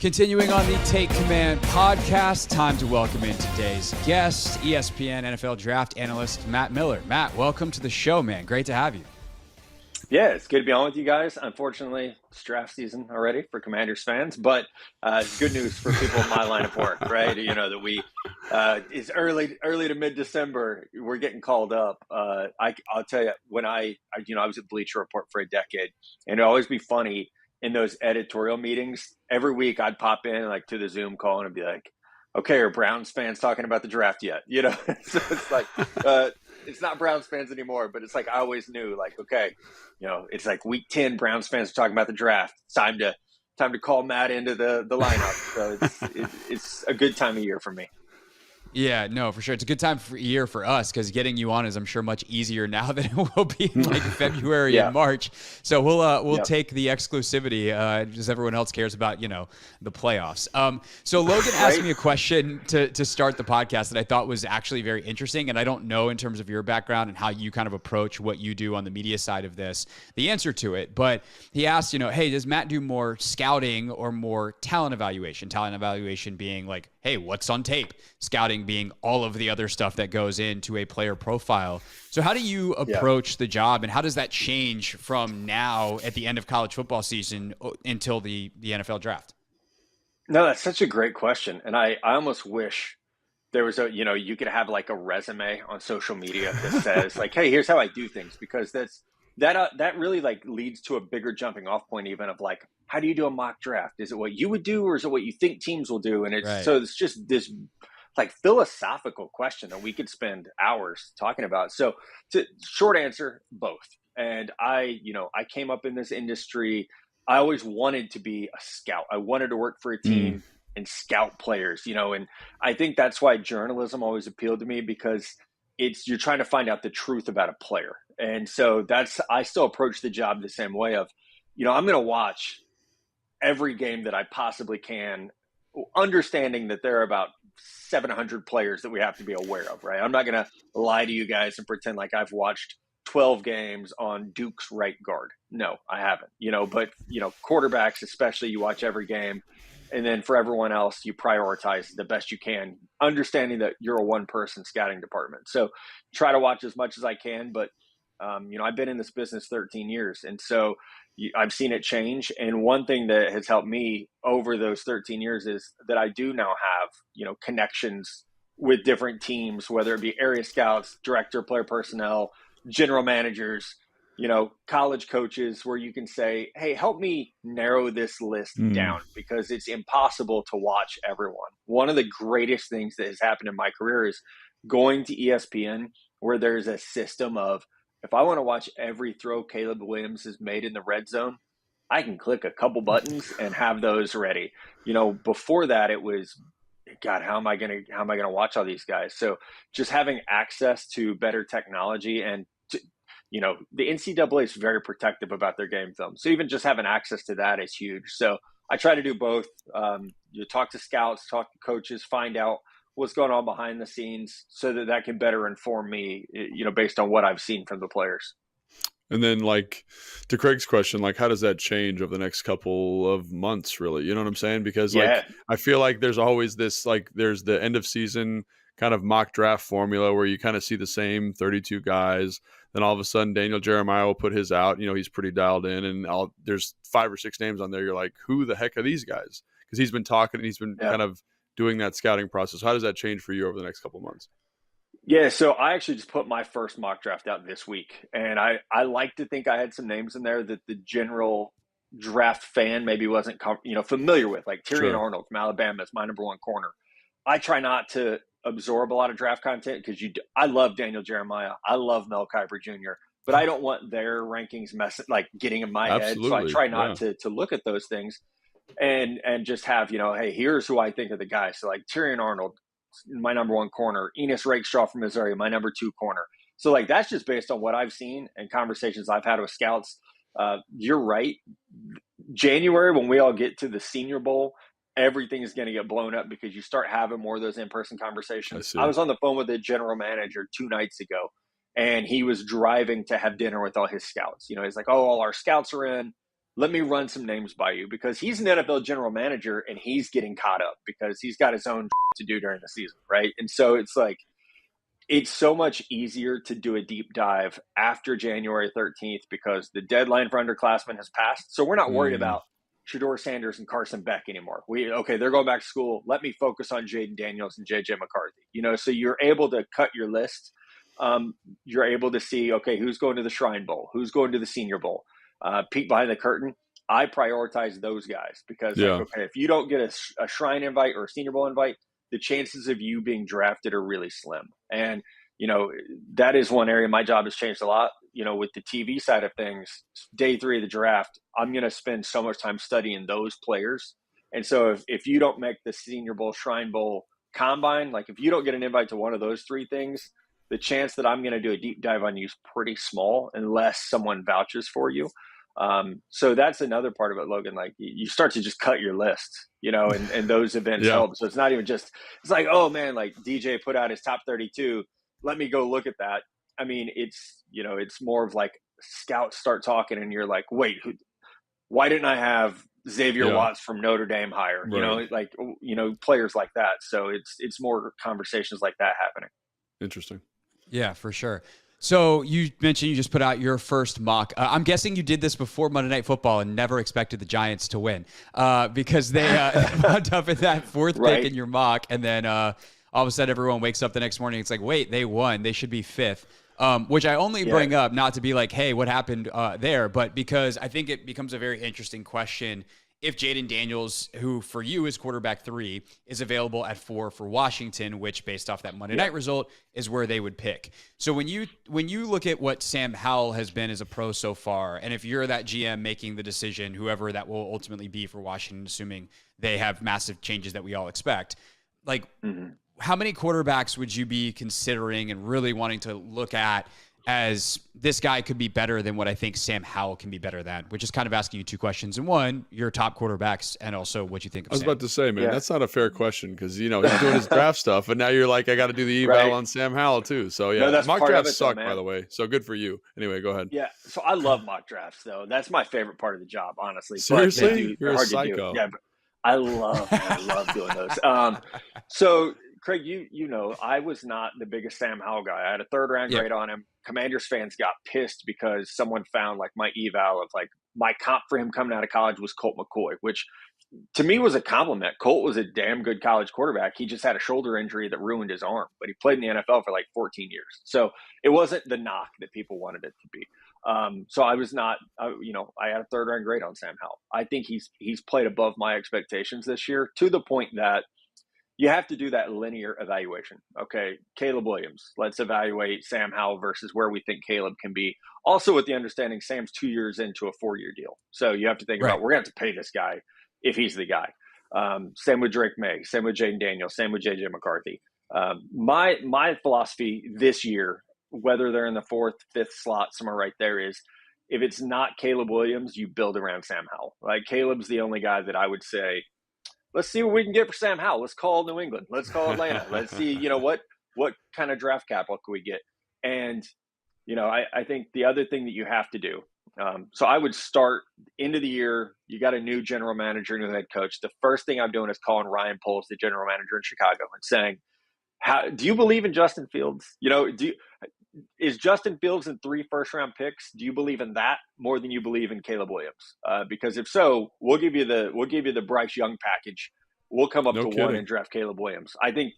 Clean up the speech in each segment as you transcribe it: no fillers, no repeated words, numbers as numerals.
Continuing on the Take Command podcast, time to welcome in today's guest, ESPN NFL draft analyst Matt Miller. Matt, welcome to the show, man. Great to have you. Yeah, it's good to be on with you guys. Unfortunately, it's draft season already for Commanders fans, but it's good news for people in my line of work, right? You know, that we it's early to mid-December. We're getting called up. I'll tell you, when I was at Bleacher Report for a decade, and it'd always be funny in those editorial meetings. Every week I'd pop in like to the Zoom call and I'd be like, okay, are Browns fans talking about the draft yet? You know, so it's like, it's not Browns fans anymore, but it's like, I always knew like, okay, you know, it's like week 10, Browns fans are talking about the draft. It's time to call Matt into the lineup. So it's a good time of year for me. Yeah, no, for sure. It's a good time for year for us because getting you on is, I'm sure, much easier now than it will be in like February and March. So we'll take the exclusivity as everyone else cares about, you know, the playoffs. So Logan asked me a question to start the podcast that I thought was actually very interesting, and I don't know in terms of your background and how you kind of approach what you do on the media side of this, the answer to it. But he asked, you know, hey, does Matt do more scouting or more talent evaluation? Talent evaluation being like, hey, what's on tape? Scouting being all of the other stuff that goes into a player profile. So how do you approach the job, and how does that change from now at the end of college football season until the NFL draft? No, that's such a great question. And I almost wish there was you could have like a resume on social media that says like, hey, here's how I do things, because that really like leads to a bigger jumping off point even of like, how do you do a mock draft? Is it what you would do, or is it what you think teams will do? And so it's just this like philosophical question that we could spend hours talking about. So short answer, both. And I came up in this industry. I always wanted to be a scout. I wanted to work for a team and scout players, you know, and I think that's why journalism always appealed to me, because you're trying to find out the truth about a player. And so I still approach the job the same way of, you know, I'm going to watch every game that I possibly can, understanding that there are about 700 players that we have to be aware of, right? I'm not going to lie to you guys and pretend like I've watched 12 games on Duke's right guard. No, I haven't, you know, but, you know, quarterbacks, especially, you watch every game. And then for everyone else, you prioritize the best you can, understanding that you're a one-person scouting department. So try to watch as much as I can, but I've been in this business 13 years. And so I've seen it change. And one thing that has helped me over those 13 years is that I do now have, you know, connections with different teams, whether it be area scouts, director, player personnel, general managers, you know, college coaches, where you can say, hey, help me narrow this list down, because it's impossible to watch everyone. One of the greatest things that has happened in my career is going to ESPN, where there's a system of, if I want to watch every throw Caleb Williams has made in the red zone, I can click a couple buttons and have those ready. You know, before that, it was, God, how am I going to watch all these guys? So just having access to better technology, and you know, the NCAA is very protective about their game film. So even just having access to that is huge. So I try to do both. You talk to scouts, talk to coaches, find out what's going on behind the scenes, so that can better inform me, you know, based on what I've seen from the players. And then, like, to Craig's question, like, how does that change over the next couple of months, really? You know what I'm saying? Because, like, I feel like there's always this, like, there's the end of season kind of mock draft formula where you kind of see the same 32 guys. Then all of a sudden, Daniel Jeremiah will put his out. You know, he's pretty dialed in. And there's 5 or 6 names on there. You're like, who the heck are these guys? Because he's been talking and he's been kind of doing that scouting process. How does that change for you over the next couple of months? Yeah, so I actually just put my first mock draft out this week, and I like to think I had some names in there that the general draft fan maybe wasn't familiar with, like Tyrion Arnold from Alabama is my number 1 corner. I try not to absorb a lot of draft content because I love Daniel Jeremiah, I love Mel Kiper Jr., but I don't want their rankings getting in my head, so I try not to look at those things and just have, you know, hey, here's who I think of the guys. So like Tyrion Arnold, my number 1 corner, Enos Rakestraw from Missouri, my number 2 corner. So like, that's just based on what I've seen and conversations I've had with scouts. You're right. January, when we all get to the Senior Bowl, everything is going to get blown up because you start having more of those in-person conversations. I was on the phone with the general manager 2 nights ago, and he was driving to have dinner with all his scouts. You know, he's like, oh, all our scouts are in. let me run some names by you, because he's an NFL general manager and he's getting caught up because he's got his own to do during the season, right? And so it's like, it's so much easier to do a deep dive after January 13th because the deadline for underclassmen has passed. So we're not worried about Shedeur Sanders and Carson Beck anymore. They're going back to school. Let me focus on Jaden Daniels and JJ McCarthy. So you're able to cut your list. You're able to see, okay, who's going to the Shrine Bowl? Who's going to the Senior Bowl? Peek behind the curtain. I prioritize those guys because, if you don't get a Shrine invite or a Senior Bowl invite, the chances of you being drafted are really slim. And, that is one area my job has changed a lot. With the TV side of things, day 3 of the draft, I'm going to spend so much time studying those players. And so if you don't make the Senior Bowl, Shrine Bowl, Combine, like if you don't get an invite to one of those 3 things, the chance that I'm going to do a deep dive on you is pretty small unless someone vouches for you. So that's another part of it, Logan. Like you start to just cut your list, and those events help. So it's not even just, it's like, oh man, like DJ put out his top 32. Let me go look at that. I mean, it's more of like scouts start talking and you're like, wait, why didn't I have Xavier Watts from Notre Dame higher? Right. Players like that. So it's more conversations like that happening. Interesting. Yeah, for sure. So you mentioned you just put out your first mock. I'm guessing you did this before Monday Night Football and never expected the Giants to win because they wound up in that 4th pick in your mock. And then all of a sudden everyone wakes up the next morning. It's like, wait, they won. They should be 5th. Which I only bring up not to be like, hey, what happened there? But because I think it becomes a very interesting question if Jaden Daniels, who for you is quarterback 3, is available at 4 for Washington, which based off that Monday night result is where they would pick. So when you look at what Sam Howell has been as a pro so far, and if you're that GM making the decision, whoever that will ultimately be for Washington, assuming they have massive changes that we all expect, like how many quarterbacks would you be considering and really wanting to look at as this guy could be better than what I think Sam Howell can be better than, which is kind of asking you 2 questions in one, your top quarterbacks and also what you think of I was Sam. about to say, man, that's not a fair question because, he's doing his draft stuff, and now you're like, I got to do the eval on Sam Howell too. So, mock drafts suck, by the way. So good for you. Anyway, go ahead. Yeah, so I love mock drafts, though. That's my favorite part of the job, honestly. Seriously? You're a psycho. Yeah, but I love doing those. So, Craig, I was not the biggest Sam Howell guy. I had a 3rd round grade on him. Commanders fans got pissed because someone found like my eval of like my comp for him coming out of college was Colt McCoy, which to me was a compliment. Colt was a damn good college quarterback. He just had a shoulder injury that ruined his arm, but he played in the NFL for like 14 years. So it wasn't the knock that people wanted it to be. So I was not, I had a 3rd round grade on Sam Howell. I think he's played above my expectations this year to the point that you have to do that linear evaluation. Okay, Caleb Williams, let's evaluate Sam Howell versus where we think Caleb can be. Also with the understanding Sam's 2 years into a 4-year deal. So you have to think about, we're going to have to pay this guy if he's the guy. Same with Drake May, same with Jaden Daniels, same with JJ McCarthy. My philosophy this year, whether they're in the 4th, 5th slot, somewhere right there, is if it's not Caleb Williams, you build around Sam Howell. Like Caleb's the only guy that I would say, let's see what we can get for Sam Howell. Let's call New England. Let's call Atlanta. Let's see, what kind of draft capital can we get? And, I think the other thing that you have to do, so I would start end of the year. You got a new general manager, new head coach. The first thing I'm doing is calling Ryan Poles, the general manager in Chicago, and saying, do you believe in Justin Fields? Is Justin Fields in 3 first-round picks? Do you believe in that more than you believe in Caleb Williams? Because if so, we'll give you the Bryce Young package. We'll come up to 1 and draft Caleb Williams. I think,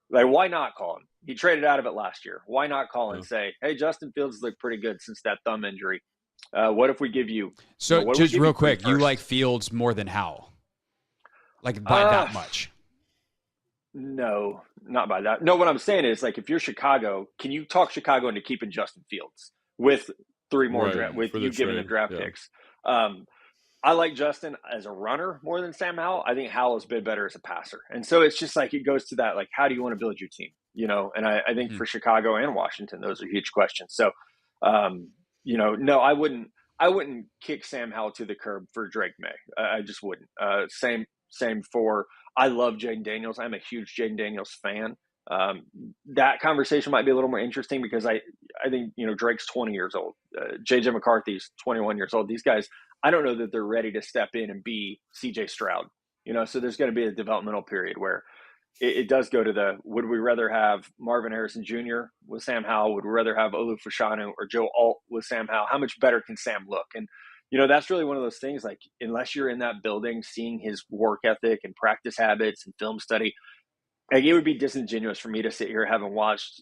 like, why not call him? He traded out of it last year. Why not call and say, hey, Justin Fields looked pretty good since that thumb injury. What if we give you? So just real quick, you like Fields more than Howell, like by that much? No, not by that. No, what I'm saying is, like, if you're Chicago, can you talk Chicago into keeping Justin Fields with 3 more with you giving them draft picks? I like Justin as a runner more than Sam Howell. I think Howell has been better as a passer. And so it's just like, it goes to that, like, how do you want to build your team? And I think for Chicago and Washington, those are huge questions. So, no, I wouldn't kick Sam Howell to the curb for Drake May. I just wouldn't. Same for, I love Jaden Daniels. I'm a huge Jaden Daniels fan. That conversation might be a little more interesting because I I think, Drake's 20 years old. JJ McCarthy's 21 years old. These guys, I don't know that they're ready to step in and be CJ Stroud, so there's going to be a developmental period where it does go to would we rather have Marvin Harrison Jr. with Sam Howell? Would we rather have Olu Fashanu or Joe Alt with Sam Howell? How much better can Sam look? And, that's really one of those things, like, unless you're in that building, seeing his work ethic and practice habits and film study, like, it would be disingenuous for me to sit here having watched,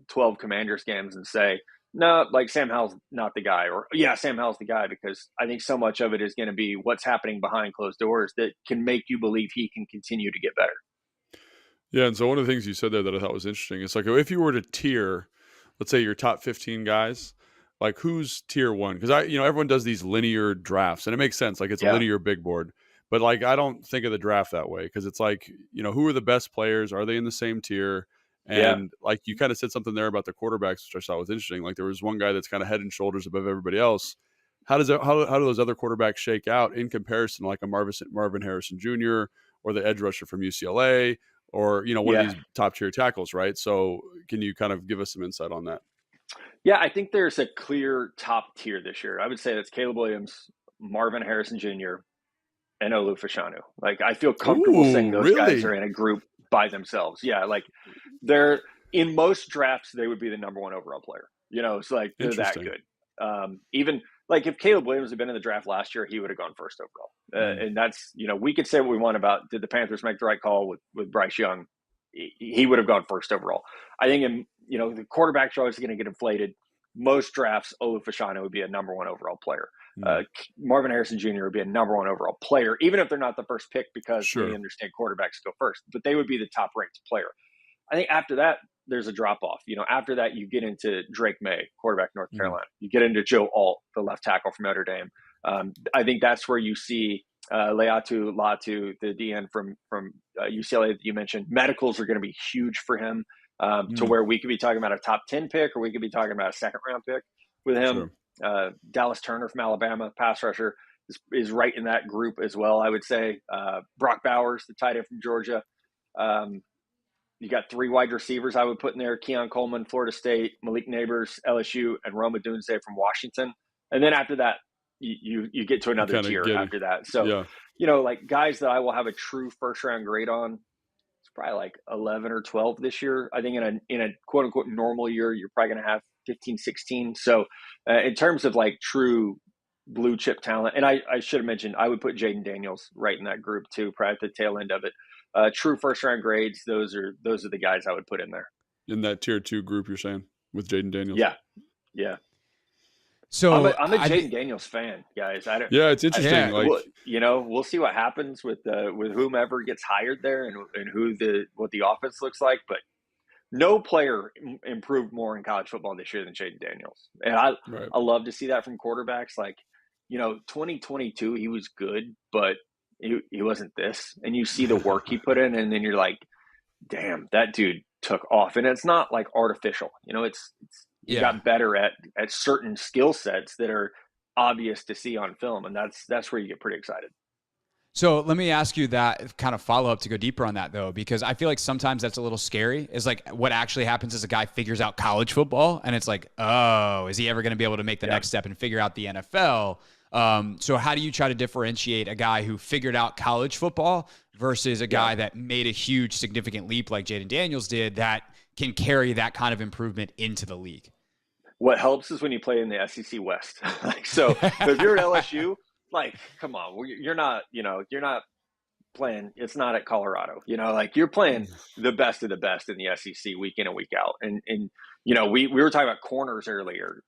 12 Commanders games and say, no, like, Sam Howell's not the guy, or yeah, Sam Howell's the guy, because I think so much of it is going to be what's happening behind closed doors that can make you believe he can continue to get better. Yeah, and so one of the things you said there that I thought was interesting is, like, if you were to tier, let's say, your top 15 guys, like, who's tier one? Because everyone does these linear drafts, and it makes sense. Like, it's a linear big board. But, like, I don't think of the draft that way, because it's like, who are the best players? Are they in the same tier? And like, you kind of said something there about the quarterbacks, which I thought was interesting. Like, there was one guy that's kind of head and shoulders above everybody else. How do those other quarterbacks shake out in comparison to, like, a Marvin Harrison Jr. or the edge rusher from UCLA? Or, one of these top tier tackles, right? So can you kind of give us some insight on that? Yeah, I think there's a clear top tier this year. I would say that's Caleb Williams, Marvin Harrison Jr., and Olu Fashanu. Like, I feel comfortable saying those guys are in a group by themselves. Yeah, like, they're in most drafts, they would be the number one overall player. It's like, they're that good. Even like, if Caleb Williams had been in the draft last year, he would have gone first overall. And that's, we could say what we want about, did the Panthers make the right call with Bryce Young? He would have gone first overall. I think, the quarterbacks are always going to get inflated. Most drafts, Olu Fashanu would be a number one overall player. Marvin Harrison Jr. would be a number one overall player, even if they're not the first pick, because they understand quarterbacks go first. But they would be the top ranked player. I think after that, there's a drop off. After that, you get into Drake May, quarterback North Carolina. You get into Joe Alt, the left tackle from Notre Dame. I think that's where you see Leatu Latu, the DN from UCLA that you mentioned. Medicals are going to be huge for him, to where we could be talking about a top 10 pick, or we could be talking about a second round pick with him. Dallas Turner from Alabama, pass rusher, is right in that group as well, I would say. Brock Bowers, the tight end from Georgia. You got 3 wide receivers I would put in there: Keon Coleman, Florida State; Malik Neighbors, LSU; and Roma Dunze from Washington. And then after that, you get to another tier after that. So, like, guys that I will have a true first round grade on, it's probably like 11 or 12 this year. I think in a quote unquote normal year, you're probably going to have 15, 16. So in terms of, like, true blue chip talent, and I should have mentioned, I would put Jaden Daniels right in that group too, probably at the tail end of it. True first round grades, those are the guys I would put in there. In that tier 2 group, you're saying, with Jaden Daniels? Yeah. So I'm a Jaden Daniels fan, guys. It's interesting. We'll see what happens with whomever gets hired there, and what the offense looks like. But no player improved more in college football this year than Jaden Daniels, and I love to see that from quarterbacks. Like, 2022, he was good, but he wasn't this. And you see the work he put in, and then you're like, damn, that dude took off. And it's not like artificial. He got better at certain skill sets that are obvious to see on film, and that's where you get pretty excited. So let me ask you that kind of follow-up to go deeper on that, though, because I feel like sometimes that's a little scary, is like what actually happens is a guy figures out college football, and it's like, oh, is he ever going to be able to make the next step and figure out the NFL? So how do you try to differentiate a guy who figured out college football versus a guy that made a huge, significant leap like Jaden Daniels did that can carry that kind of improvement into the league? What helps is when you play in the SEC West. So if you're at LSU, like, come on, you're not playing. It's not at Colorado, like, you're playing the best of the best in the SEC week in and week out. And we were talking about corners earlier,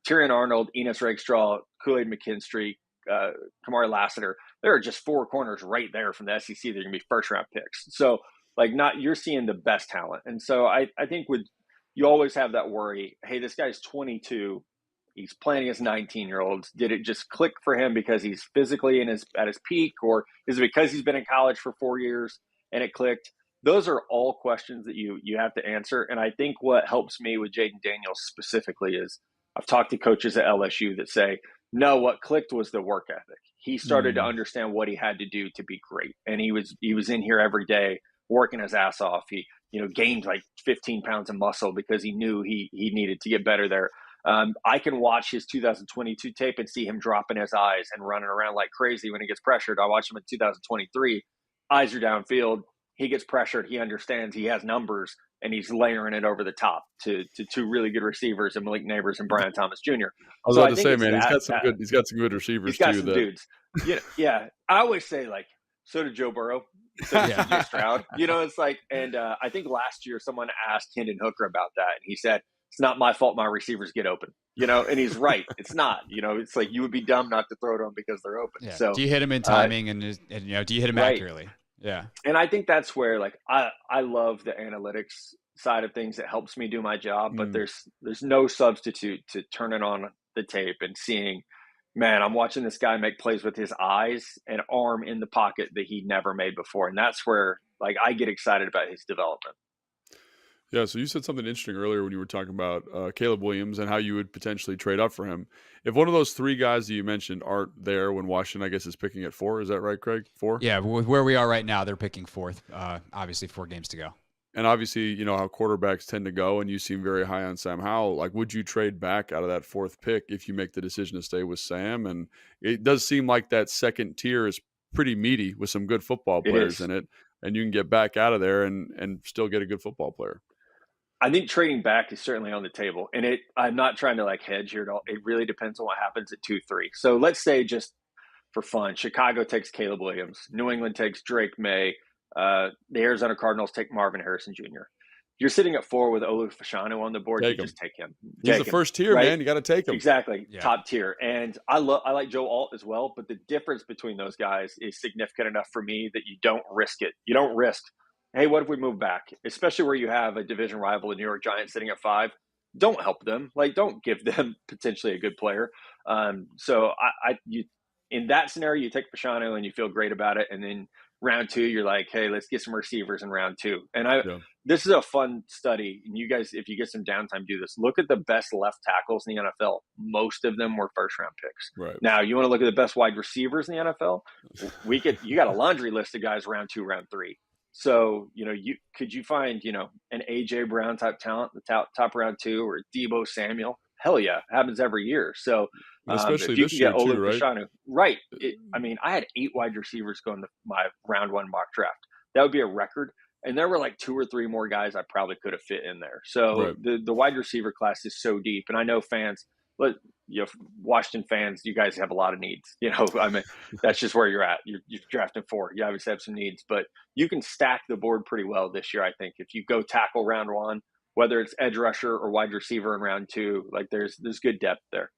Tyrion Arnold, Enos Rakestraw, Kool-Aid McKinstry, Kamari Lassiter. There are just 4 corners right there from the SEC. They're going to be first round picks. So, like, you're seeing the best talent. And so I think you always have that worry. Hey, this guy's 22. He's playing against 19-year-olds. Did it just click for him because he's physically at his peak, or is it because he's been in college for 4 years and it clicked? Those are all questions that you have to answer. And I think what helps me with Jaden Daniels specifically is I've talked to coaches at LSU that say, no, what clicked was the work ethic. He started to understand what he had to do to be great. And he was in here every day working his ass off. He gained like 15 pounds of muscle because he knew he needed to get better there. I can watch his 2022 tape and see him dropping his eyes and running around like crazy when he gets pressured. I watch him in 2023. Eyes are downfield. He gets pressured. He understands he has numbers, and he's layering it over the top to two really good receivers, and Malik Neighbors and Brian Thomas Jr. I was about to say, man, he's got some good receivers he's got too. Some dudes. Yeah. I always say, like, so did Joe Burrow. So did CJ Stroud. It's like, and I think last year someone asked Hendon Hooker about that, and he said, "It's not my fault my receivers get open." And he's right. It's not. It's like you would be dumb not to throw to them because they're open. Yeah. So do you hit him in timing, and do you hit him accurately? Yeah. And I think that's where, like, I love the analytics side of things. It helps me do my job, but there's no substitute to turning on the tape and seeing, man, I'm watching this guy make plays with his eyes and arm in the pocket that he never made before. And that's where, like, I get excited about his development. Yeah, so you said something interesting earlier when you were talking about Caleb Williams and how you would potentially trade up for him. If one of those three guys that you mentioned aren't there when Washington, I guess, is picking at 4, is that right, Craig? 4? Yeah, with where we are right now, they're picking 4th. Obviously, 4 games to go. And obviously, how quarterbacks tend to go, and you seem very high on Sam Howell. Like, would you trade back out of that 4th pick if you make the decision to stay with Sam? And it does seem like that second tier is pretty meaty with some good football players in it, and you can get back out of there and still get a good football player. I think trading back is certainly on the table, and I'm not trying to like hedge here at all. It really depends on what happens at 2-3. So let's say, just for fun, Chicago takes Caleb Williams, New England takes Drake May, the Arizona Cardinals take Marvin Harrison Jr. You're sitting at 4 with Olu Fashanu on the board. Just take him. He's the first tier, right? Man. You got to take him. Exactly, top tier. And I like Joe Alt as well, but the difference between those guys is significant enough for me that you don't risk it. You don't risk, hey, what if we move back? Especially where you have a division rival, the New York Giants, sitting at 5. Don't help them. Like, don't give them potentially a good player. So in that scenario, you take Fashanu and you feel great about it. And then round 2, you're like, hey, let's get some receivers in round 2. And this is a fun study. And you guys, if you get some downtime, do this. Look at the best left tackles in the NFL. Most of them were first-round picks. Right. Now, you want to look at the best wide receivers in the NFL? You got a laundry list of guys round 2, round 3. So, could you find, an A.J. Brown type talent, the top round 2, or Deebo Samuel? Hell yeah, happens every year. So, especially this year too, right? Fashanu, right. I had 8 wide receivers going to my round 1 mock draft. That would be a record. And there were like 2 or 3 more guys I probably could have fit in there. So the wide receiver class is so deep. And I know fans, Washington fans, you guys have a lot of needs. That's just where you're at. You're drafting 4. You obviously have some needs, but you can stack the board pretty well this year, I think. If you go tackle round 1, whether it's edge rusher or wide receiver in round 2, like there's good depth there.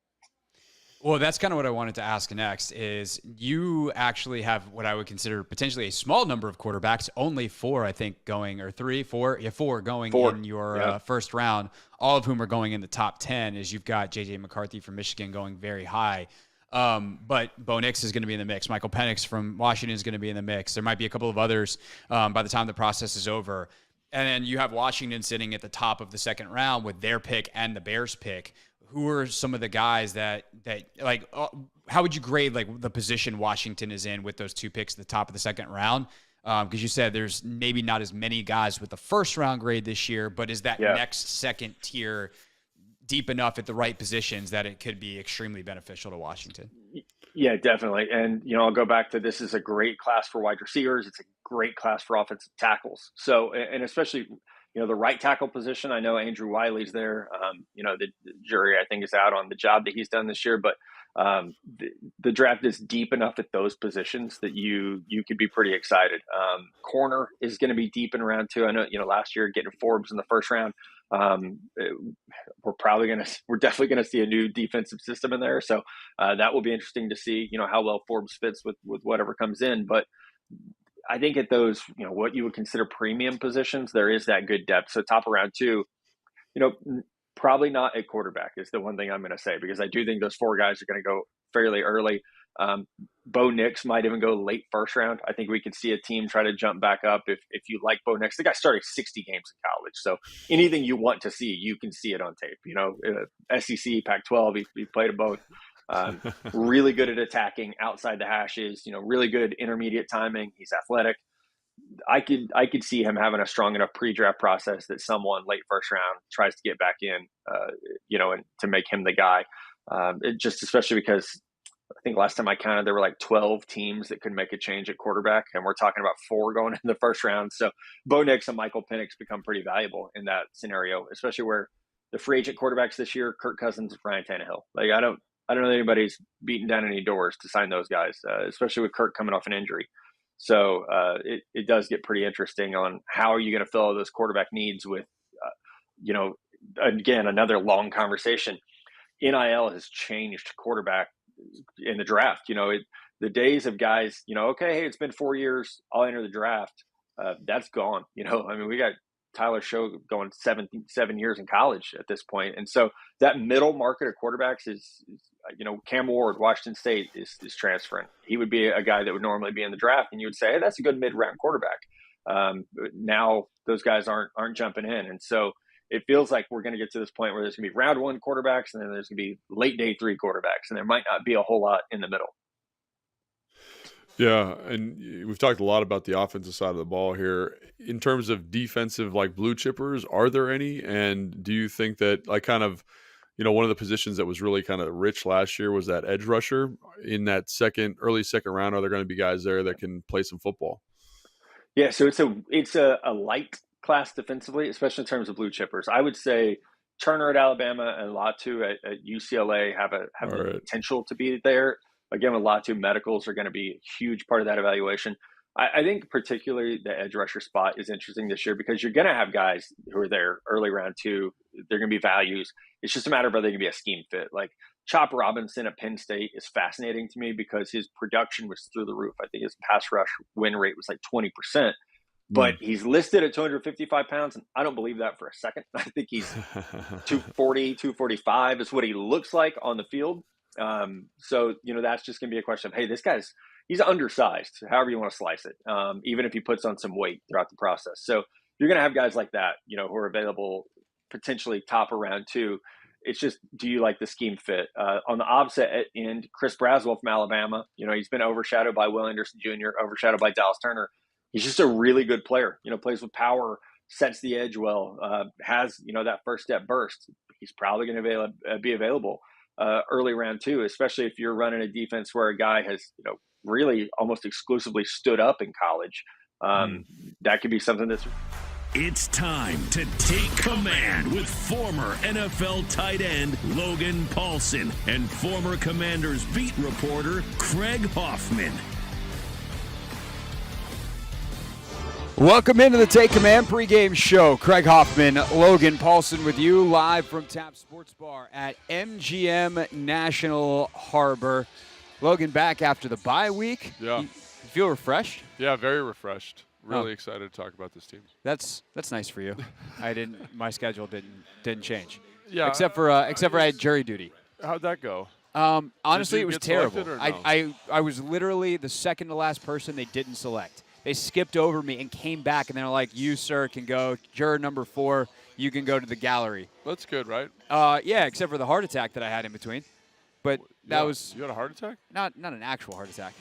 Well, that's kind of what I wanted to ask next is you actually have what I would consider potentially a small number of quarterbacks, only 4, I think, going, or 3, 4, 4 going in your first round, all of whom are going in the top 10, as you've got J.J. McCarthy from Michigan going very high. But Bo Nix is going to be in the mix. Michael Penix from Washington is going to be in the mix. There might be a couple of others by the time the process is over. And then you have Washington sitting at the top of the second round with their pick and the Bears pick. Who are some of the guys that like, how would you grade like the position Washington is in with those 2 picks at the top of the second round? Because you said there's maybe not as many guys with the first round grade this year, but is that next second tier deep enough at the right positions that it could be extremely beneficial to Washington? Yeah, definitely. And, I'll go back to, this is a great class for wide receivers. It's a great class for offensive tackles. So, and especially, the right tackle position, I know Andrew Wiley's there. The jury, I think, is out on the job that he's done this year, but the draft is deep enough at those positions that you could be pretty excited. Corner is going to be deep in round 2. I know, last year getting Forbes in the first round, we're definitely going to see a new defensive system in there. So that will be interesting to see, how well Forbes fits with whatever comes in. But I think at those, what you would consider premium positions, there is that good depth. So top of round 2, probably not at quarterback is the one thing I'm going to say, because I do think those 4 guys are going to go fairly early. Bo Nix might even go late first round. I think we could see a team try to jump back up if you like Bo Nix. The guy started 60 games in college. So anything you want to see, you can see it on tape. SEC, Pac-12, he played at both. Really good at attacking outside the hashes, really good intermediate timing. He's athletic. I could see him having a strong enough pre-draft process that someone late first round tries to get back in, and to make him the guy. Especially because I think last time I counted, there were like 12 teams that could make a change at quarterback, and we're talking about 4 going in the first round. So Bo Nix and Michael Penix become pretty valuable in that scenario, especially where the free agent quarterbacks this year, Kirk Cousins and Ryan Tannehill. Like I don't know that anybody's beating down any doors to sign those guys, especially with Kirk coming off an injury. So it does get pretty interesting on how are you going to fill those quarterback needs with, again, another long conversation. NIL has changed quarterback in the draft. The days of guys, okay, hey, it's been 4 years, I'll enter the draft. That's gone. We got Tyler Show going 7 years in college at this point. And so that middle market of quarterbacks is Cam Ward, Washington State is transferring. He would be a guy that would normally be in the draft, and you would say, hey, that's a good mid-round quarterback. Now those guys aren't jumping in. And so it feels like we're going to get to this point where there's going to be round 1 quarterbacks, and then there's going to be late day 3 quarterbacks, and there might not be a whole lot in the middle. Yeah, and we've talked a lot about the offensive side of the ball here. In terms of defensive, like blue chippers, are there any? And do you think that, like, kind of, one of the positions that was really kind of rich last year was that edge rusher in that early second round? Are there going to be guys there that can play some football? Yeah, so it's a light class defensively, especially in terms of blue chippers. I would say Turner at Alabama and Latu at UCLA have the potential to be there. Again, with Latu, medicals are going to be a huge part of that evaluation. I think particularly the edge rusher spot is interesting this year because you're going to have guys who are there early round 2. They're going to be values. It's just a matter of whether they can be a scheme fit. Like Chop Robinson at Penn State is fascinating to me because his production was through the roof. I think his pass rush win rate was like 20%. But he's listed at 255 pounds, and I don't believe that for a second. I think he's 240, 245 is what he looks like on the field. So, that's just going to be a question of, hey, he's undersized, however you want to slice it, even if he puts on some weight throughout the process. So you're going to have guys like that, who are available potentially top of round 2. It's just, do you like the scheme fit? On the opposite end, Chris Braswell from Alabama, he's been overshadowed by Will Anderson Jr., overshadowed by Dallas Turner. He's just a really good player, plays with power, sets the edge well, has, that first step burst. He's probably going to be available early round 2, especially if you're running a defense where a guy has, really almost exclusively stood up in college. That could be something that's... It's time to take command with former NFL tight end Logan Paulsen and former Commanders beat reporter Craig Hoffman. Welcome into the Take Command pregame show. Craig Hoffman, Logan Paulsen with you live from Tap Sports Bar at MGM National Harbor. Logan back after the bye week. Yeah. You feel refreshed? Yeah, very refreshed. Really excited to talk about this team. That's nice for you. My schedule didn't change. Yeah. Except for I had jury duty. How'd that go? Honestly, it was terrible. No? I was literally the second to last person they didn't select. They skipped over me and came back, and they're like, you, sir, can go. Juror number 4, you can go to the gallery. That's good, right? Yeah, except for the heart attack that I had in between. But that was... You had a heart attack? Not an actual heart attack.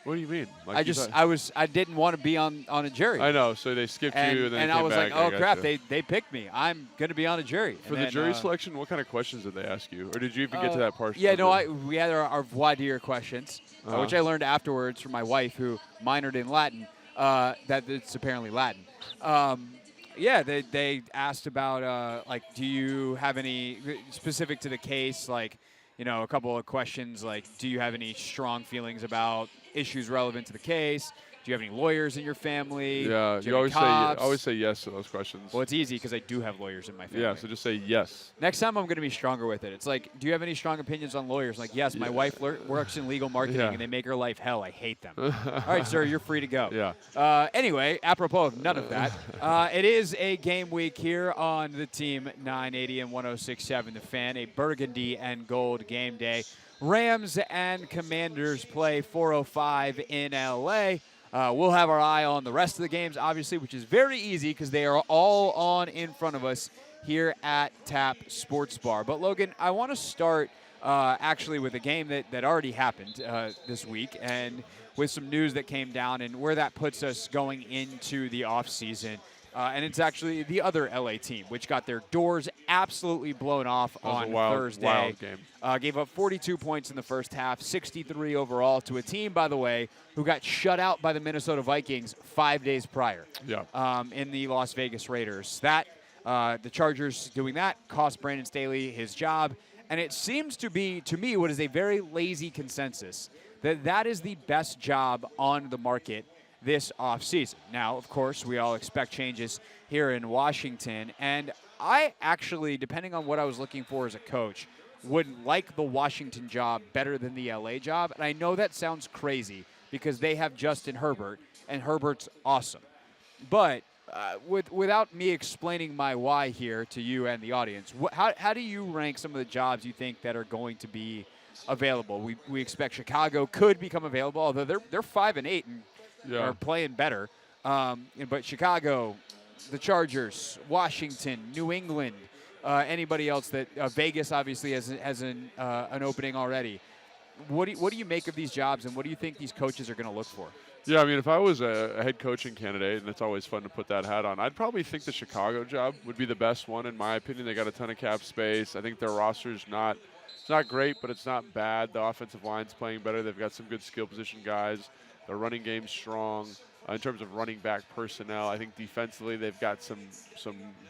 What do you mean? Like I didn't want to be on a jury. I know, so they skipped you, and then and I was back. Like, oh, crap, they picked me. I'm going to be on a jury. For the jury selection, what kind of questions did they ask you? Or did you even get to that part? Yeah, no, we had our voir dire questions, which I learned afterwards from my wife, who minored in Latin. That it's apparently Latin. Yeah, they asked about, do you have any, specific to the case, a couple of questions, do you have any strong feelings about issues relevant to the case? Do you have any lawyers in your family? Yeah, you always say yes to those questions. Well, it's easy because I do have lawyers in my family. Yeah, so just say yes. Next time I'm going to be stronger with it. It's like, do you have any strong opinions on lawyers? Like, yes, my wife works in legal marketing, and they make her life hell. I hate them. All right, sir, you're free to go. Yeah. Anyway, apropos of none of that, it is a game week here on the Team 980 and 106.7 The Fan, a burgundy and gold game day. Rams and Commanders play 4:05 in L.A., we'll have our eye on the rest of the games, obviously, which is very easy because they are all on in front of us here at Tap Sports Bar. But, Logan, I want to start actually with a game that already happened this week, and with some news that came down and where that puts us going into the offseason. And it's actually the other LA team, which got their doors absolutely blown off on Thursday. Wild game. Gave up 42 points in the first half, 63 overall, to a team, by the way, who got shut out by the Minnesota Vikings 5 days prior in the Las Vegas Raiders. The Chargers doing that cost Brandon Staley his job. And it seems to be, to me, what is a very lazy consensus, that is the best job on the market this offseason. Now, of course, we all expect changes here in Washington, and I actually, depending on what I was looking for as a coach, would like the Washington job better than the LA job. And I know that sounds crazy because they have Justin Herbert, and Herbert's awesome. But without me explaining my why here to you and the audience, how do you rank some of the jobs you think that are going to be available? We expect Chicago could become available, although they're 5-8 and are playing better. But Chicago, the Chargers, Washington, New England, anybody else that Vegas obviously has an opening already. What do you make of these jobs, and what do you think these coaches are going to look for? Yeah, I mean, if I was a head coaching candidate, and it's always fun to put that hat on, I'd probably think the Chicago job would be the best one, in my opinion. They got a ton of cap space. I think their roster's not great, but it's not bad. The offensive line's playing better. They've got some good skill position guys. Their running game's strong. In terms of running back personnel, I think defensively they've got some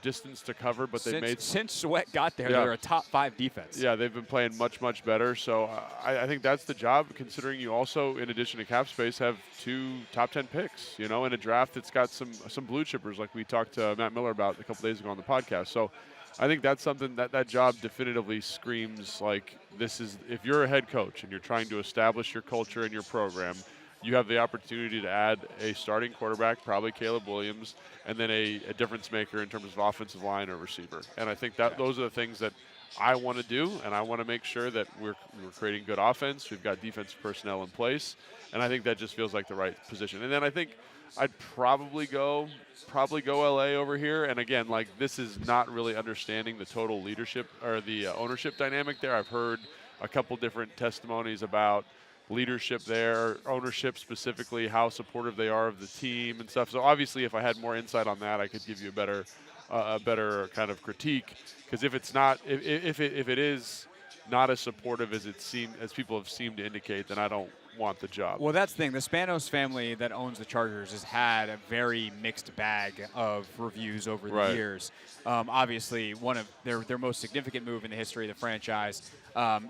distance to cover, but since Sweat got there, they're a top 5 defense. Yeah, they've been playing much, much better. So I think that's the job, considering you also, in addition to cap space, have 2 top 10 picks, in a draft that's got some blue chippers, like we talked to Matt Miller about a couple days ago on the podcast. So I think that's something that job definitively screams like, this is, if you're a head coach and you're trying to establish your culture and your program, you have the opportunity to add a starting quarterback, probably Caleb Williams, and then a difference maker in terms of offensive line or receiver. And I think that those are the things that I want to do, and I want to make sure that we're creating good offense. We've got defensive personnel in place, and I think that just feels like the right position. And then I think I'd probably go LA over here. And again, like, this is not really understanding the total leadership or the ownership dynamic there. I've heard a couple different testimonies about leadership there, ownership specifically, how supportive they are of the team and stuff. So obviously, if I had more insight on that, I could give you a better kind of critique. Because if it's not, if it is not as supportive as people have seemed to indicate, then I don't want the job. Well, that's the thing. The Spanos family that owns the Chargers has had a very mixed bag of reviews over the years. Obviously, one of their most significant move in the history of the franchise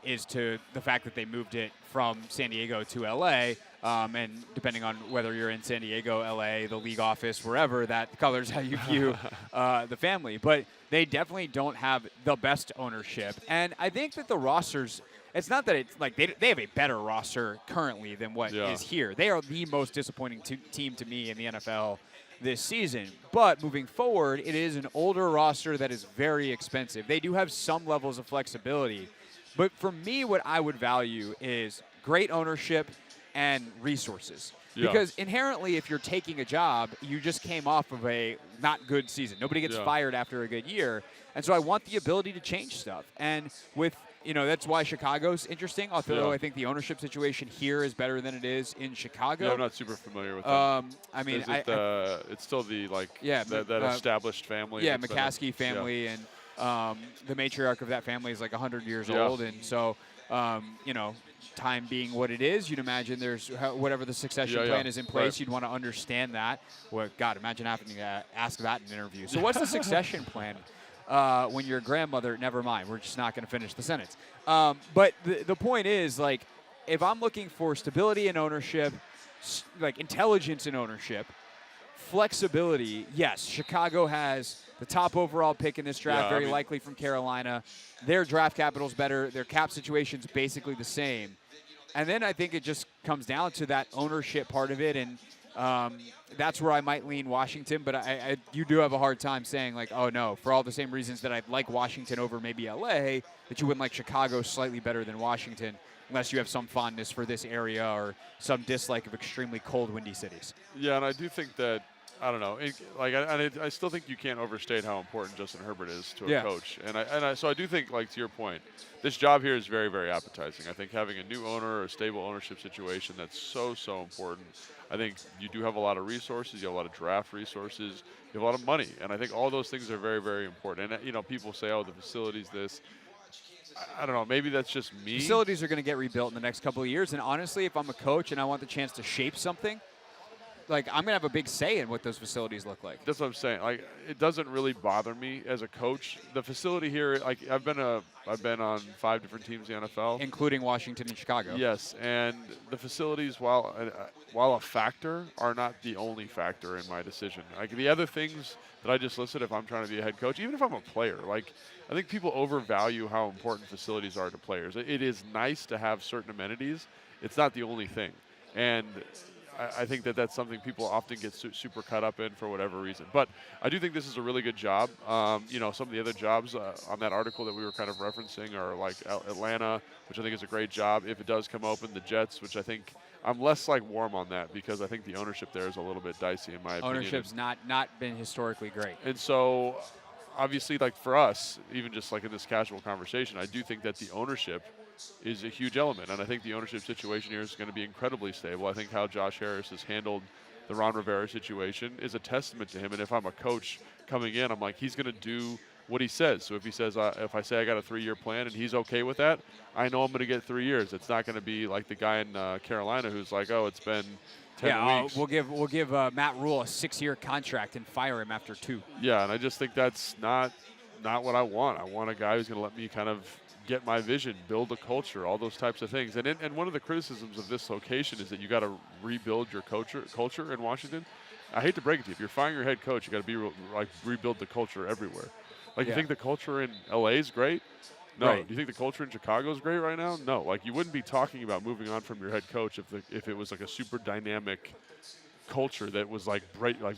is to the fact that they moved it from San Diego to L.A., and depending on whether you're in San Diego, L.A., the league office, wherever, that colors how you view the family. But they definitely don't have the best ownership. And I think that the rosters – it's not that it's like they have a better roster currently than what is here. They are the most disappointing team to me in the NFL this season. But moving forward, it is an older roster that is very expensive. They do have some levels of flexibility. But for me, what I would value is great ownership and resources. Because inherently, if you're taking a job, you just came off of a not good season. Nobody gets fired after a good year. And so I want the ability to change stuff. And with that's why Chicago's interesting, although I think the ownership situation here is better than it is in Chicago. Yeah, I'm not super familiar with them. I mean, it's still the, that established family. Yeah, McCaskey family, and the matriarch of that family is like 100 years old. And so, time being what it is, you'd imagine there's whatever the succession plan is in place, you'd want to understand that. Well, God, imagine having to ask that in an interview. So what's the succession plan? When your grandmother, never mind, we're just not going to finish the sentence. But the point is, like, if I'm looking for stability in ownership, like intelligence in ownership, flexibility, yes, Chicago has the top overall pick in this draft, very likely from Carolina. Their draft capital's better. Their cap situation's basically the same. And then I think it just comes down to that ownership part of it, and that's where I might lean Washington, but you do have a hard time saying, like, oh, no, for all the same reasons that I'd like Washington over maybe L.A., that you wouldn't like Chicago slightly better than Washington, unless you have some fondness for this area or some dislike of extremely cold, windy cities. Yeah, and I do think that I don't know. I still think you can't overstate how important Justin Herbert is to a coach. So I do think, like, to your point, this job here is very, very appetizing. I think having a new owner or a stable ownership situation, that's so, so important. I think you do have a lot of resources. You have a lot of draft resources. You have a lot of money. And I think all those things are very, very important. And, you know, people say, oh, the facilities, this. I don't know. Maybe that's just me. Facilities are going to get rebuilt in the next couple of years. And honestly, if I'm a coach and I want the chance to shape something, like, I'm going to have a big say in what those facilities look like. That's what I'm saying. Like, it doesn't really bother me as a coach. The facility here, like, I've been on 5 different teams in the NFL, including Washington and Chicago. Yes, and the facilities, while a factor, are not the only factor in my decision. Like, the other things that I just listed, if I'm trying to be a head coach, even if I'm a player, like, I think people overvalue how important facilities are to players. It is nice to have certain amenities. It's not the only thing, and I think that's something people often get super caught up in for whatever reason. But I do think this is a really good job. You know, some of the other jobs on that article that we were kind of referencing are like Atlanta, which I think is a great job. If it does come open, the Jets, which I think I'm less like warm on that because I think the ownership there is a little bit dicey in my opinion. Ownership's not been historically great. And so obviously, like, for us, even just like in this casual conversation, I do think that the ownership is a huge element, and I think the ownership situation here is going to be incredibly stable. I think how Josh Harris has handled the Ron Rivera situation is a testament to him, and if I'm a coach coming in, I'm like, he's going to do what he says. So if he says, if I say I got a 3-year plan and he's okay with that, I know I'm going to get 3 years. It's not going to be like the guy in Carolina who's like, oh, it's been 10 weeks. We'll give Matt Rule a 6-year contract and fire him after 2. Yeah, and I just think that's not what I want. I want a guy who's going to let me kind of get my vision, build a culture, all those types of things. And one of the criticisms of this location is that you got to rebuild your culture in Washington. I hate to break it to you. If you're firing your head coach, you got to rebuild the culture everywhere. Like, you think the culture in LA is great? No. Right. Do you think the culture in Chicago is great right now? No. Like, you wouldn't be talking about moving on from your head coach if it was like a super dynamic culture that was like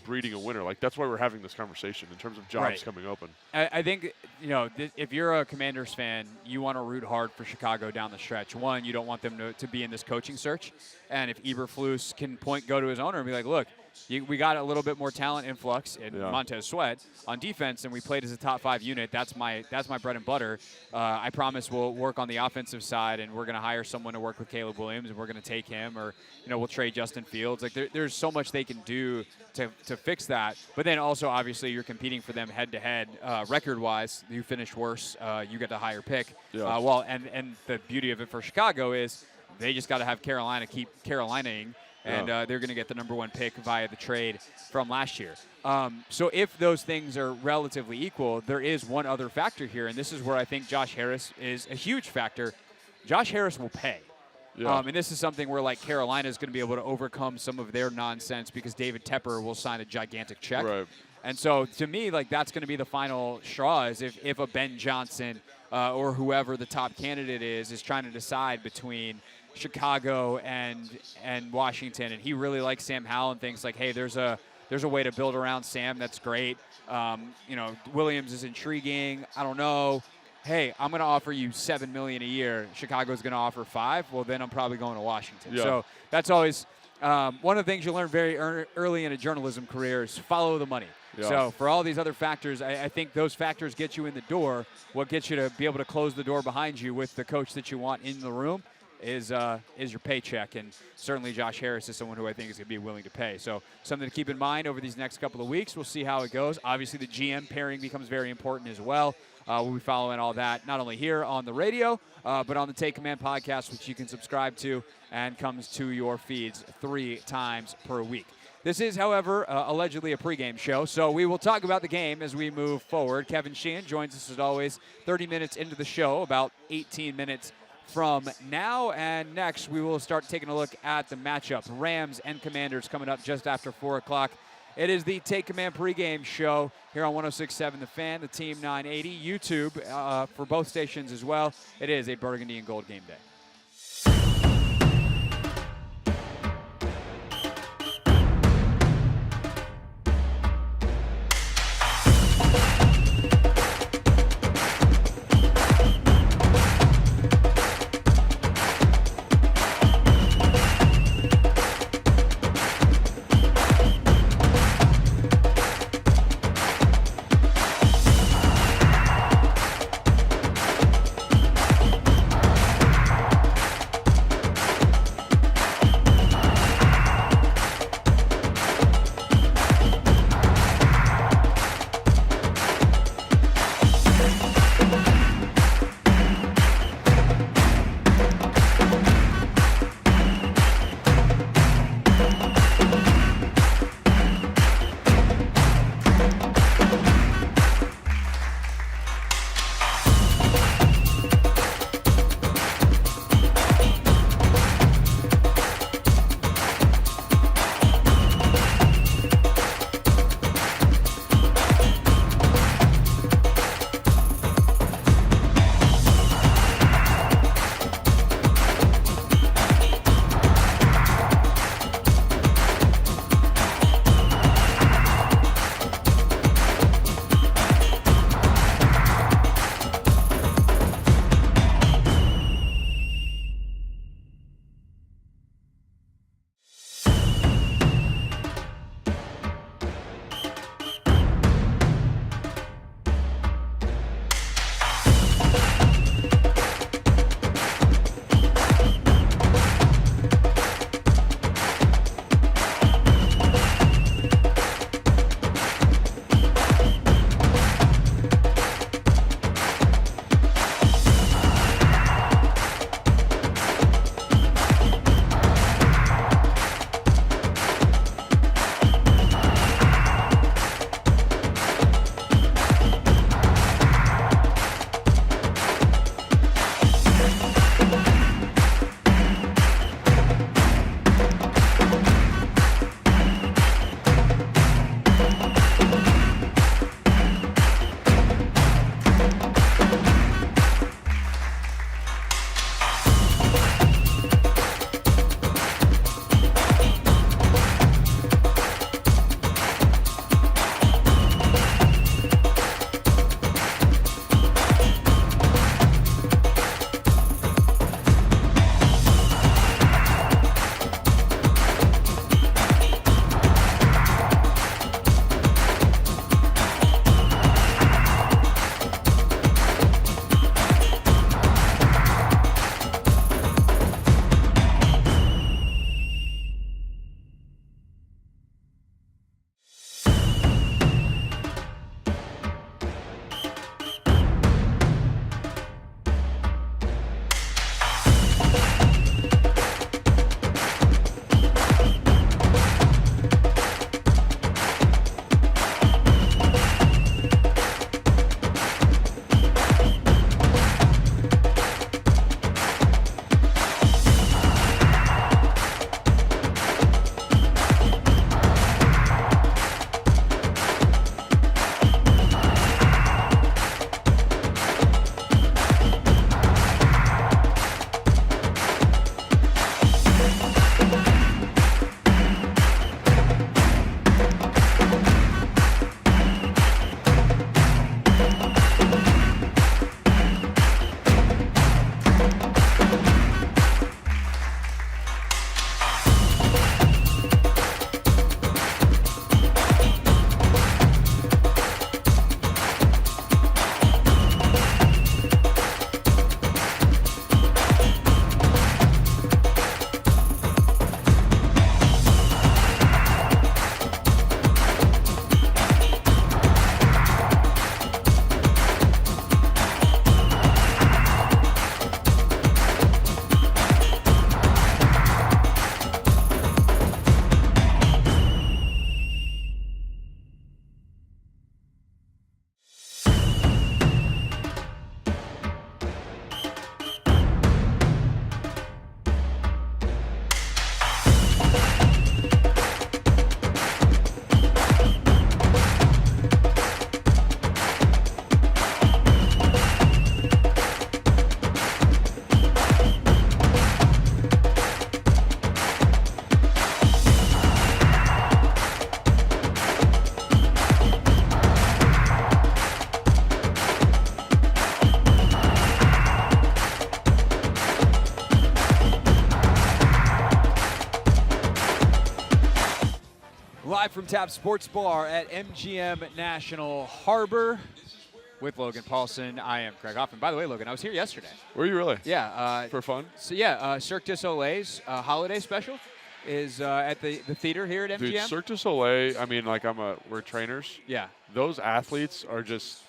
breeding a winner. Like, that's why we're having this conversation in terms of jobs coming open. I think, you know, if you're a Commanders fan, you want to root hard for Chicago down the stretch. One, you don't want them to be in this coaching search. And if Eberflus can go to his owner and be like, look, we got a little bit more talent influx in Montez Sweat on defense, and we played as a top 5 unit. That's my bread and butter. I promise we'll work on the offensive side, and we're going to hire someone to work with Caleb Williams, and we're going to take him, or, you know, we'll trade Justin Fields. Like, there's so much they can do to fix that. But then also, obviously, you're competing for them head-to-head. Record-wise, you finish worse, you get the higher pick. Yeah. And the beauty of it for Chicago is they just got to have Carolina keep Carolinaing. And they're going to get the number 1 pick via the trade from last year. So if those things are relatively equal, there is one other factor here, and this is where I think Josh Harris is a huge factor. Josh Harris will pay. Yeah. And this is something where, like, Carolina is going to be able to overcome some of their nonsense because David Tepper will sign a gigantic check. Right. And so, to me, like, that's going to be the final straw is if a Ben Johnson or whoever the top candidate is trying to decide between Chicago and Washington, and he really likes Sam Howell and thinks like, hey, there's a way to build around Sam that's great. You know, Williams is intriguing. I don't know. Hey, I'm going to offer you $7 million a year. Chicago's going to offer $5 million. Well, then I'm probably going to Washington. Yeah. So that's always one of the things you learn very early in a journalism career is follow the money. Yeah. So for all these other factors, I think those factors get you in the door. What gets you to be able to close the door behind you with the coach that you want in the room is your paycheck, and certainly Josh Harris is someone who I think is going to be willing to pay. So something to keep in mind over these next couple of weeks. We'll see how it goes. Obviously, the GM pairing becomes very important as well. We'll be following all that, not only here on the radio, but on the Take Command podcast, which you can subscribe to and comes to your feeds 3 times per week. This is, however, allegedly a pregame show, so we will talk about the game as we move forward. Kevin Sheehan joins us, as always, 30 minutes into the show, about 18 minutes from now, and next we will start taking a look at the matchup. Rams and Commanders coming up just after 4 o'clock. It is the Take Command pregame show here on 106.7 The Fan, the Team 980, YouTube for both stations as well. It is a burgundy and gold game day. live from Tap Sports Bar at MGM National Harbor with Logan Paulson. I am Craig Hoffman. By the way, Logan, I was here yesterday. Were you really? Yeah. For fun? So, yeah, Cirque du Soleil's holiday special is at the theater here at MGM. Dude, Cirque du Soleil, I mean, like, we're trainers. Yeah. Those athletes are just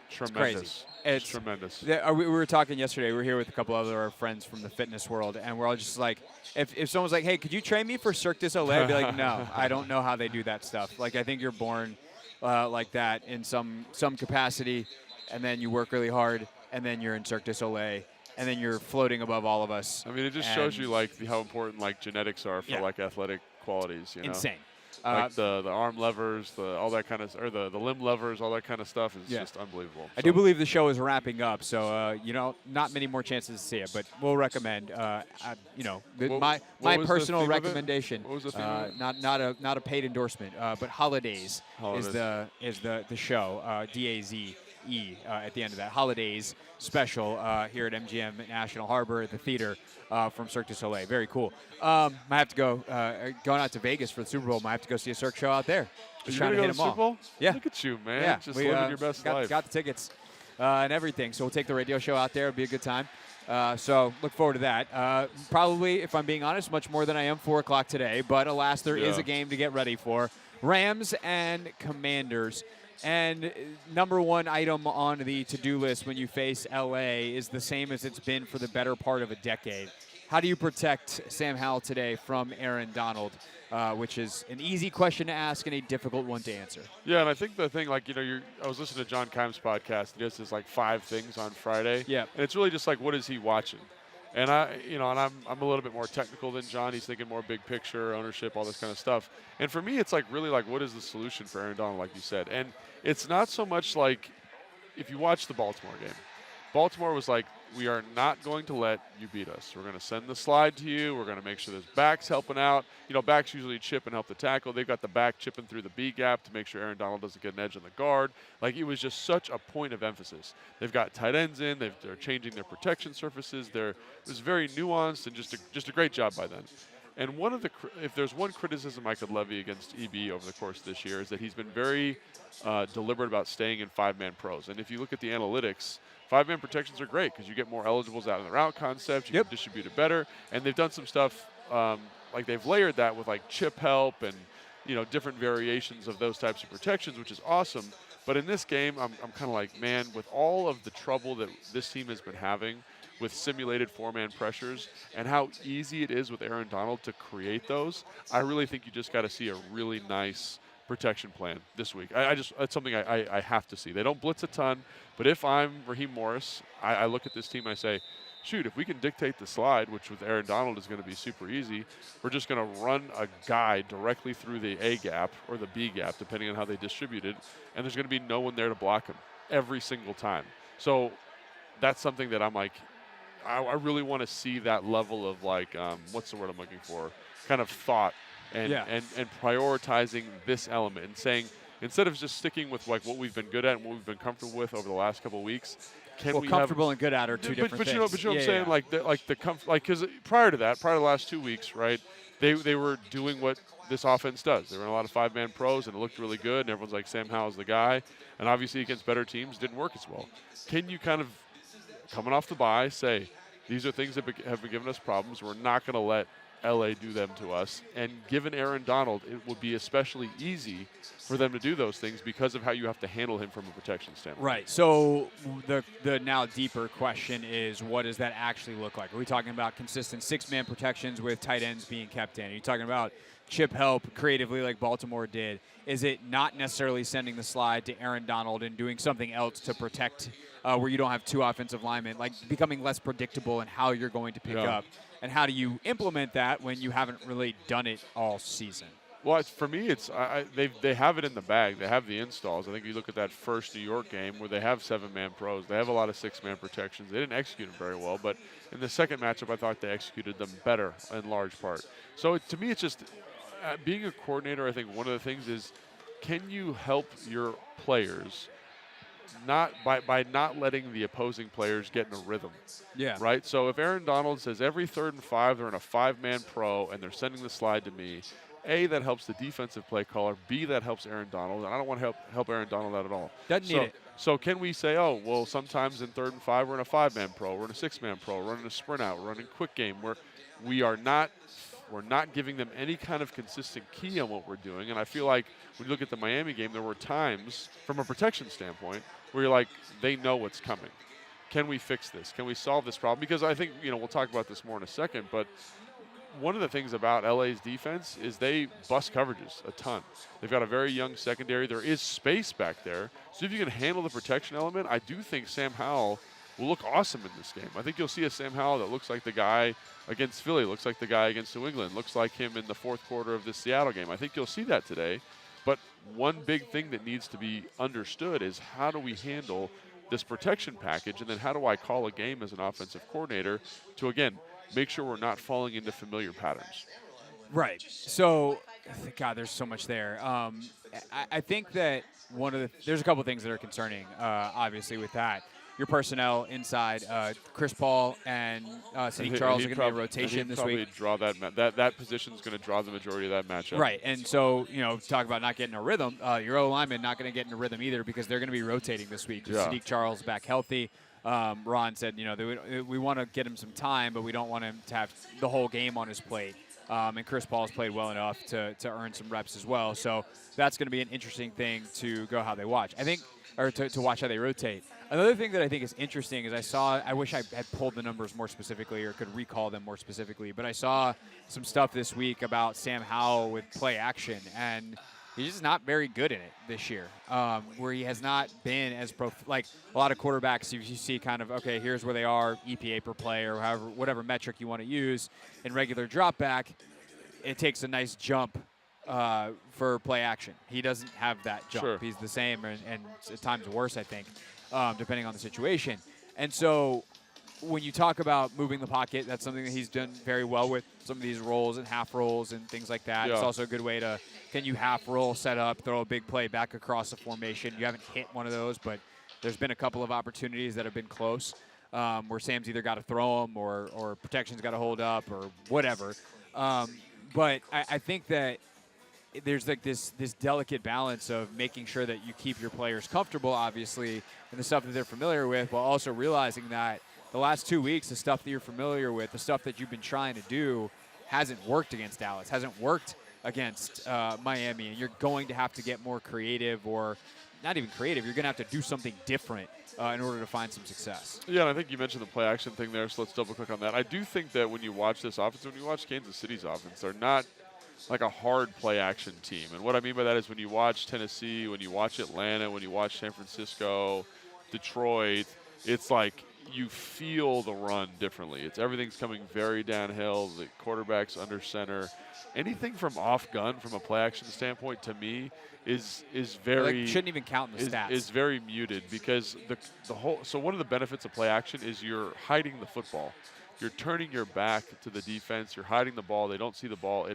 tremendous. It's crazy. It's tremendous. We were talking yesterday. We were here with a couple other our friends from the fitness world, and we're all just like, if someone was like, hey, could you train me for Cirque du Soleil? I'd be like, no, I don't know how they do that stuff. Like, I think you're born like that in some capacity, and then you work really hard, and then you're in Cirque du Soleil, and then you're floating above all of us. I mean, it just shows you, like, how important, like, genetics are for, like, athletic qualities, you know? Insane. Like the arm levers, all that kind of, or the limb levers, all that kind of stuff is just unbelievable. I do believe the show is wrapping up, so not many more chances to see it, but we'll recommend. My personal recommendation. What was the theme? Not a paid endorsement, but Holidays. is the show. DAZE at the end of that. Holidays special here at MGM National Harbor at the theater from Cirque du Soleil. Very cool. Might have to go going out to Vegas for the Super Bowl. Might have to go see a Cirque show out there. Just trying to hit them all. Super Bowl? Yeah. Look at you, man. Yeah, just living your best life. Got the tickets and everything. So we'll take the radio show out there. It'll be a good time. So look forward to that. Probably, if I'm being honest, much more than I am 4 o'clock today. But alas, there is a game to get ready for. Rams and Commanders. And number one item on the to-do list when you face LA is the same as it's been for the better part of a decade. How do you protect Sam Howell today from Aaron Donald, which is an easy question to ask and a difficult one to answer? Yeah, and I think the thing, like, I was listening to John Keim's podcast. He does this, like, 5 things on Friday. Yeah. And it's really just like, what is he watching? And I'm a little bit more technical than John. He's thinking more big picture, ownership, all this kind of stuff. And for me, it's like really like, what is the solution for Aaron Donald, like you said? And it's not so much like, if you watch the Baltimore game, Baltimore was like, we are not going to let you beat us. We're going to send the slide to you. We're going to make sure there's backs helping out. Backs usually chip and help the tackle. They've got the back chipping through the B gap to make sure Aaron Donald doesn't get an edge on the guard. Like, it was just such a point of emphasis. They've got tight ends in. They're changing their protection surfaces. It was very nuanced and just a great job by them. And if there's one criticism I could levy against EB over the course of this year is that he's been very deliberate about staying in 5-man pros. And if you look at the analytics, 5-man protections are great because you get more eligibles out of the route concept. You can distribute it better. And they've done some stuff, like they've layered that with like chip help and, different variations of those types of protections, which is awesome. But in this game, I'm kind of like, man, with all of the trouble that this team has been having with simulated 4-man pressures and how easy it is with Aaron Donald to create those, I really think you just got to see a really nice protection plan this week. It's something I have to see. They don't blitz a ton, but if I'm Raheem Morris, I look at this team and I say, shoot, if we can dictate the slide, which with Aaron Donald is going to be super easy, we're just going to run a guy directly through the A gap or the B gap, depending on how they distribute it, and there's going to be no one there to block him every single time. So that's something that I'm like, I really want to see that level of like, what's the word I'm looking for? Kind of thought and prioritizing this element and saying, instead of just sticking with like what we've been good at and what we've been comfortable with over the last couple of weeks, comfortable and good at are two different things. But you know what I'm saying? Because prior to the last 2 weeks, right? They were doing what this offense does. They were in a lot of 5-man pros, and it looked really good. And everyone's like, Sam Howell's the guy. And obviously against better teams, didn't work as well. Can you kind of, coming off the bye, say these are things that have been giving us problems. We're not going to let LA do them to us. And given Aaron Donald, it would be especially easy for them to do those things because of how you have to handle him from a protection standpoint. Right. So the now deeper question is, what does that actually look like? Are we talking about consistent 6-man protections with tight ends being kept in? Are you talking about chip help creatively like Baltimore did? Is it not necessarily sending the slide to Aaron Donald and doing something else to protect where you don't have 2 offensive linemen, like becoming less predictable in how you're going to pick up? And how do you implement that when you haven't really done it all season? Well, for me, it's they have it in the bag. They have the installs. I think you look at that first New York game where they have 7-man pros. They have a lot of 6-man protections. They didn't execute them very well, but in the second matchup, I thought they executed them better in large part. So to me, it's just being a coordinator. I think one of the things is, can you help your players not by not letting the opposing players get in a rhythm. Yeah. Right? So if Aaron Donald says every 3rd and 5 they're in a 5-man pro and they're sending the slide to me, A, that helps the defensive play caller. B, that helps Aaron Donald. And I don't want to help Aaron Donald out at all. Doesn't need it. So can we say, oh, well, sometimes in 3rd and 5, we're in a 5-man pro, we're in a 6-man pro, we're running a sprint out, we're running quick game, where we're not giving them any kind of consistent key on what we're doing. And I feel like when you look at the Miami game, there were times, from a protection standpoint, where you're like, they know what's coming. Can we fix this? Can we solve this problem? Because I think, we'll talk about this more in a second, but one of the things about LA's defense is they bust coverages a ton. They've got a very young secondary. There is space back there. So if you can handle the protection element, I do think Sam Howell will look awesome in this game. I think you'll see a Sam Howell that looks like the guy against Philly, looks like the guy against New England, looks like him in the 4th quarter of this Seattle game. I think you'll see that today. But one big thing that needs to be understood is how do we handle this protection package, and then how do I call a game as an offensive coordinator to, again, make sure we're not falling into familiar patterns. Right. So, God, there's so much there. I think that there's a couple of things that are concerning, obviously, with that. Your personnel inside, Chris Paul and Sadiq Charles are going to be a rotation this week. Draw that position is going to draw the majority of that matchup. Right, and so talk about not getting a rhythm. Your O lineman not going to get in a rhythm either because they're going to be rotating this week. Yeah. Sadiq Charles back healthy. Ron said, we want to get him some time, but we don't want him to have the whole game on his plate. And Chris Paul's played well enough to earn some reps as well. So that's going to be an interesting thing to go how they watch. I think, or to watch how they rotate. Another thing that I think is interesting is I wish I had pulled the numbers more specifically or could recall them more specifically, but I saw some stuff this week about Sam Howell with play action, and he's just not very good in it this year, where he has not been as like a lot of quarterbacks. You see kind of, okay, here's where they are, EPA per play or whatever metric you want to use. In regular drop back, it takes a nice jump for play action. He doesn't have that jump. Sure. He's the same and at times worse, I think, depending on the situation. And so when you talk about moving the pocket, that's something that he's done very well with, some of these rolls and half rolls and things like that. Yeah. It's also a good way to, can you half roll, set up, throw a big play back across the formation. You haven't hit one of those, but there's been a couple of opportunities that have been close where Sam's either got to throw them or protection's got to hold up or whatever. But I think that there's like this delicate balance of making sure that you keep your players comfortable, obviously, and the stuff that they're familiar with, while also realizing that the last 2 weeks, the stuff that you're familiar with, the stuff that you've been trying to do hasn't worked against Dallas, hasn't worked against Miami, and you're going to have to get more creative, or not even creative, you're going to have to do something different in order to find some success. Yeah, and I think you mentioned the play action thing there, so let's double click on that. I do think that when you watch this offense, when you watch Kansas City's offense, they're not like a hard play action team. And what I mean by that is when you watch Tennessee, when you watch Atlanta, when you watch San Francisco, Detroit, it's like you feel the run differently. Everything's coming very downhill. The quarterback's under center. Anything from off gun from a play action standpoint to me is very, like, shouldn't even count in the stats. Is very muted because the whole. So one of the benefits of play action is you're hiding the football. You're turning your back to the defense. You're hiding the ball. They don't see the ball.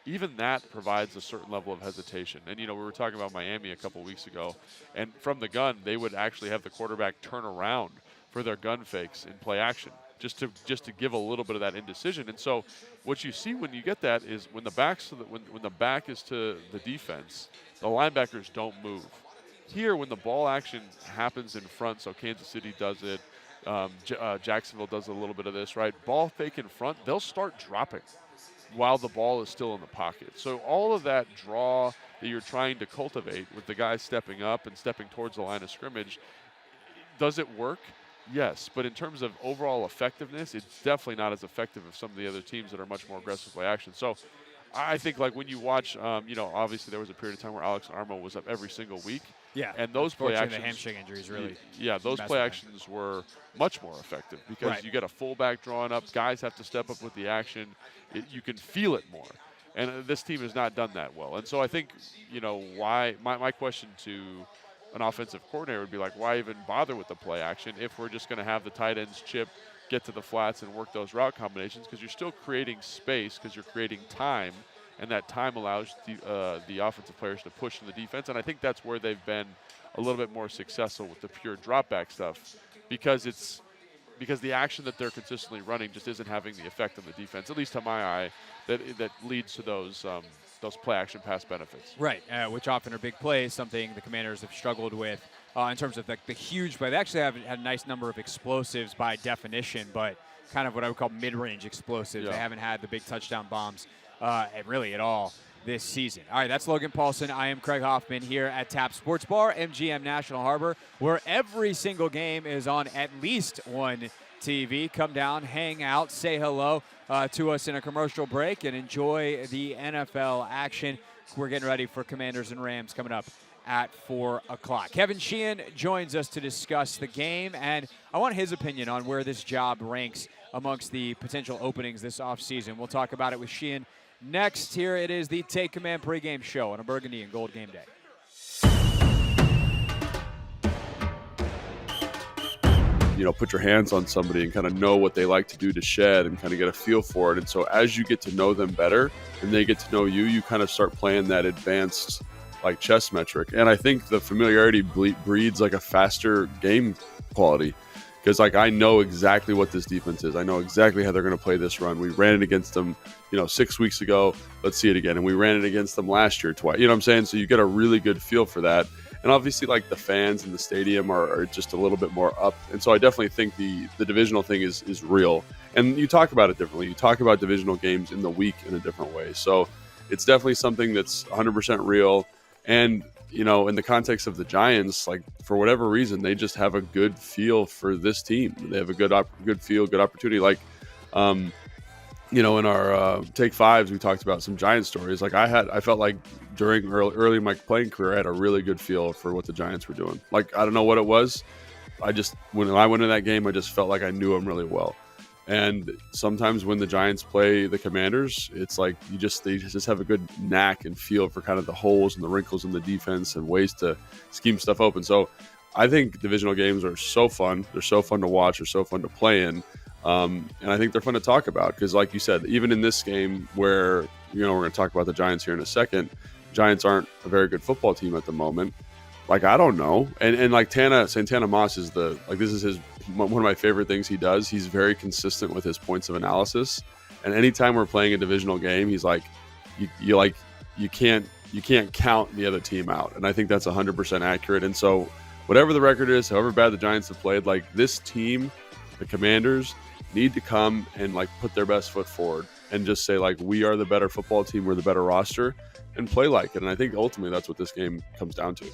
Even that provides a certain level of hesitation. And, we were talking about Miami a couple weeks ago, and from the gun, they would actually have the quarterback turn around for their gun fakes in play action, just to give a little bit of that indecision. And so what you see when you get that is when the back is to the defense, the linebackers don't move. Here, when the ball action happens in front, so Kansas City does it, Jacksonville does a little bit of this, right? Ball fake in front, they'll start dropping while the ball is still in the pocket. So all of that draw that you're trying to cultivate with the guys stepping up and stepping towards the line of scrimmage, does it work? Yes, but in terms of overall effectiveness, it's definitely not as effective as some of the other teams that are much more aggressive play action. So I think, like, when you watch, obviously there was a period of time where Alex Armo was up every single week. Yeah, and those play actions, the hamstring injuries really. Yeah, those play actions were much more effective because you get a fullback drawing up. Guys have to step up with the action. You can feel it more, and this team has not done that well. And so I think, why my question to an offensive coordinator would be like, why even bother with the play action if we're just going to have the tight ends chip, get to the flats, and work those route combinations? Because you're still creating space, because you're creating time. And that time allows the offensive players to push in the defense. And I think that's where they've been a little bit more successful with the pure drop back stuff, because the action that they're consistently running just isn't having the effect on the defense, at least to my eye, that leads to those those play action pass benefits. Right, which often are big plays, something the Commanders have struggled with in terms of the huge play. They actually have had a nice number of explosives by definition, but kind of what I would call mid-range explosives. Yeah. They haven't had the big touchdown bombs really at all this season. All right, that's Logan Paulsen. I am Craig Hoffman here at Tap Sports Bar, MGM National Harbor, where every single game is on at least one TV. Come down, hang out, say hello to us in a commercial break, and enjoy the NFL action. We're getting ready for Commanders and Rams coming up at 4 o'clock. Kevin Sheehan joins us to discuss the game, and I want his opinion on where this job ranks amongst the potential openings this offseason. We'll talk about it with Sheehan next. Here it is, the Take Command pregame show on a Burgundy and Gold game day. Put your hands on somebody and kind of know what they like to do to shed and kind of get a feel for it. And so as you get to know them better and they get to know you, you kind of start playing that advanced like chess metric. And I think the familiarity breeds like a faster game quality, because like I know exactly what this defense is. I know exactly how they're going to play this run. We ran it against them, 6 weeks ago. Let's see it again. And we ran it against them last year twice. You know what I'm saying? So you get a really good feel for that. And obviously, like, the fans in the stadium are just a little bit more up. And so I definitely think the divisional thing is real. And you talk about it differently. You talk about divisional games in the week in a different way. So it's definitely something that's 100% real. And, in the context of the Giants, like, for whatever reason, they just have a good feel for this team. They have a good feel, good opportunity. Like, in our Take Fives, we talked about some Giant stories. Like I felt like during early in my playing career, I had a really good feel for what the Giants were doing. Like, I don't know what it was. When I went in that game, I just felt like I knew them really well. And sometimes when the Giants play the Commanders, it's like they just have a good knack and feel for kind of the holes and the wrinkles in the defense and ways to scheme stuff open. So I think divisional games are so fun. They're so fun to watch. They're so fun to play in. And I think they're fun to talk about because, like you said, even in this game where, we're going to talk about the Giants here in a second, Giants aren't a very good football team at the moment. Like, I don't know. And like Santana Moss is this is one of my favorite things he does. He's very consistent with his points of analysis. And anytime we're playing a divisional game, he's like, you can't count the other team out. And I think that's 100% accurate. And so whatever the record is, however bad the Giants have played, like, this team, the Commanders, need to come and like put their best foot forward and just say, like, we are the better football team, we're the better roster, and play like it. And I think ultimately that's what this game comes down to.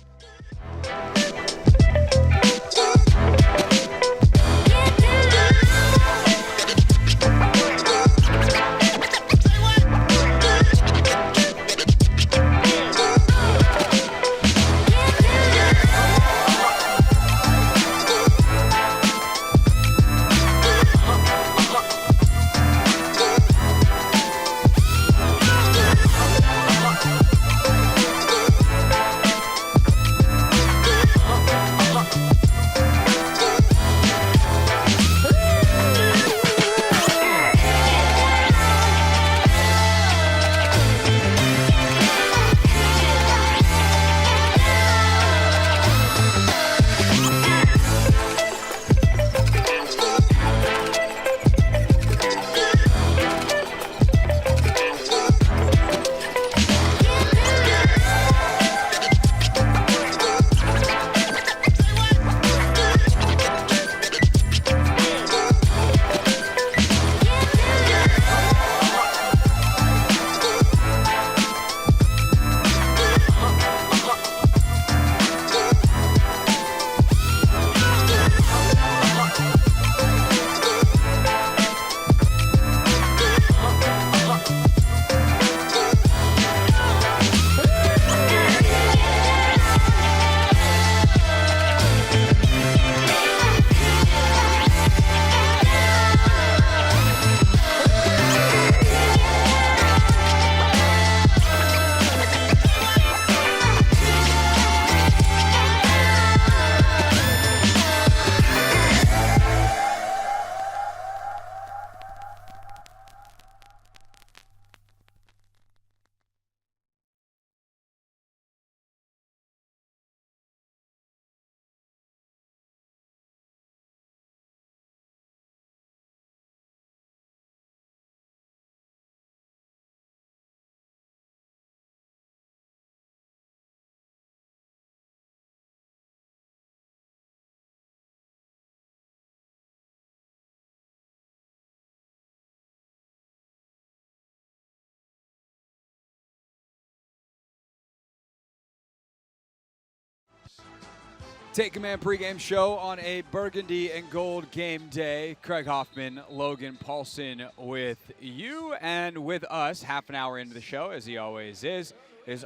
Take Command pregame show on a burgundy and gold game day. Craig Hoffman, Logan Paulson with you and with us. Half an hour into the show, as he always is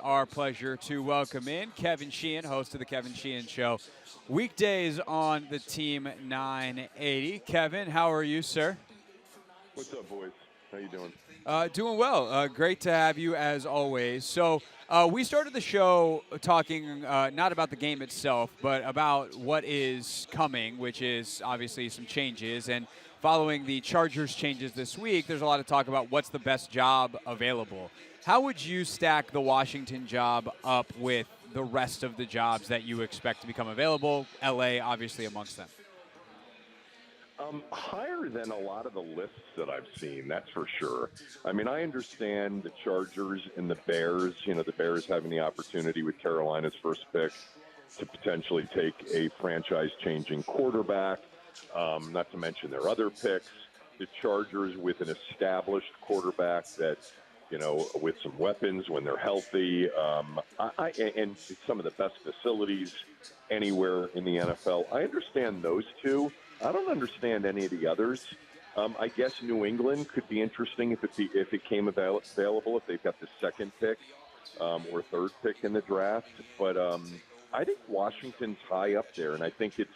our pleasure to welcome in Kevin Sheehan, host of the Kevin Sheehan Show. Weekdays on the Team 980. Kevin, how are you, sir? What's up, boys? How you doing? Doing well. Great to have you as always. So we started the show talking not about the game itself, but about what is coming, which is obviously some changes. And following the Chargers changes this week, there's a lot of talk about what's the best job available. How would you stack the Washington job up with the rest of the jobs that you expect to become available? LA, obviously, amongst them. Higher than a lot of the lists that I've seen, that's for sure. I mean, I understand the Chargers and the Bears, the Bears having the opportunity with Carolina's first pick to potentially take a franchise-changing quarterback, not to mention their other picks. The Chargers with an established quarterback that, with some weapons when they're healthy, and some of the best facilities anywhere in the NFL. I understand those two. I don't understand any of the others. I guess New England could be interesting if it came available, if they've got the second pick or third pick in the draft. But I think Washington's high up there, and I think it's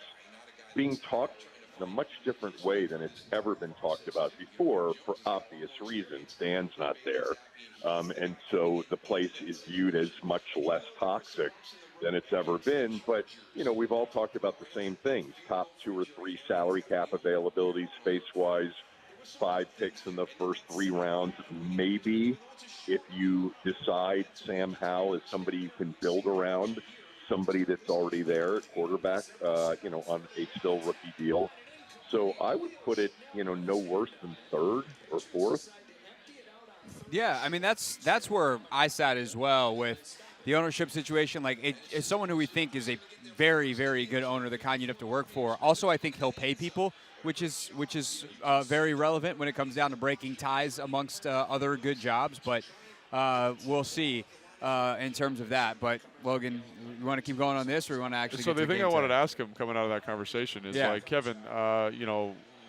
being talked in a much different way than it's ever been talked about before for obvious reasons. Dan's not there. And so the place is viewed as much less toxic than it's ever been. But, we've all talked about the same things. Top 2 or 3 salary cap availability space-wise, 5 picks in the first 3 rounds. Maybe if you decide Sam Howell is somebody you can build around, somebody that's already there at quarterback, on a still rookie deal. So I would put it, no worse than 3rd or 4th. Yeah, I mean, that's where I sat as well with the ownership situation. Like, it's someone who we think is a very, very good owner, the kind you'd have to work for. Also, I think he'll pay people, which is very relevant when it comes down to breaking ties amongst other good jobs. But we'll see in terms of that. But, Logan, you want to keep going on this, or you want to actually So the thing I wanted to ask him coming out of that conversation is, like, Kevin,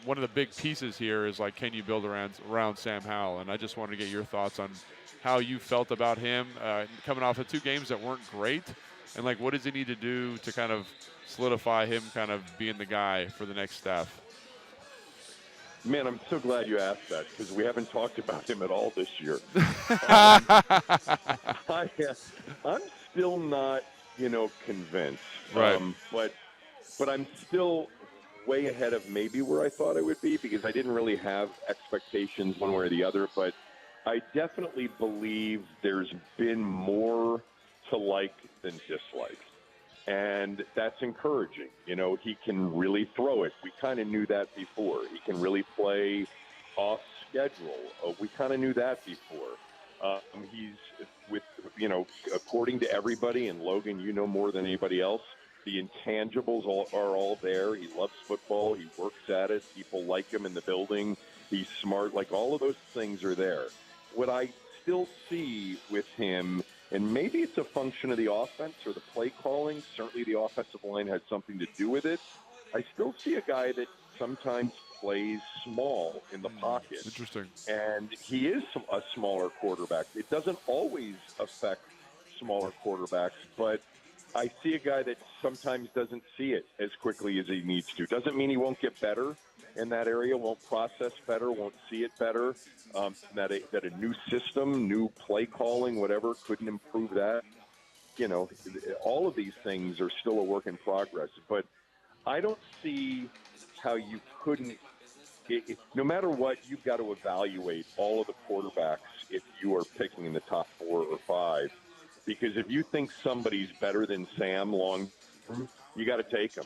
one of the big pieces here is, like, can you build around Sam Howell? And I just wanted to get your thoughts on how you felt about him coming off of 2 games that weren't great, and, like, what does he need to do to kind of solidify him kind of being the guy for the next staff? Man, I'm so glad you asked that, because we haven't talked about him at all this year. I'm still not, convinced. Right. But I'm still way ahead of maybe where I thought I would be, because I didn't really have expectations one way or the other. But I definitely believe there's been more to like than dislike. And that's encouraging. He can really throw it. We kind of knew that before. He can really play off schedule. We kind of knew that before. He's with, according to everybody, and Logan, more than anybody else, the intangibles are all there. He loves football. He works at it. People like him in the building. He's smart. Like, all of those things are there. What I still see with him, and maybe it's a function of the offense or the play calling, certainly the offensive line has something to do with it. I still see a guy that sometimes plays small in the pocket. Interesting. And he is a smaller quarterback. It doesn't always affect smaller quarterbacks, but I see a guy that sometimes doesn't see it as quickly as he needs to. Doesn't mean he won't get better in that area, won't process better, won't see it better, that a new system, new play calling, whatever, couldn't improve that. All of these things are still a work in progress. But I don't see how you couldn't, no matter what, you've got to evaluate all of the quarterbacks if you are picking in the top 4 or 5. Because if you think somebody's better than Sam long term, you got to take him.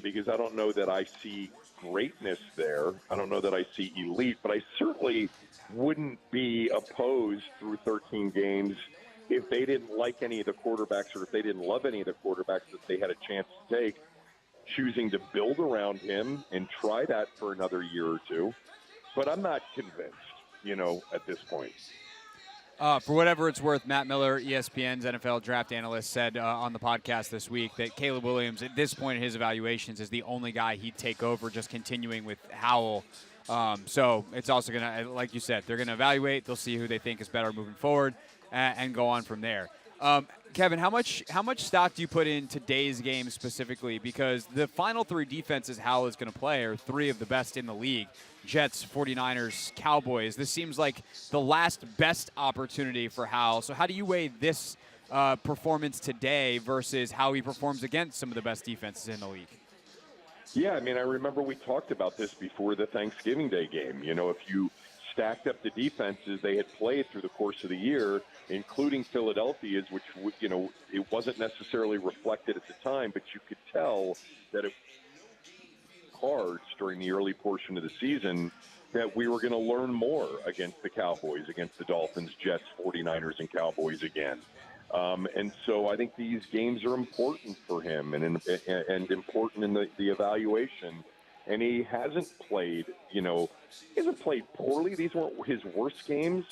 Because I don't know that I see greatness there. I don't know that I see elite, but I certainly wouldn't be opposed through 13 games if they didn't like any of the quarterbacks, or if they didn't love any of the quarterbacks that they had a chance to take, choosing to build around him and try that for another year or two. But I'm not convinced, at this point. For whatever it's worth, Matt Miller, ESPN's NFL draft analyst, said on the podcast this week that Caleb Williams, at this point in his evaluations, is the only guy he'd take over, just continuing with Howell. So it's also going to, like you said, they're going to evaluate. They'll see who they think is better moving forward and go on from there. Kevin, how much stock do you put in today's game specifically? Because the final three defenses Howell is going to play are three of the best in the league. Jets, 49ers, Cowboys. This seems like the last best opportunity for Howell. So how do you weigh this performance today versus how he performs against some of the best defenses in the league? Yeah, I mean, I remember we talked about this before the Thanksgiving Day game. You know, if you stacked up the defenses they had played through the course of the year, including Philadelphia's, which, you know, it wasn't necessarily reflected at the time, but you could tell that it cards during the early portion of the season that we were going to learn more against the Cowboys, against the Dolphins, Jets, 49ers, and Cowboys again. And so I think these games are important for him and important in the evaluation. And he hasn't played, you know, he hasn't played poorly. These weren't his worst games,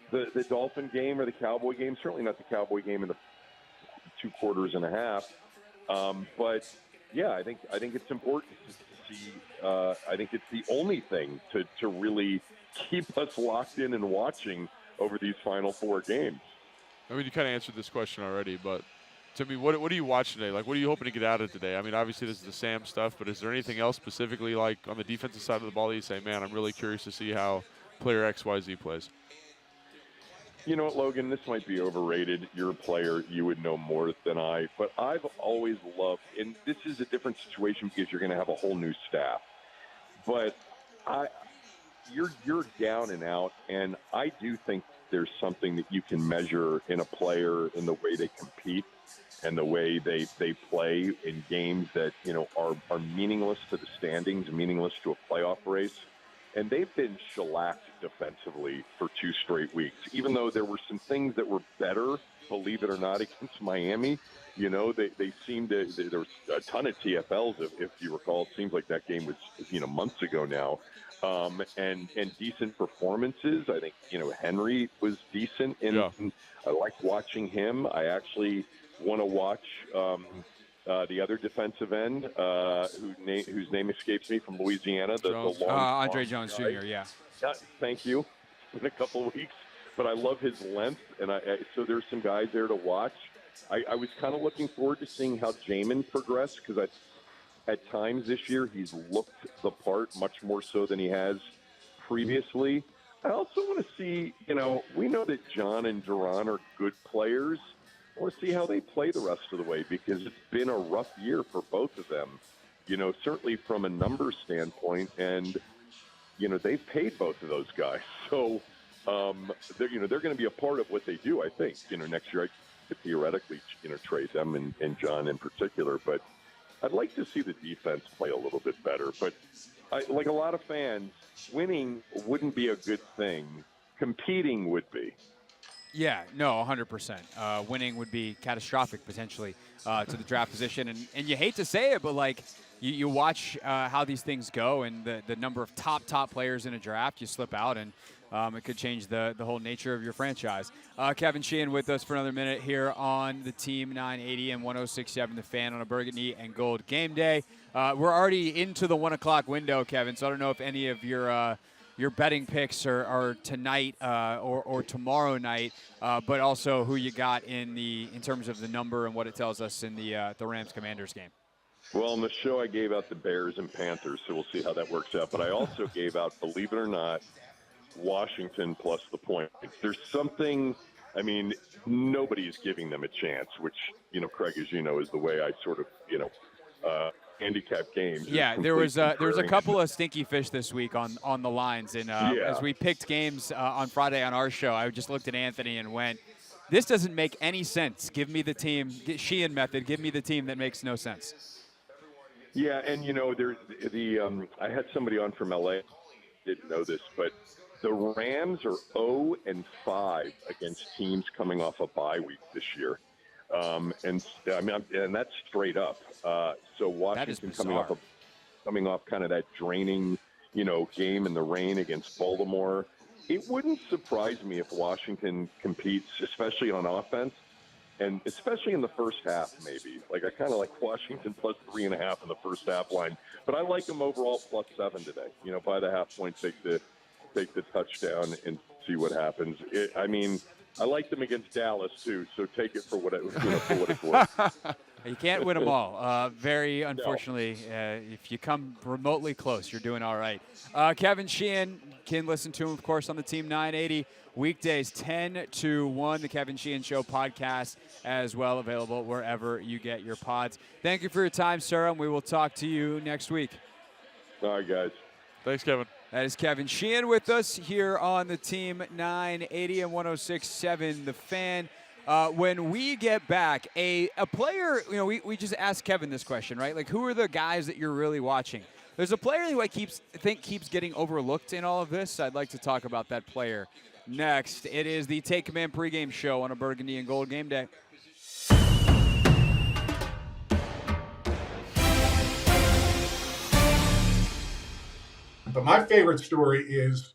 the Dolphin game or the Cowboy game, certainly not the Cowboy game in the 2 quarters and a half. But yeah, I think it's important to see. I think it's the only thing to really keep us locked in and watching over these final 4 games. I mean, you kind of answered this question already, but to me, what do you watch today? Like, what are you hoping to get out of today? I mean, obviously this is the Sam stuff, but is there anything else specifically, like on the defensive side of the ball, that you say, man, I'm really curious to see how player XYZ plays? You know what, Logan, this might be overrated. You're a player. You would know more than I. But I've always loved, and this is a different situation because you're going to have a whole new staff. But you're down and out, and I do think there's something that you can measure in a player in the way they compete and the way they play in games that, you know, are meaningless to the standings, meaningless to a playoff race. And they've been shellacked defensively for 2 straight weeks, even though there were some things that were better, believe it or not, against Miami. You know, they seemed to, there was a ton of TFLs, if you recall. It seems like that game was, you know, months ago now. And decent performances. I think, you know, Henry was decent. And I like watching him. I actually want to watch the other defensive end, whose name escapes me, from Louisiana. The long Andre Jones guy. Jr., yeah. Thank you. It's been a couple of weeks. But I love his length. And so there's some guys there to watch. I was kind of looking forward to seeing how Jamin progressed, because at times this year he's looked the part much more so than he has previously. I also want to see, you know, we know that John and Duran are good players. I want to see how they play the rest of the way, because it's been a rough year for both of them, you know, certainly from a numbers standpoint. And, you know, they've paid both of those guys. So, they're going to be a part of what they do, I think. You know, next year I could theoretically, you know, trade them and John in particular. But I'd like to see the defense play a little bit better. But like a lot of fans, winning wouldn't be a good thing. Competing would be. Yeah, no, 100%. Winning would be catastrophic potentially to the draft position. And you hate to say it, but like you watch how these things go, and the number of top players in a draft, you slip out, and it could change the whole nature of your franchise. Kevin Sheehan with us for another minute here on the Team 980 and 106.7 The Fan on a burgundy and gold game day. We're already into the 1 o'clock window, Kevin, so I don't know if any of your betting picks are tonight or tomorrow night, but also who you got in terms of the number and what it tells us in the Rams-Commanders game. Well, on the show I gave out the Bears and Panthers, so we'll see how that works out. But I also gave out, believe it or not, Washington plus the point. There's something, I mean, nobody's giving them a chance, which, you know, Craig, as you know, is the way I sort of, you know, handicap games. Yeah, there was a couple of stinky fish this week on the lines, and as we picked games on Friday on our show, I just looked at Anthony and went, this doesn't make any sense. Give me the team, Sheehan method, give me the team that makes no sense. Yeah, and, you know, I had somebody on from L.A., didn't know this, but the Rams are 0-5 against teams coming off a bye week this year. And I mean, and that's straight up. So Washington coming off kind of that draining, you know, game in the rain against Baltimore. it wouldn't surprise me if Washington competes, especially on offense, and especially in the first half, maybe. Like, I kind of like Washington plus 3.5 in the first half line, but I like them overall plus 7 today. By the half point, take the touchdown and see what happens. I like them against Dallas too, so take it for what it's worth. You can't win them all. Very unfortunately, if you come remotely close, you're doing all right. Kevin Sheehan, can listen to him, of course, on the Team 980 weekdays 10 to 1. The Kevin Sheehan Show podcast as well, available wherever you get your pods. Thank you for your time, sir, and we will talk to you next week. All right, guys. Thanks, Kevin. That is Kevin Sheehan with us here on the Team 980 and 106.7 The Fan. When we get back, a player, we just asked Kevin this question, right? Like, who are the guys that you're really watching? There's a player who I keeps getting overlooked in all of this. I'd like to talk about that player next. It is the Take Command pregame show on a Burgundy and Gold game day. But my favorite story is,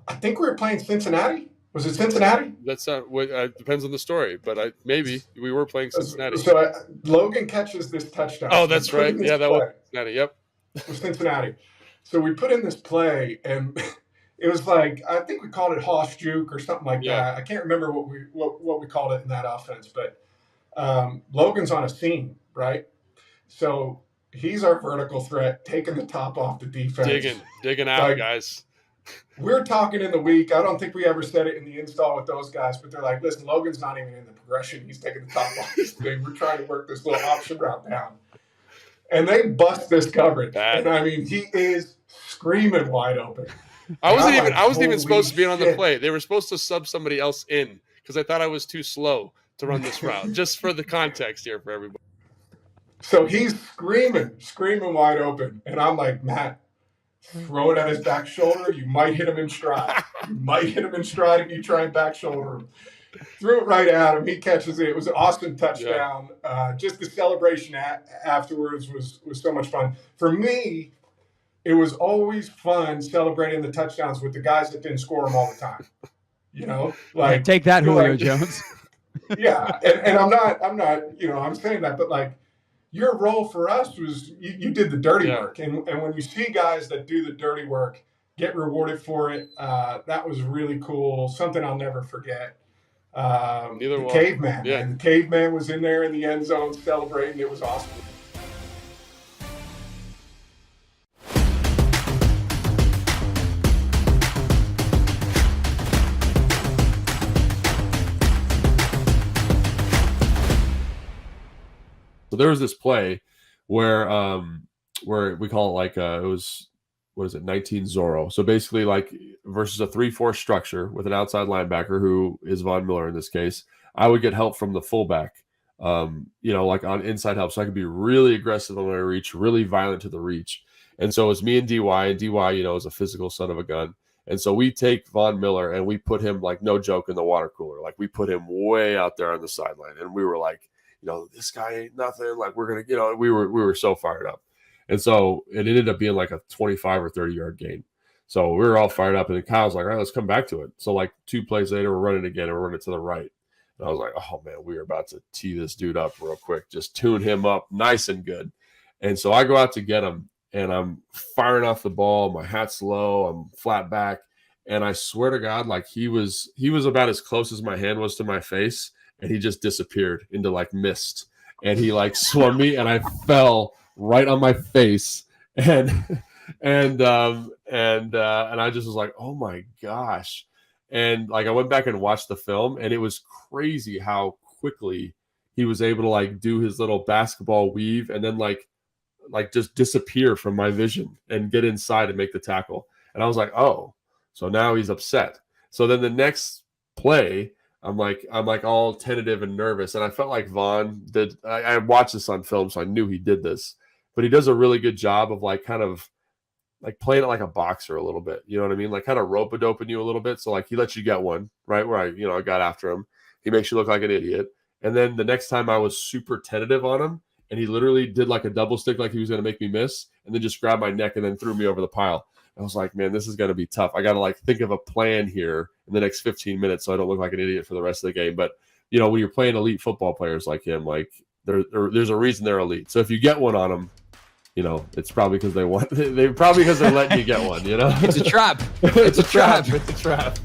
I think we were playing Cincinnati. Was it Cincinnati? That's not what depends on the story, but maybe we were playing Cincinnati. So Logan catches this touchdown. Oh, that's right. Yeah, that was Cincinnati. Yep, it was Cincinnati. So we put in this play, and it was like, I think we called it Hoss Juke or something like that. I can't remember what we called it in that offense, but Logan's on a seam, right? So he's our vertical threat, taking the top off the defense. Digging out, guys. We're talking in the week. I don't think we ever said it in the install with those guys, but they're like, listen, Logan's not even in the progression. He's taking the top off this thing. We're trying to work this little option route down. And they bust this coverage. And I mean, he is screaming wide open. I wasn't even supposed to be on the play. They were supposed to sub somebody else in because I thought I was too slow to run this route. Just for the context here for everybody. So he's screaming wide open. And I'm like, Matt, throw it at his back shoulder. You might hit him in stride. If you try and back shoulder him. Threw it right at him. He catches it. It was an awesome touchdown. Yeah. Just the celebration afterwards was so much fun. For me, it was always fun celebrating the touchdowns with the guys that didn't score them all the time. Like, take that, Julio Jones. Yeah, and I'm not. I'm saying that, but like, your role for us was you did the dirty work, and when you see guys that do the dirty work get rewarded for it, that was really cool. Something I'll never forget. The caveman. Yeah. And the caveman was in there in the end zone celebrating. It was awesome. So there was this play where we call it like it was, what is it, 19 Zorro. So basically like versus a 3-4 structure with an outside linebacker who is Von Miller in this case, I would get help from the fullback, like on inside help. So I could be really aggressive on my reach, really violent to the reach. And so it's me and DY, is a physical son of a gun. And so we take Von Miller and we put him, like, no joke, in the water cooler. Like, we put him way out there on the sideline. And we were like, this guy ain't nothing. Like, we're going to, we were so fired up. And so it ended up being like a 25 or 30 yard gain. So we were all fired up, and then Kyle's like, all right, let's come back to it. So like 2 plays later, we're running again, and we're running to the right. And I was like, oh man, we are about to tee this dude up real quick. Just tune him up nice and good. And so I go out to get him, and I'm firing off the ball. My hat's low. I'm flat back. And I swear to God, like he was about as close as my hand was to my face, and he just disappeared into like mist. And he like swung me, and I fell right on my face, and I just was like, oh my gosh. And like I went back and watched the film, and it was crazy how quickly he was able to like do his little basketball weave and then like just disappear from my vision and get inside and make the tackle. And I was like, oh, so now he's upset. So then the next play, I'm like all tentative and nervous. And I felt like Vaughn did. I watched this on film, so I knew he did this. But he does a really good job of like kind of like playing it like a boxer a little bit. You know what I mean? Like kind of rope-a-doping you a little bit. So like he lets you get one, right? Where I got after him. He makes you look like an idiot. And then the next time I was super tentative on him, and he literally did like a double stick like he was going to make me miss, and then just grabbed my neck and then threw me over the pile. I was like, man, this is going to be tough. I got to like think of a plan here in the next 15 minutes so I don't look like an idiot for the rest of the game. But, you know, when you're playing elite football players like him, like there's a reason they're elite. So if you get one on them, you know, it's probably because they want. They probably because they're letting you get one. You know, it's a trap. It's a trap. It's a trap.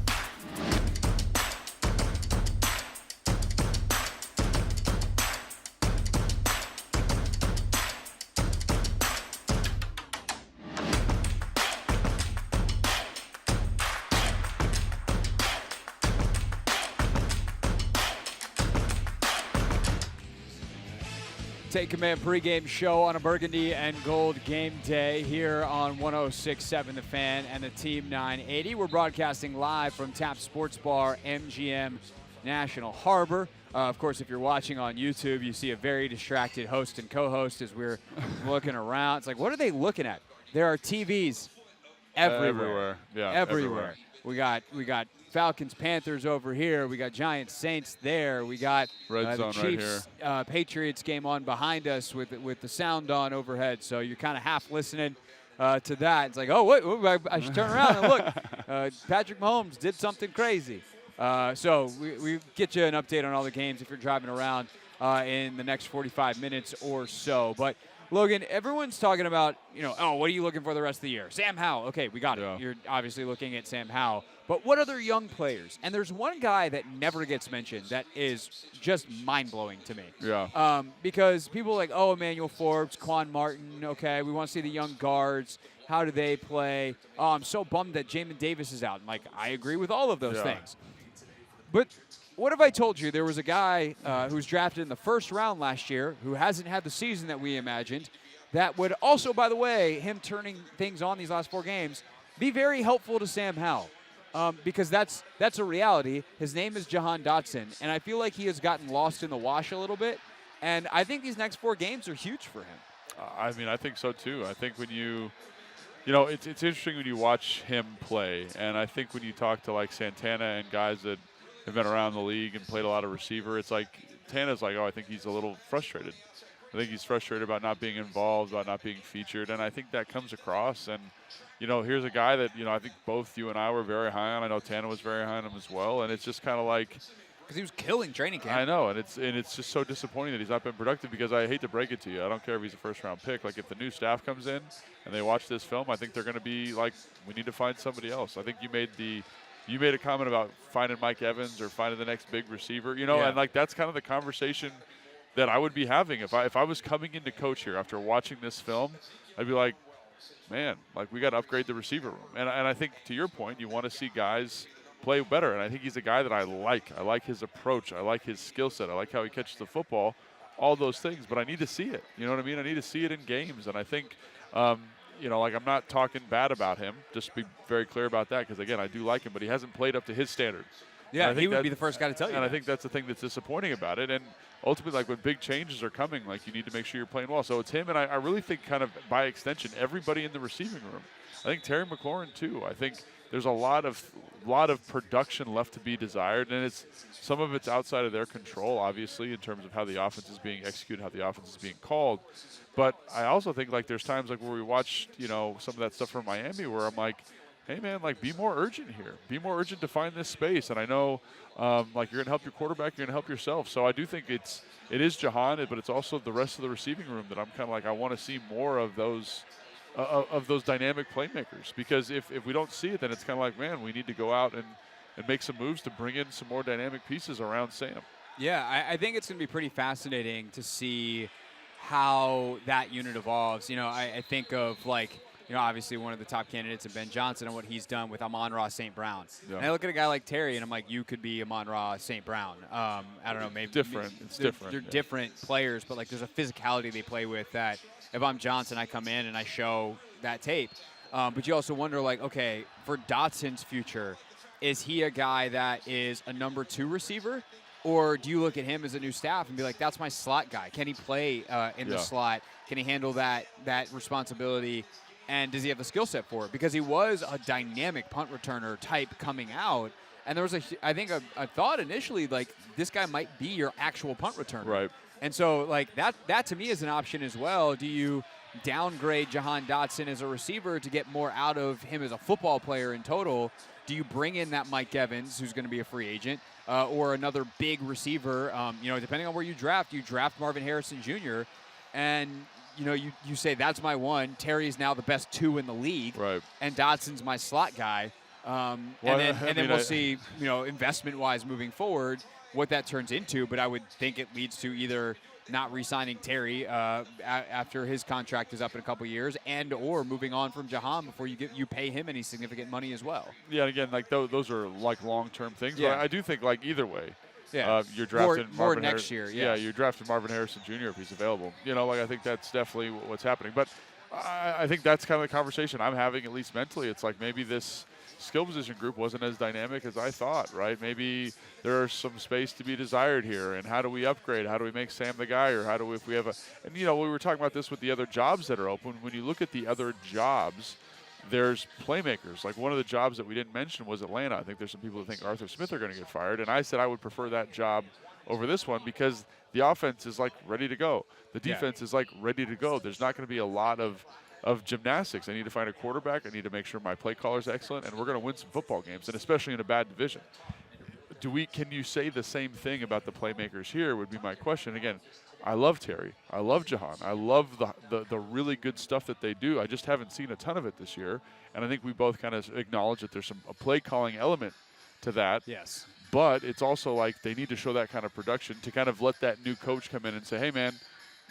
Take Command pregame show on a burgundy and gold game day here on 106.7 The Fan and the Team 980. We're broadcasting live from Tap Sports Bar, MGM National Harbor. Of course, if you're watching on YouTube, you see a very distracted host and co-host as we're looking around. It's like, what are they looking at? There are TVs everywhere. Everywhere. We got Falcons, Panthers over here. We got Giants, Saints there. We got the Chiefs, right here. Patriots game on behind us with the sound on overhead. So you're kind of half listening to that. It's like, oh, wait, I should turn around and look. Patrick Mahomes did something crazy. So we get you an update on all the games if you're driving around in the next 45 minutes or so. But Logan, everyone's talking about, oh, what are you looking for the rest of the year? Sam Howell. Okay, we got it. You're obviously looking at Sam Howell. But what other young players? And there's one guy that never gets mentioned that is just mind-blowing to me. Yeah. Because people are like, oh, Emmanuel Forbes, Quan Martin, okay, we want to see the young guards. How do they play? Oh, I'm so bummed that Jamin Davis is out. And, I agree with all of those things. But what if I told you there was a guy who was drafted in the first round last year who hasn't had the season that we imagined that would also, by the way, him turning things on these last 4 games, be very helpful to Sam Howell? Because that's a reality. His name is Jahan Dotson, and I feel like he has gotten lost in the wash a little bit. And I think these next 4 games are huge for him. I think so too. I think when it's interesting when you watch him play, and I think when you talk to like Santana and guys that have been around the league and played a lot of receiver, it's like Tana's like, oh, I think he's a little frustrated. I think he's frustrated about not being involved, about not being featured, and I think that comes across. And here's a guy that, I think both you and I were very high on. I know Tana was very high on him as well. And it's just kind of like, because he was killing training camp. I know, and it's just so disappointing that he's not been productive, because I hate to break it to you. I don't care if he's a first-round pick. Like, if the new staff comes in and they watch this film, I think they're going to be like, we need to find somebody else. I think you made a comment about finding Mike Evans or finding the next big receiver, and like that's kind of the conversation that I would be having if I was coming in to coach here after watching this film. I'd be like, man, like we got to upgrade the receiver room. And I think to your point, you want to see guys play better. And I think he's a guy that I like. I like his approach. I like his skill set. I like how he catches the football, all those things. But I need to see it. You know what I mean? I need to see it in games. And I think, I'm not talking bad about him. Just be very clear about that, because, again, I do like him, but he hasn't played up to his standard. Yeah, he would be the first guy to tell you. And I think that's the thing that's disappointing about it. And ultimately, like when big changes are coming, like you need to make sure you're playing well. So it's him, and I really think kind of by extension, everybody in the receiving room. I think Terry McLaurin too. I think there's a lot of production left to be desired, and some of it's outside of their control, obviously, in terms of how the offense is being executed, how the offense is being called. But I also think like there's times like where we watch, some of that stuff from Miami where I'm like, hey, man, like be more urgent here. Be more urgent to find this space. And I know like you're going to help your quarterback, you're going to help yourself. So I do think it is Jahan, but it's also the rest of the receiving room that I'm kind of like, I want to see more of those dynamic playmakers. Because if we don't see it, then it's kind of like, man, we need to go out and make some moves to bring in some more dynamic pieces around Sam. Yeah, I think it's going to be pretty fascinating to see how that unit evolves. I think of like, obviously one of the top candidates in Ben Johnson and what he's done with Amon-Ra St. Brown. Yeah. And I look at a guy like Terry, and I'm like, you could be Amon-Ra St. Brown. I don't know, maybe different. It's different. They're different players, but like there's a physicality they play with that if I'm Johnson, I come in and I show that tape. But you also wonder, like, okay, for Dotson's future, is he a guy that is a number 2 receiver? Or do you look at him as a new staff and be like, that's my slot guy? Can he play in the slot? Can he handle that responsibility? And does he have the skill set for it? Because he was a dynamic punt returner type coming out. And there was I think a thought initially, like, this guy might be your actual punt returner. Right. And so, like, that to me is an option as well. Do you downgrade Jahan Dotson as a receiver to get more out of him as a football player in total? Do you bring in that Mike Evans, who's going to be a free agent, or another big receiver? Depending on where you draft Marvin Harrison Jr., and you say that's my one. Terry's now the best 2 in the league, right? And Dotson's my slot guy. And then we'll see, investment-wise moving forward, what that turns into. But I would think it leads to either not re-signing Terry after his contract is up in a couple years, and or moving on from Jahan before you pay him any significant money as well. Yeah, and again, like those are like long-term things. Yeah. But I do think like either way. Yeah, you're drafting more next year. Yeah, you're drafting Marvin Harrison Jr. if he's available. I think that's definitely what's happening. But I think that's kind of the conversation I'm having, at least mentally. It's like maybe this skill position group wasn't as dynamic as I thought, right? Maybe there's some space to be desired here. And how do we upgrade? How do we make Sam the guy? Or how do we, if we have we were talking about this with the other jobs that are open. When you look at the other jobs, there's playmakers. Like one of the jobs that we didn't mention was Atlanta. I think there's some people who think Arthur Smith are going to get fired. And I said I would prefer that job over this one because the offense is like ready to go. The defense is like ready to go. There's not going to be a lot of gymnastics. I need to find a quarterback. I need to make sure my play caller is excellent, and we're going to win some football games, and especially in a bad division. Can you say the same thing about the playmakers here would be my question. Again, I love Terry. I love Jahan. I love the really good stuff that they do. I just haven't seen a ton of it this year, and I think we both kind of acknowledge that there's a play calling element to that. Yes. But it's also like they need to show that kind of production to kind of let that new coach come in and say, hey, man,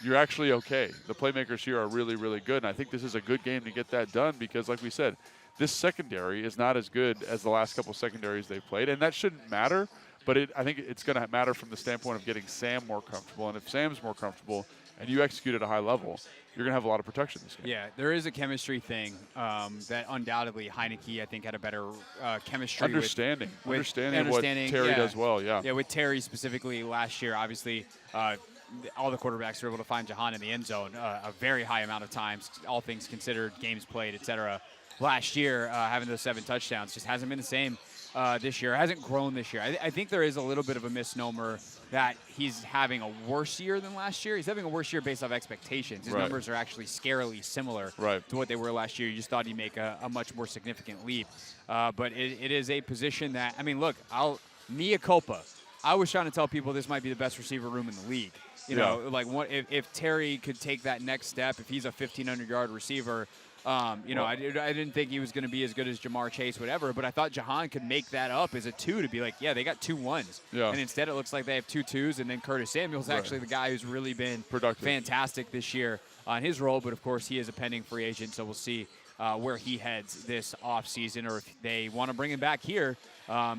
you're actually okay. The playmakers here are really, really good, and I think this is a good game to get that done because, like we said, this secondary is not as good as the last couple secondaries they've played, and that shouldn't matter, but I think it's going to matter from the standpoint of getting Sam more comfortable, and if Sam's more comfortable and you execute at a high level, you're going to have a lot of protection this game. Yeah, there is a chemistry thing that undoubtedly Heineke, I think, had a better chemistry understanding what Terry does well, yeah. Yeah, with Terry specifically last year, obviously all the quarterbacks were able to find Jahan in the end zone a very high amount of times, all things considered, games played, etc. Last year, having those 7 touchdowns just hasn't been the same this year. It hasn't grown this year. I think there is a little bit of a misnomer that he's having a worse year than last year. He's having a worse year based off expectations. His numbers are actually scarily similar to what they were last year. You just thought he'd make a much more significant leap. But it is a position that, look, mea culpa. I was trying to tell people this might be the best receiver room in the league. If Terry could take that next step, if he's a 1,500-yard receiver, I didn't think he was going to be as good as Jamar Chase, whatever, but I thought Jahan could make that up as a 2 to be like, yeah, they got 2 1s. Yeah. And instead it looks like they have 2 2s, and then Curtis Samuel's actually the guy who's really been fantastic this year on his role, but of course he is a pending free agent, so we'll see where he heads this offseason, or if they want to bring him back here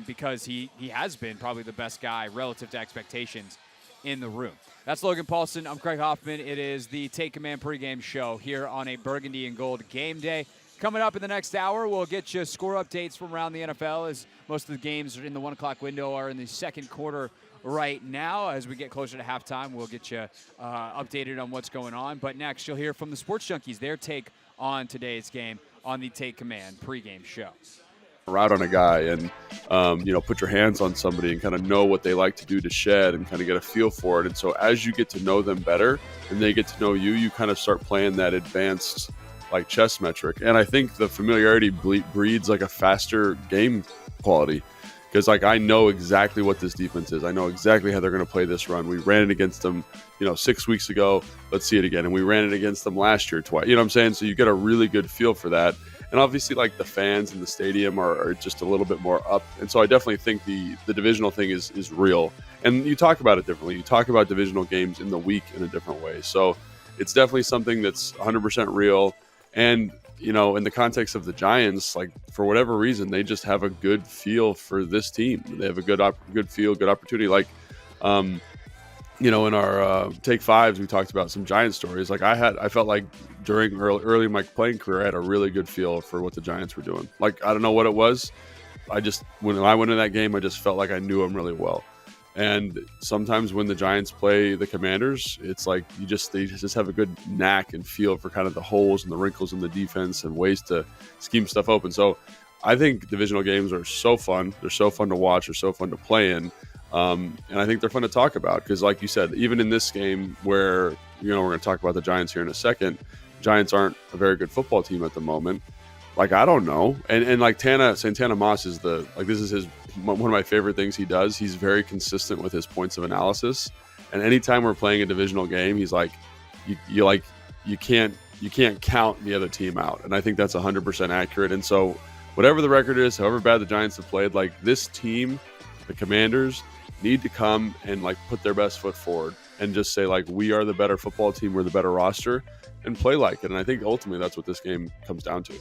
because he has been probably the best guy relative to expectations in the room. That's Logan Paulson. I'm Craig Hoffman. It is the Take Command pregame show here on a Burgundy and Gold game day. Coming up in the next hour, we'll get you score updates from around the NFL, as most of the games in the 1 o'clock window are in the second quarter right now. As we get closer to halftime, we'll get you updated on what's going on. But next, you'll hear from the Sports Junkies, their take on today's game on the Take Command pregame show. Route on a guy and put your hands on somebody and kind of know what they like to do to shed and kind of get a feel for it. And so as you get to know them better and they get to know you, you kind of start playing that advanced like chess metric. And I think the familiarity breeds like a faster game quality, because like I know exactly what this defense is. I know exactly how they're going to play this run. We ran it against them 6 weeks ago. Let's see it again. And we ran it against them last year twice. You know what I'm saying? So you get a really good feel for that. And obviously, like, the fans in the stadium are just a little bit more up. And so I definitely think the divisional thing is real. And you talk about it differently. You talk about divisional games in the week in a different way. So it's definitely something that's 100% real. And, in the context of the Giants, like, for whatever reason, they just have a good feel for this team. They have a good feel, good opportunity. Like, in our Take Fives, we talked about some Giant stories. Like I felt like during early in my playing career, I had a really good feel for what the Giants were doing. Like, I don't know what it was. When I went in that game, I just felt like I knew them really well. And sometimes when the Giants play the Commanders, it's like they just have a good knack and feel for kind of the holes and the wrinkles in the defense and ways to scheme stuff open. So I think divisional games are so fun. They're so fun to watch. They're so fun to play in. And I think they're fun to talk about because, like you said, even in this game where, we're going to talk about the Giants here in a second, Giants aren't a very good football team at the moment. Like, I don't know. And like Santana Moss is this is one of my favorite things he does. He's very consistent with his points of analysis. And anytime we're playing a divisional game, he's like, you can't count the other team out. And I think that's 100% accurate. And so whatever the record is, however bad the Giants have played, like, this team, the Commanders, need to come and like put their best foot forward and just say, like, we are the better football team, we're the better roster, and play like it. And I think ultimately that's what this game comes down to.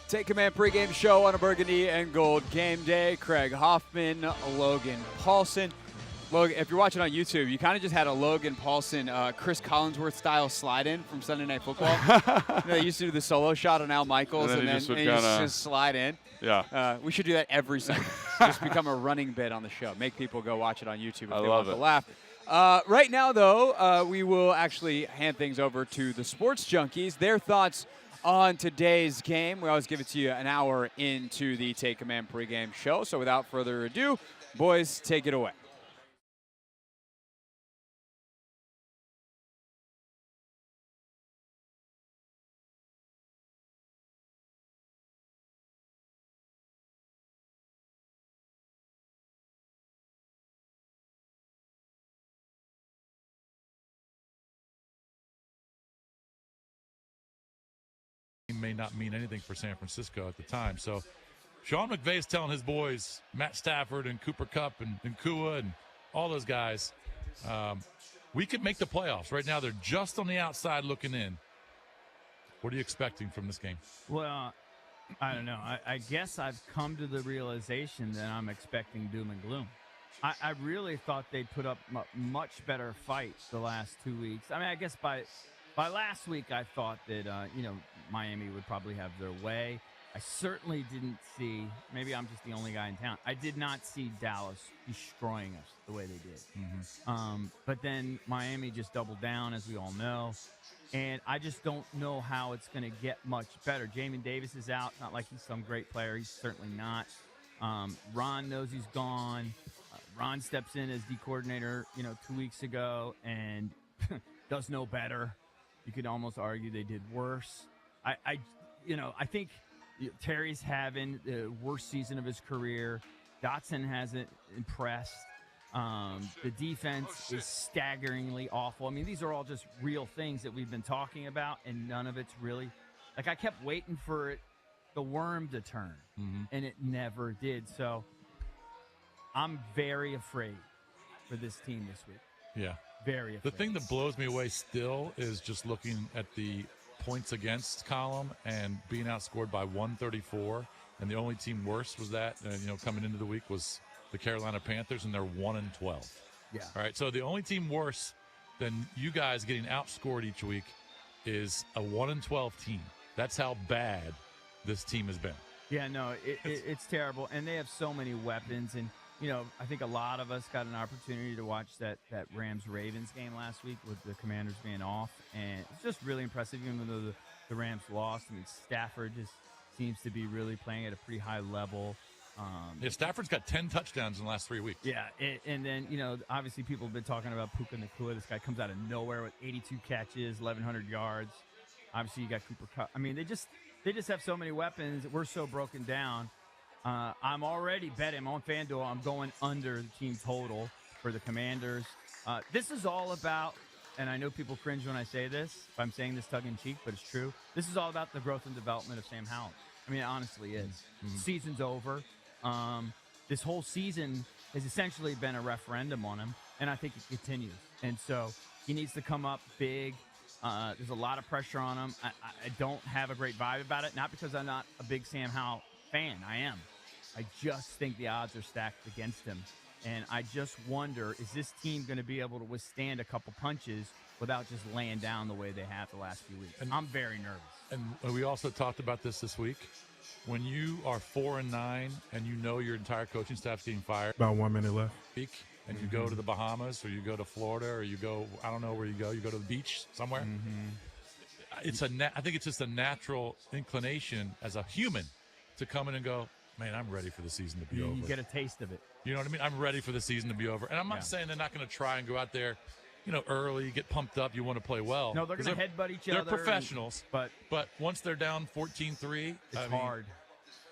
Take Command pregame show on a burgundy and gold game day. Craig Hoffman, Logan Paulsen. Logan, if you're watching on YouTube, you kind of just had a Logan Paulsen, Chris Collinsworth style slide in from Sunday Night Football. They used to do the solo shot on Al Michaels and then just slide in. Yeah. We should do that every Sunday. Just become a running bit on the show. Make people go watch it on YouTube if they want to laugh. Right now, though, we will actually hand things over to the Sports Junkies. Their thoughts on today's game. We always give it to you an hour into the Take Command pregame show. So without further ado, boys, take it away. May not mean anything for San Francisco at the time. So Sean McVay's telling his boys, Matt Stafford and Cooper Kupp and Kua and all those guys, we could make the playoffs. Right now they're just on the outside looking in. What are you expecting from this game? Well, I don't know. I guess I've come to the realization that I'm expecting doom and gloom. I really thought they'd put up a much better fight the last 2 weeks. I mean, I guess by last week, I thought that, Miami would probably have their way. I certainly didn't see, maybe I'm just the only guy in town, I did not see Dallas destroying us the way they did. But then Miami just doubled down, as we all know. And I just don't know how it's going to get much better. Jamin Davis is out. Not like he's some great player. He's certainly not. Ron knows he's gone. Ron steps in as D coordinator, 2 weeks ago and does no better. You could almost argue they did worse. I think Terry's having the worst season of his career. Dotson hasn't impressed. The defense is staggeringly awful. I mean, these are all just real things that we've been talking about, and none of it's really like I kept waiting for the worm to turn, and it never did. So I'm very afraid for this team this week. Yeah. Very afraid. The thing that blows me away still is just looking at the points against column and being outscored by 134, and the only team worse was that, coming into the week was the Carolina Panthers, and they're 1-12. Yeah. All right. So the only team worse than you guys getting outscored each week is a 1-12 team. That's how bad this team has been. Yeah, no, it's terrible. And they have so many weapons. And, I think a lot of us got an opportunity to watch that Rams-Ravens game last week with the Commanders being off. And it's just really impressive, even though the Rams lost. I mean, Stafford just seems to be really playing at a pretty high level. Stafford's got 10 touchdowns in the last 3 weeks. Yeah, and then, obviously people have been talking about Puka Nacua. This guy comes out of nowhere with 82 catches, 1,100 yards. Obviously, you got Cooper Kupp. I mean, they just have so many weapons. We're so broken down. I'm already betting on FanDuel. I'm going under the team total for the Commanders. This is all about, and I know people cringe when I say this, if I'm saying this tongue-in-cheek, but it's true. This is all about the growth and development of Sam Howell. I mean, it honestly is. Season's over. This whole season has essentially been a referendum on him, and I think it continues. And so he needs to come up big. There's a lot of pressure on him. I don't have a great vibe about it, not because I'm not a big Sam Howell fan. I am. I just think the odds are stacked against him. And I just wonder, is this team going to be able to withstand a couple punches without just laying down the way they have the last few weeks? And I'm very nervous. And we also talked about this week. When you are 4-9 and your entire coaching staff's getting fired, about 1 minute left, and you go to the Bahamas or you go to Florida or you go, I don't know where you go to the beach somewhere. I think it's just a natural inclination as a human to come in and go, man, I'm ready for the season to be over. You get a taste of it. You know what I mean? I'm ready for the season to be over. And I'm not saying they're not going to try and go out there, early, get pumped up, you want to play well. No, they're going to headbutt each other. They're professionals. But once they're down 14-3, it's hard.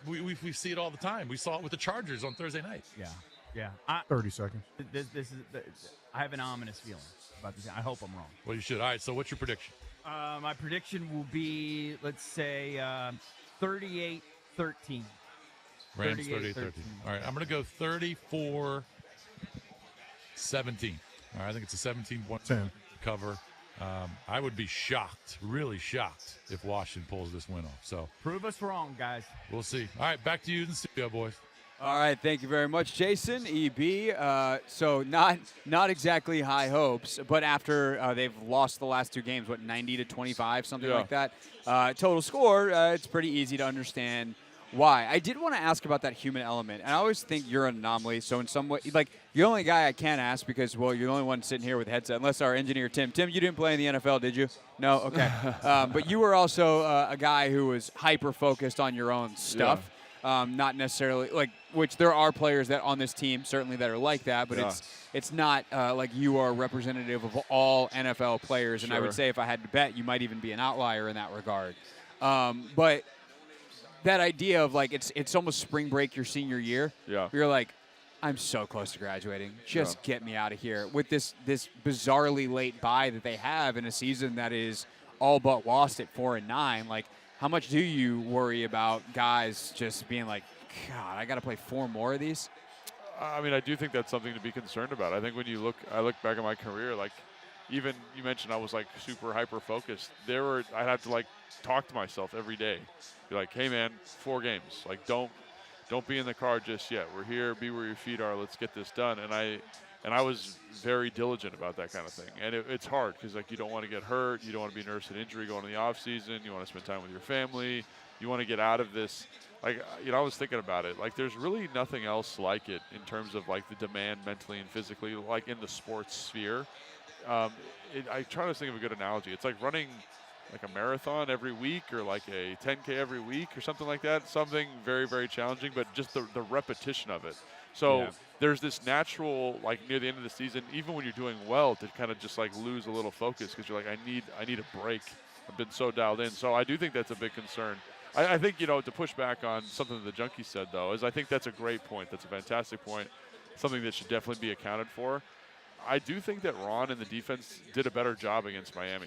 We see it all the time. We saw it with the Chargers on Thursday night. Yeah. 30 seconds. I have an ominous feeling about this. I hope I'm wrong. Well, you should. All right, so what's your prediction? My prediction will be, let's say, 38-13. Rams 38-13. All right, I'm going to go 34-17. All right, I think it's a 17-point cover. I would be shocked, really shocked, if Washington pulls this win off. So prove us wrong, guys. We'll see. All right, back to you in the studio, boys. All right, thank you very much, Jason, EB. So not exactly high hopes, but after they've lost the last two games, 90-25, something like that. Total score, it's pretty easy to understand why. I did want to ask about that human element, and I always think you're an anomaly. So in some way, like, you're the only guy I can't ask because, well, you're the only one sitting here with a headset, unless our engineer, Tim. Tim, you didn't play in the NFL, did you? No? Okay. But you were also a guy who was hyper-focused on your own stuff. Yeah. Not necessarily, which there are players that on this team, certainly, that are like that, but it's not like you are representative of all NFL players. And I would say if I had to bet, you might even be an outlier in that regard. But that idea of it's almost spring break your senior year. Yeah. You're like, I'm so close to graduating. Just get me out of here. With this bizarrely late bye that they have in a season that is all but lost at 4-9, how much do you worry about guys just being like, God, I got to play 4 more of these? I mean, I do think that's something to be concerned about. I think when I look back at my career, even you mentioned I was super hyper focused. I'd have to talk to myself every day. Be like, hey man, 4 games. Don't be in the car just yet. We're here. Be where your feet are. Let's get this done. And I was very diligent about that kind of thing. And it's hard because you don't want to get hurt. You don't want to be nursing injury going in the off season. You want to spend time with your family. You want to get out of this. Like, I was thinking about it. Like, there's really nothing else like it in terms of, like, the demand mentally and physically, like in the sports sphere. I try to think of a good analogy. It's like running like a marathon every week or like a 10K every week or something like that. Something very, very challenging, but just the repetition of it. So there's this natural, like near the end of the season, even when you're doing well, to kind of just like lose a little focus because you're like, I need a break. I've been so dialed in. So I do think that's a big concern. I think, to push back on something that the Junkie said, though, is I think that's a great point. That's a fantastic point, something that should definitely be accounted for. I do think that Ron and the defense did a better job against Miami,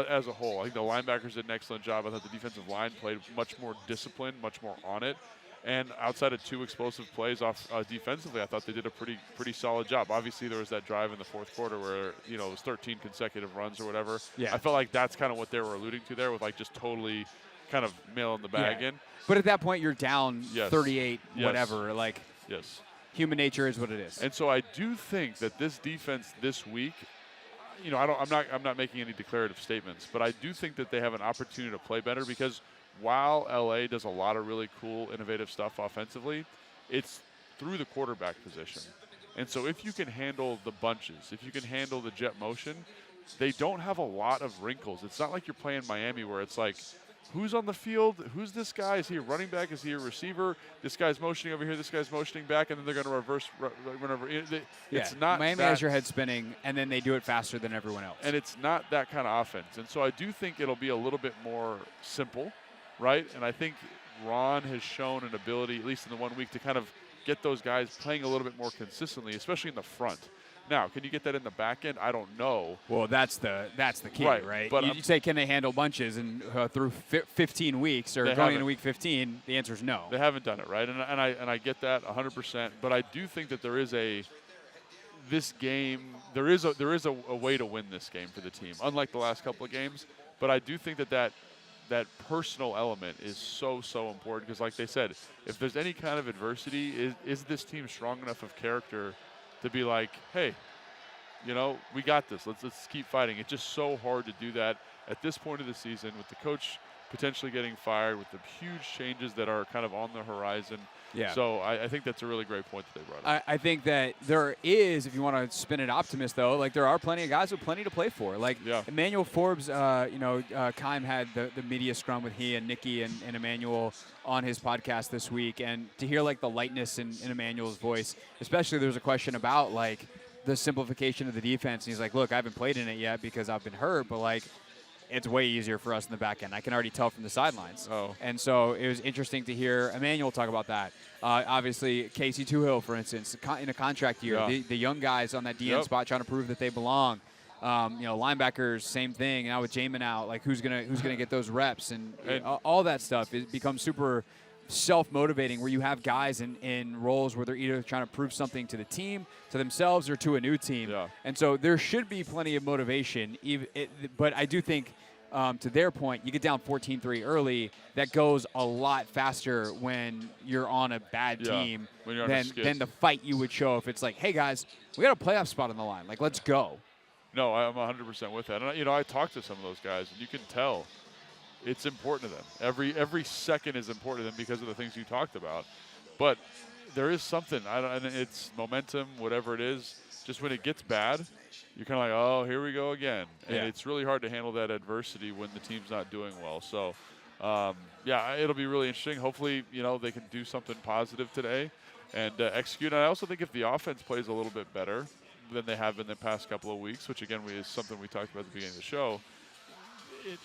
as a whole. I think the linebackers did an excellent job. I thought the defensive line played much more disciplined, much more on it. And outside of 2 explosive plays off defensively, I thought they did a pretty solid job. Obviously, there was that drive in the fourth quarter where, it was 13 consecutive runs or whatever. Yeah. I felt like that's kind of what they were alluding to there with, like, just totally – kind of mailing the bag in. But at that point, you're down 38, whatever. Like, human nature is what it is. And so I do think that this defense this week, I'm not making any declarative statements, but I do think that they have an opportunity to play better because while LA does a lot of really cool, innovative stuff offensively, it's through the quarterback position. And so if you can handle the bunches, if you can handle the jet motion, they don't have a lot of wrinkles. It's not like you're playing Miami where it's like, who's on the field? Who's this guy? Is he a running back? Is he a receiver? This guy's motioning over here. This guy's motioning back, and then they're going to reverse run over. It's not Miami has your head spinning, and then they do it faster than everyone else. And it's not that kind of offense. And so I do think it'll be a little bit more simple, right? And I think Ron has shown an ability, at least in the 1 week, to kind of get those guys playing a little bit more consistently, especially in the front. Now, can you get that in the back end? I don't know. Well, that's the key, right? But you say, can they handle bunches? And through 15 weeks or going into week 15, the answer is no. They haven't done it, right? And I get that 100%. But I do think that there is a way to win this game for the team, unlike the last couple of games. But I do think that personal element is so important because, like they said, if there's any kind of adversity, is this team strong enough of character to be like, hey, we got this. Let's keep fighting. It's just so hard to do that at this point of the season with the coach potentially getting fired, with the huge changes that are kind of on the horizon. Yeah. So I think that's a really great point that they brought up. I think that there is, if you want to spin it optimist, though, like there are plenty of guys with plenty to play for. Like Emmanuel Forbes, Keim had the media scrum with he and Nikki and Emmanuel on his podcast this week. And to hear like the lightness in Emmanuel's voice, especially there was a question about like the simplification of the defense. And he's like, look, I haven't played in it yet because I've been hurt, but like, it's way easier for us in the back end. I can already tell from the sidelines. Oh. And so it was interesting to hear Emmanuel talk about that. Obviously, Casey Tuhill, for instance, in a contract year, the young guys on that DN spot trying to prove that they belong. Linebackers, same thing. Now with Jamin out, like who's gonna get those reps and all that stuff. It becomes super self-motivating where you have guys in roles where they're either trying to prove something to the team, to themselves, or to a new team. Yeah. And so there should be plenty of motivation. But I do think, to their point, you get down 14-3 early. That goes a lot faster when you're on a bad team than the fight you would show if it's like, hey, guys, we got a playoff spot on the line. Like, let's go. No, I'm 100% with that. And, I talked to some of those guys, and you can tell – it's important to them. Every second is important to them because of the things you talked about. But there is something. And it's momentum, whatever it is. Just when it gets bad, you're kind of like, oh, here we go again. And it's really hard to handle that adversity when the team's not doing well. So, it'll be really interesting. Hopefully, they can do something positive today and execute. And I also think if the offense plays a little bit better than they have in the past couple of weeks, which, again, is something we talked about at the beginning of the show,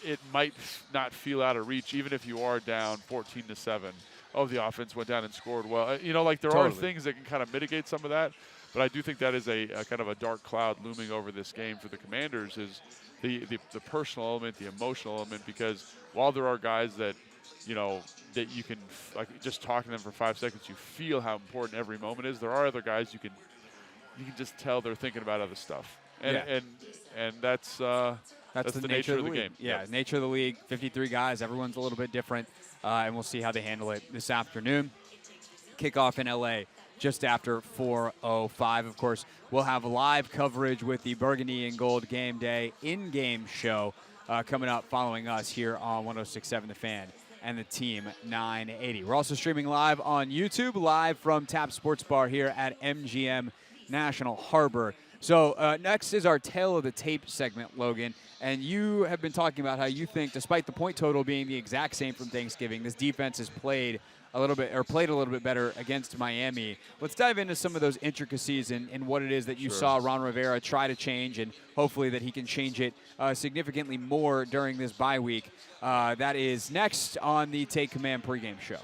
it might not feel out of reach, even if you are down 14-7. Oh, the offense went down and scored well. There are things that can kind of mitigate some of that, but I do think that is a kind of a dark cloud looming over this game for the Commanders is the personal element, the emotional element, because while there are guys that, that you can, like just talking to them for 5 seconds, you feel how important every moment is, there are other guys you can just tell they're thinking about other stuff. And that's the nature of the game. Yeah, nature of the league. 53 guys. Everyone's a little bit different, and we'll see how they handle it this afternoon. Kickoff in L.A. just after 4:05. Of course, we'll have live coverage with the Burgundy and Gold Game Day in-game show coming up following us here on 106.7 The Fan and the Team 980. We're also streaming live on YouTube, live from Tap Sports Bar here at MGM National Harbor. So next is our Tale of the Tape segment, Logan. And you have been talking about how you think, despite the point total being the exact same from Thanksgiving, this defense has played a little bit better against Miami. Let's dive into some of those intricacies and what it is that you saw Ron Rivera try to change, and hopefully that he can change it significantly more during this bye week. That is next on the Take Command pregame show.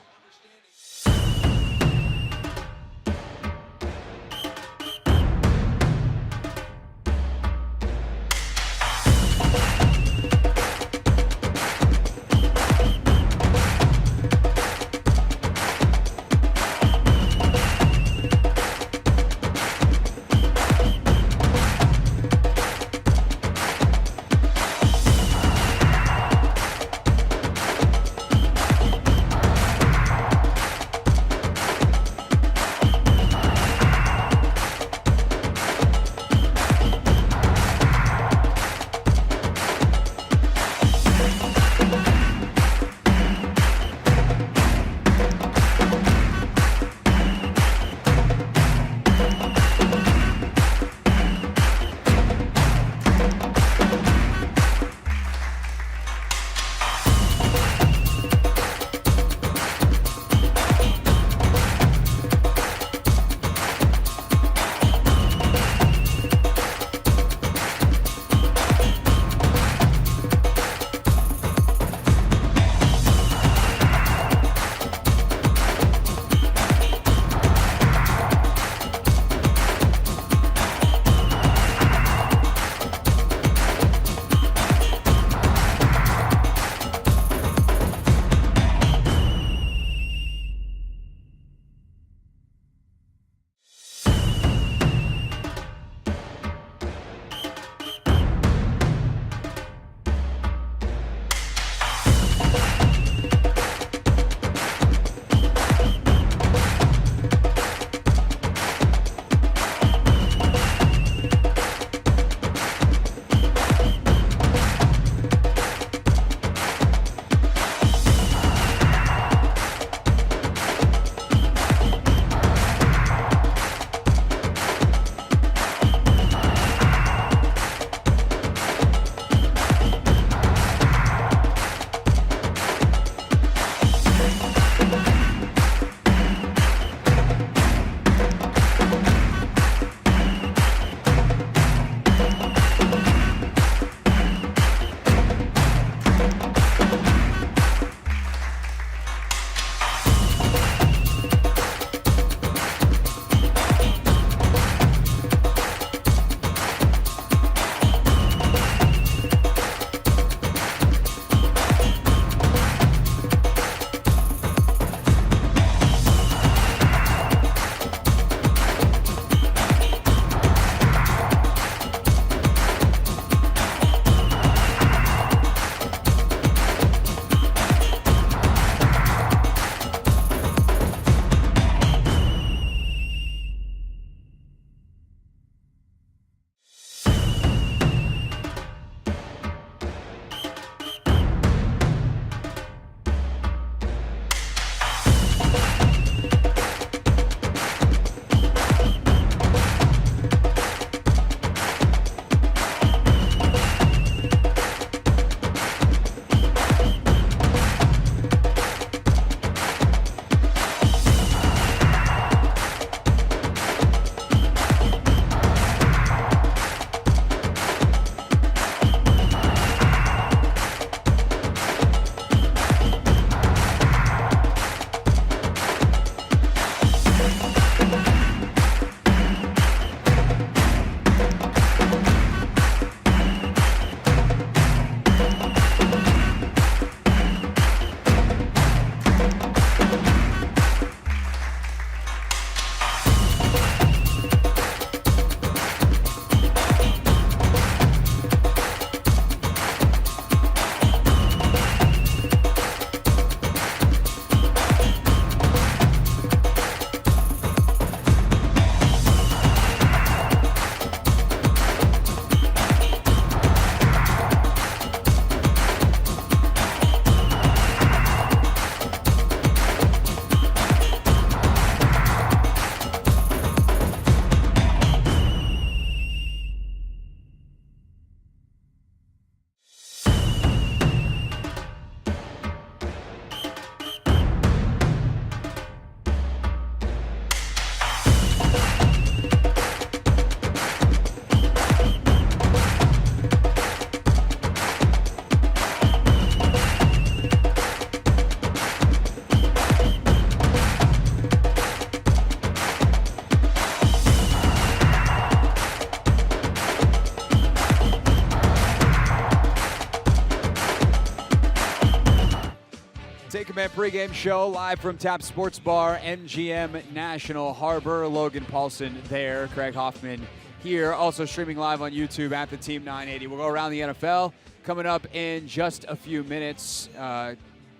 Man pregame show live from Tap Sports Bar, MGM National Harbor. Logan Paulson there, Craig Hoffman here. Also streaming live on YouTube at the Team 980. We'll go around the NFL coming up in just a few minutes.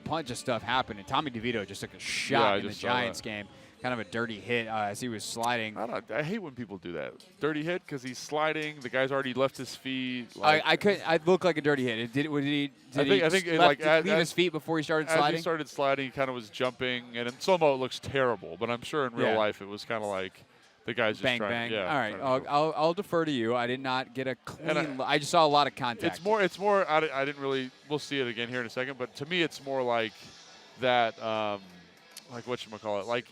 Bunch of stuff happened, and Tommy DeVito just took a shot in the Giants game. Kind of a dirty hit as he was sliding. I hate when people do that. Dirty hit because he's sliding. The guy's already left his feet. I looked like a dirty hit. Did he leave his feet before he started sliding? As he started sliding, he kind of was jumping, and in slow-mo it looks terrible. But I'm sure in real life it was kind of like the guy's just bang, trying. Bang. Yeah. All right. I'll defer to you. I did not get a clean. I just saw a lot of contact. It's more. I didn't really. We'll see it again here in a second. But to me, it's more like that. Like whatchamacallit. Like.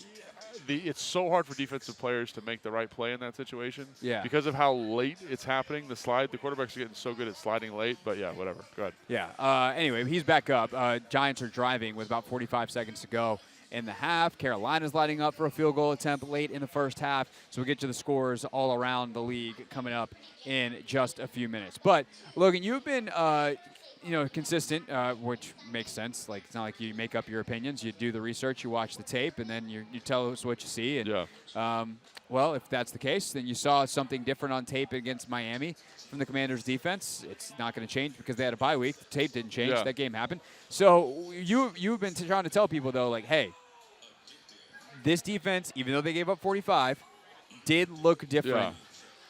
It's so hard for defensive players to make the right play in that situation. Yeah. Because of how late it's happening, the quarterbacks are getting so good at sliding late. But, yeah, whatever. Go ahead. Yeah. Anyway, he's back up. Giants are driving with about 45 seconds to go in the half. Carolina's lighting up for a field goal attempt late in the first half. So we'll get to the scores all around the league coming up in just a few minutes. But, Logan, you've been consistent, which makes sense. Like, it's not like you make up your opinions. You do the research, you watch the tape, and then you tell us what you see. And, well, if that's the case, then you saw something different on tape against Miami from the Commanders' defense. It's not going to change because they had a bye week. The tape didn't change. That game happened. So you've been trying to tell people, though, like, hey, this defense, even though they gave up 45, did look different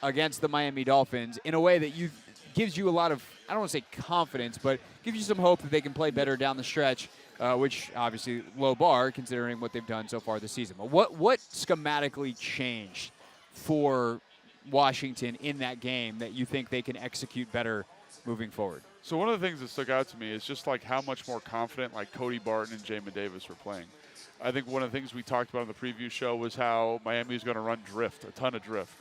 against the Miami Dolphins in a way that gives you a lot of, I don't want to say confidence, but gives you some hope that they can play better down the stretch, which obviously low bar considering what they've done so far this season. But what schematically changed for Washington in that game that you think they can execute better moving forward? So one of the things that stuck out to me is just like how much more confident like Cody Barton and Jamin Davis were playing. I think one of the things we talked about on the preview show was how Miami is going to run a ton of drift.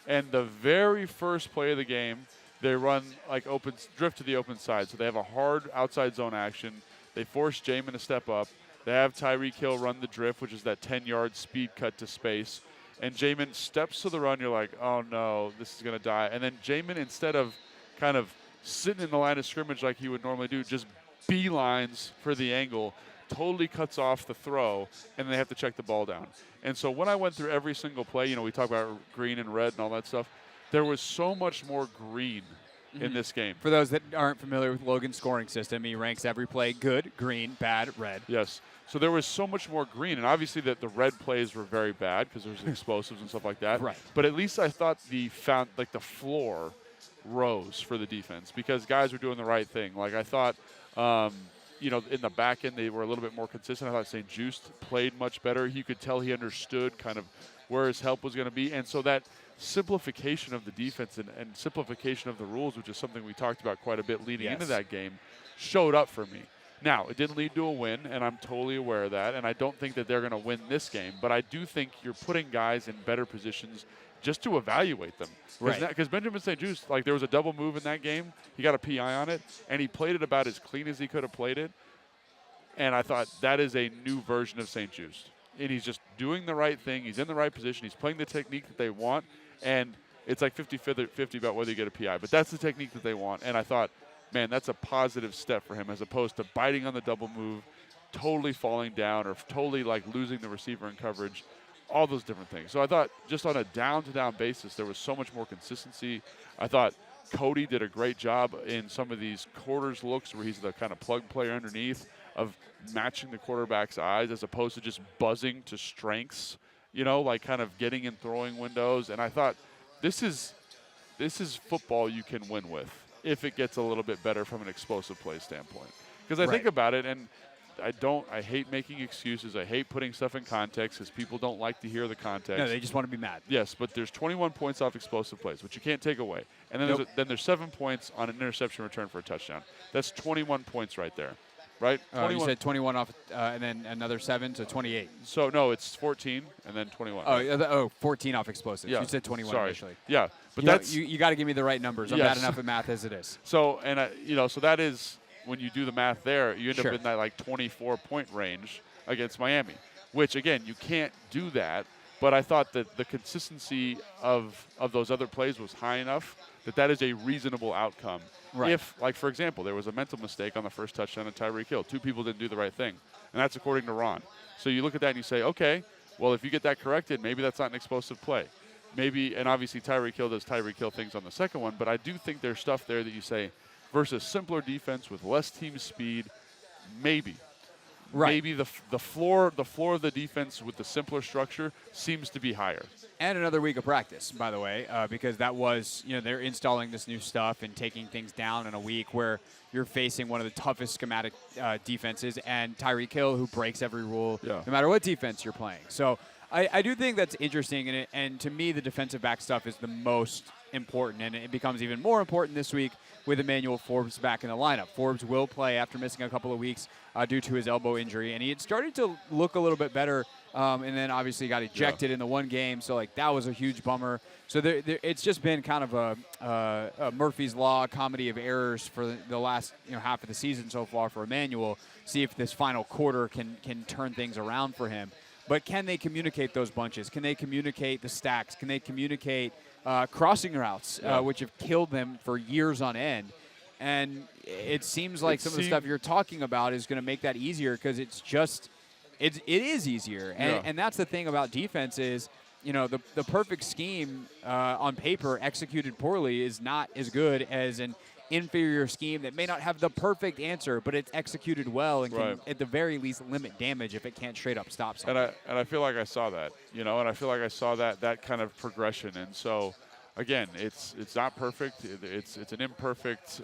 And the very first play of the game, they run like open drift to the open side. So they have a hard outside zone action. They force Jamin to step up. They have Tyreek Hill run the drift, which is that 10-yard speed cut to space. And Jamin steps to the run. You're like, oh, no, this is going to die. And then Jamin, instead of kind of sitting in the line of scrimmage like he would normally do, just beelines for the angle, totally cuts off the throw, and they have to check the ball down. And so when I went through every single play, we talk about green and red and all that stuff, there was so much more green in this game. For those that aren't familiar with Logan's scoring system, he ranks every play good, green, bad, red. Yes. So there was so much more green, and obviously the red plays were very bad because there was explosives and stuff like that. Right. But at least I thought the floor rose for the defense because guys were doing the right thing. Like I thought, in the back end they were a little bit more consistent. I thought St. Juste played much better. You could tell he understood kind of where his help was going to be, and so that simplification of the defense and simplification of the rules, which is something we talked about quite a bit leading into that game, showed up for me. Now, it didn't lead to a win, and I'm totally aware of that, and I don't think that they're going to win this game, but I do think you're putting guys in better positions just to evaluate them. Because Benjamin St. Juste, like there was a double move in that game. He got a PI on it, and he played it about as clean as he could have played it, and I thought that is a new version of St. Juste. And he's just doing the right thing. He's in the right position. He's playing the technique that they want. And it's like 50-50 about whether you get a PI. But that's the technique that they want. And I thought, man, that's a positive step for him as opposed to biting on the double move, totally falling down, or totally like losing the receiver in coverage, all those different things. So I thought just on a down-to-down basis, there was so much more consistency. I thought Cody did a great job in some of these quarters looks where he's the kind of plug player underneath of matching the quarterback's eyes as opposed to just buzzing to strengths, like kind of getting in throwing windows. And I thought this is football you can win with if it gets a little bit better from an explosive play standpoint. Because I think about it, and I hate making excuses. I hate putting stuff in context because people don't like to hear the context. No, they just want to be mad. Yes, but there's 21 points off explosive plays, which you can't take away. And then there's 7 points on an interception return for a touchdown. That's 21 points right there. Right? You said 21 off, and then another 7, so 28. So, no, it's 14 and then 21. 14 off explosives. Yeah. You said 21 initially. Yeah, but you got to give me the right numbers. I'm bad enough at math as it is. So, and so that is, when you do the math there, you end up in that like 24-point range against Miami, which, again, you can't do that. But I thought that the consistency of those other plays was high enough that is a reasonable outcome. Right. If, like, for example, there was a mental mistake on the first touchdown of Tyreek Hill. 2 people didn't do the right thing. and that's according to Ron. So you look at that and you say, okay, well, if you get that corrected, maybe that's not an explosive play. Maybe, and obviously Tyreek Hill does Tyreek Hill things on the second one, but I do think there's stuff there that you say, versus simpler defense with less team speed, maybe. Right. Maybe the floor of the defense with the simpler structure seems to be higher. And another week of practice, by the way, because that was, they're installing this new stuff and taking things down in a week where you're facing one of the toughest schematic defenses, and Tyreek Hill, who breaks every rule no matter what defense you're playing. So I do think that's interesting, and to me, the defensive back stuff is the most important, and it becomes even more important this week with Emmanuel Forbes back in the lineup. Forbes will play after missing a couple of weeks due to his elbow injury, and he had started to look a little bit better, and then obviously got ejected in the one game, so that was a huge bummer. So it's just been kind of a Murphy's Law comedy of errors for the last half of the season so far for Emmanuel. See if this final quarter can turn things around for him. But can they communicate those bunches? Can they communicate the stacks? Can they communicate crossing routes, which have killed them for years on end? And it seems like some of the stuff you're talking about is going to make that easier, because it is easier. And that's the thing about defense is, the perfect scheme on paper executed poorly is not as good as an inferior scheme that may not have the perfect answer, but it's executed well and can at the very least limit damage if it can't straight up stop something. And I feel like I saw that, and I feel like I saw that kind of progression. And so, again, it's not perfect. It's an imperfect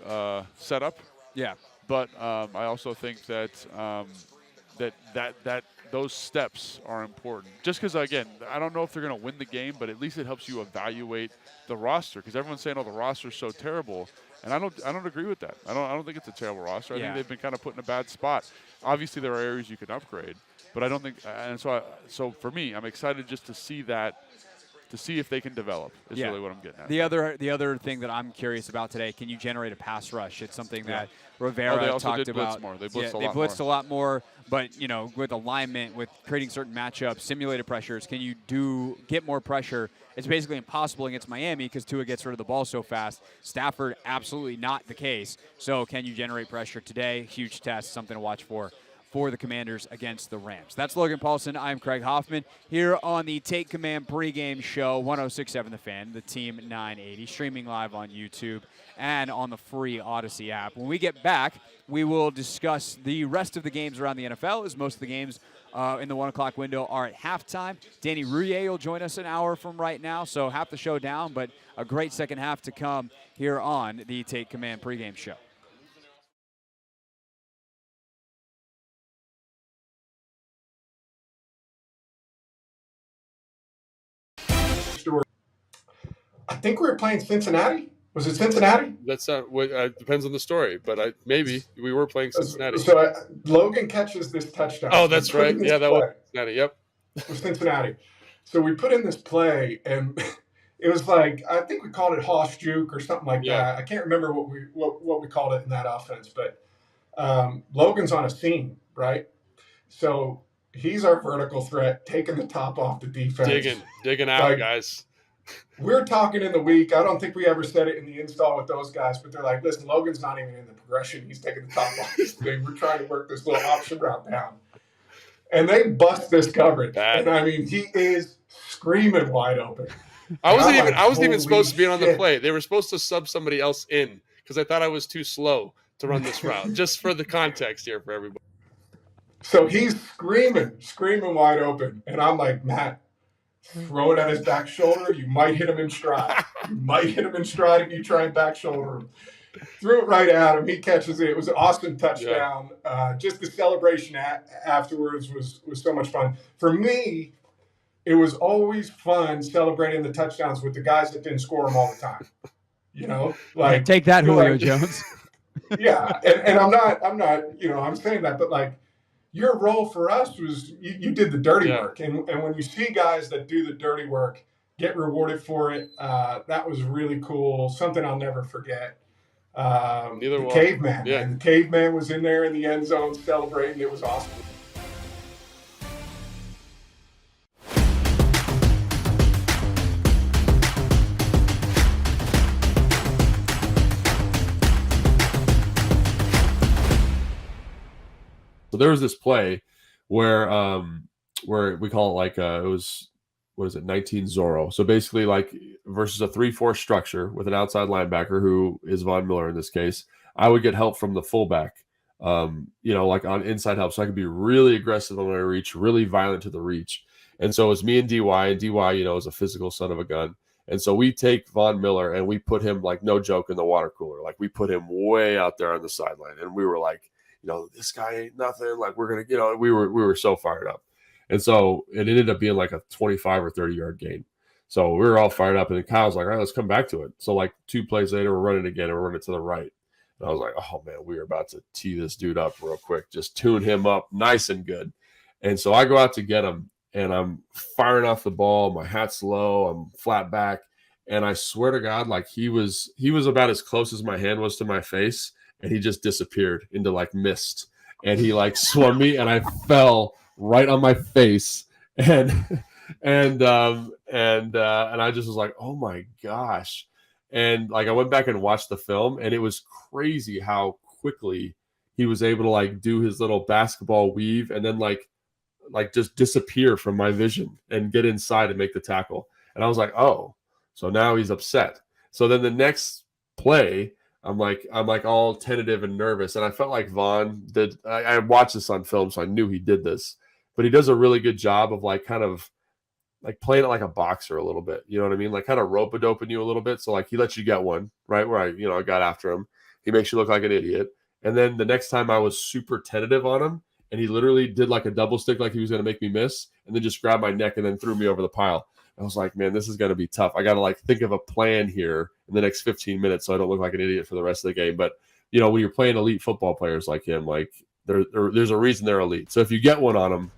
setup. Yeah. But I also think that that those steps are important. Just because, again, I don't know if they're going to win the game, but at least it helps you evaluate the roster, because everyone's saying, "Oh, the roster's so terrible." And I don't agree with that. I don't think it's a terrible roster. I think they've been kind of put in a bad spot. Obviously, there are areas you can upgrade, but I don't think. And so for me, I'm excited just to see that, to see if they can develop. Is really what I'm getting at. The other thing that I'm curious about today: can you generate a pass rush? It's something that Rivera talked about. They blitzed a lot more. They blitzed a lot more, but with alignment, with creating certain matchups, simulated pressures, can you get more pressure? It's basically impossible against Miami because Tua gets rid of the ball so fast. Stafford, absolutely not the case. So can you generate pressure today? Huge test, something to watch for the Commanders against the Rams. That's Logan Paulson. I'm Craig Hoffman here on the Take Command pregame show, 106.7 The Fan, the Team 980, streaming live on YouTube and on the free Odyssey app. When we get back, we will discuss the rest of the games around the NFL, as most of the games in the 1 o'clock window are at halftime. Danny Rouillet will join us an hour from right now, so half the show down, but a great second half to come here on the Take Command pregame show. I think we were playing Cincinnati. Was it Cincinnati? That's depends on the story, but maybe we were playing Cincinnati. So Logan catches this touchdown. Oh, that's right. Yeah, that was Cincinnati. Yep, it was Cincinnati. So we put in this play, and it was like, I think we called it Hoss Juke or something like that. I can't remember what we called it in that offense, but Logan's on a seam, right? So he's our vertical threat, taking the top off the defense. Digging out, guys. We're talking in the week. I don't think we ever said it in the install with those guys, but they're like, listen, Logan's not even in the progression. He's taking the top off this thing. We're trying to work this little option route down. And they bust this coverage. And I mean, he is screaming wide open. I wasn't even supposed to be on the play. They were supposed to sub somebody else in because I thought I was too slow to run this route. Just for the context here for everybody. So he's screaming wide open. And I'm like, Matt, throw it at his back shoulder. You might hit him in stride. If you try and back shoulder him. Threw it right at him. He catches it. It was an awesome touchdown. Just the celebration afterwards was so much fun. For me, it was always fun celebrating the touchdowns with the guys that didn't score them all the time. Take that, Julio Jones. Yeah, and I'm not. I'm saying that, but your role for us was you did the dirty work, and when you see guys that do the dirty work get rewarded for it, that was really cool. Something I'll never forget. The caveman. Yeah. And the caveman was in there in the end zone celebrating. It was awesome. So there was this play where we call it like it was, what is it, 19 Zorro. So basically like versus a 3-4 structure with an outside linebacker who is Von Miller in this case, I would get help from the fullback, like on inside help. So I could be really aggressive on my reach, really violent to the reach. And so it's me and DY, and DY, is a physical son of a gun. And so we take Von Miller and we put him, like, no joke, in the water cooler. Like, we put him way out there on the sideline. And we were like, this guy ain't nothing. Like, we're going to, we were so fired up. And so it ended up being like a 25 or 30-yard gain. So we were all fired up. And then Kyle's like, all right, let's come back to it. So, like, 2 plays later, we're running again, and we're running to the right. And I was like, oh, man, we are about to tee this dude up real quick. Just tune him up nice and good. And so I go out to get him. And I'm firing off the ball. My hat's low. I'm flat back. And I swear to God, like he was about as close as my hand was to my face. And he just disappeared into like mist. And he like swung me and I fell right on my face. And I just was like, oh my gosh. And like I went back and watched the film, and it was crazy how quickly he was able to like do his little basketball weave and then like just disappear from my vision and get inside and make the tackle. And I was like, oh, so now he's upset. So then the next play, I'm like all tentative and nervous. And I felt like Vaughn did. I watched this on film, so I knew he did this, but he does a really good job of like kind of like playing it like a boxer a little bit. You know what I mean? Like kind of rope-a-doping you a little bit. So like he lets you get one, right? Where I got after him. He makes you look like an idiot. And then the next time I was super tentative on him, and he literally did like a double stick, like he was going to make me miss, and then just grabbed my neck and then threw me over the pile. I was like, man, this is going to be tough. I got to like think of a plan here in the next 15 minutes so I don't look like an idiot for the rest of the game. But, when you're playing elite football players like him, like there's a reason they're elite. So if you get one on them,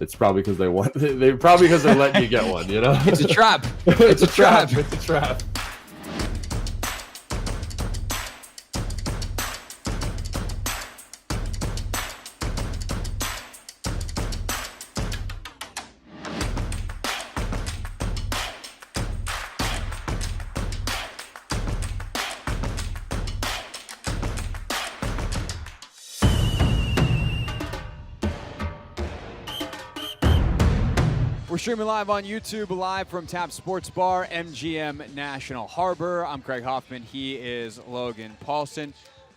it's probably because they want. Probably because they're letting you get one. It's a trap. It's a trap. It's a trap. We're streaming live on YouTube, live from Tap Sports Bar, MGM National Harbor. I'm Craig Hoffman. He is Logan Paulson.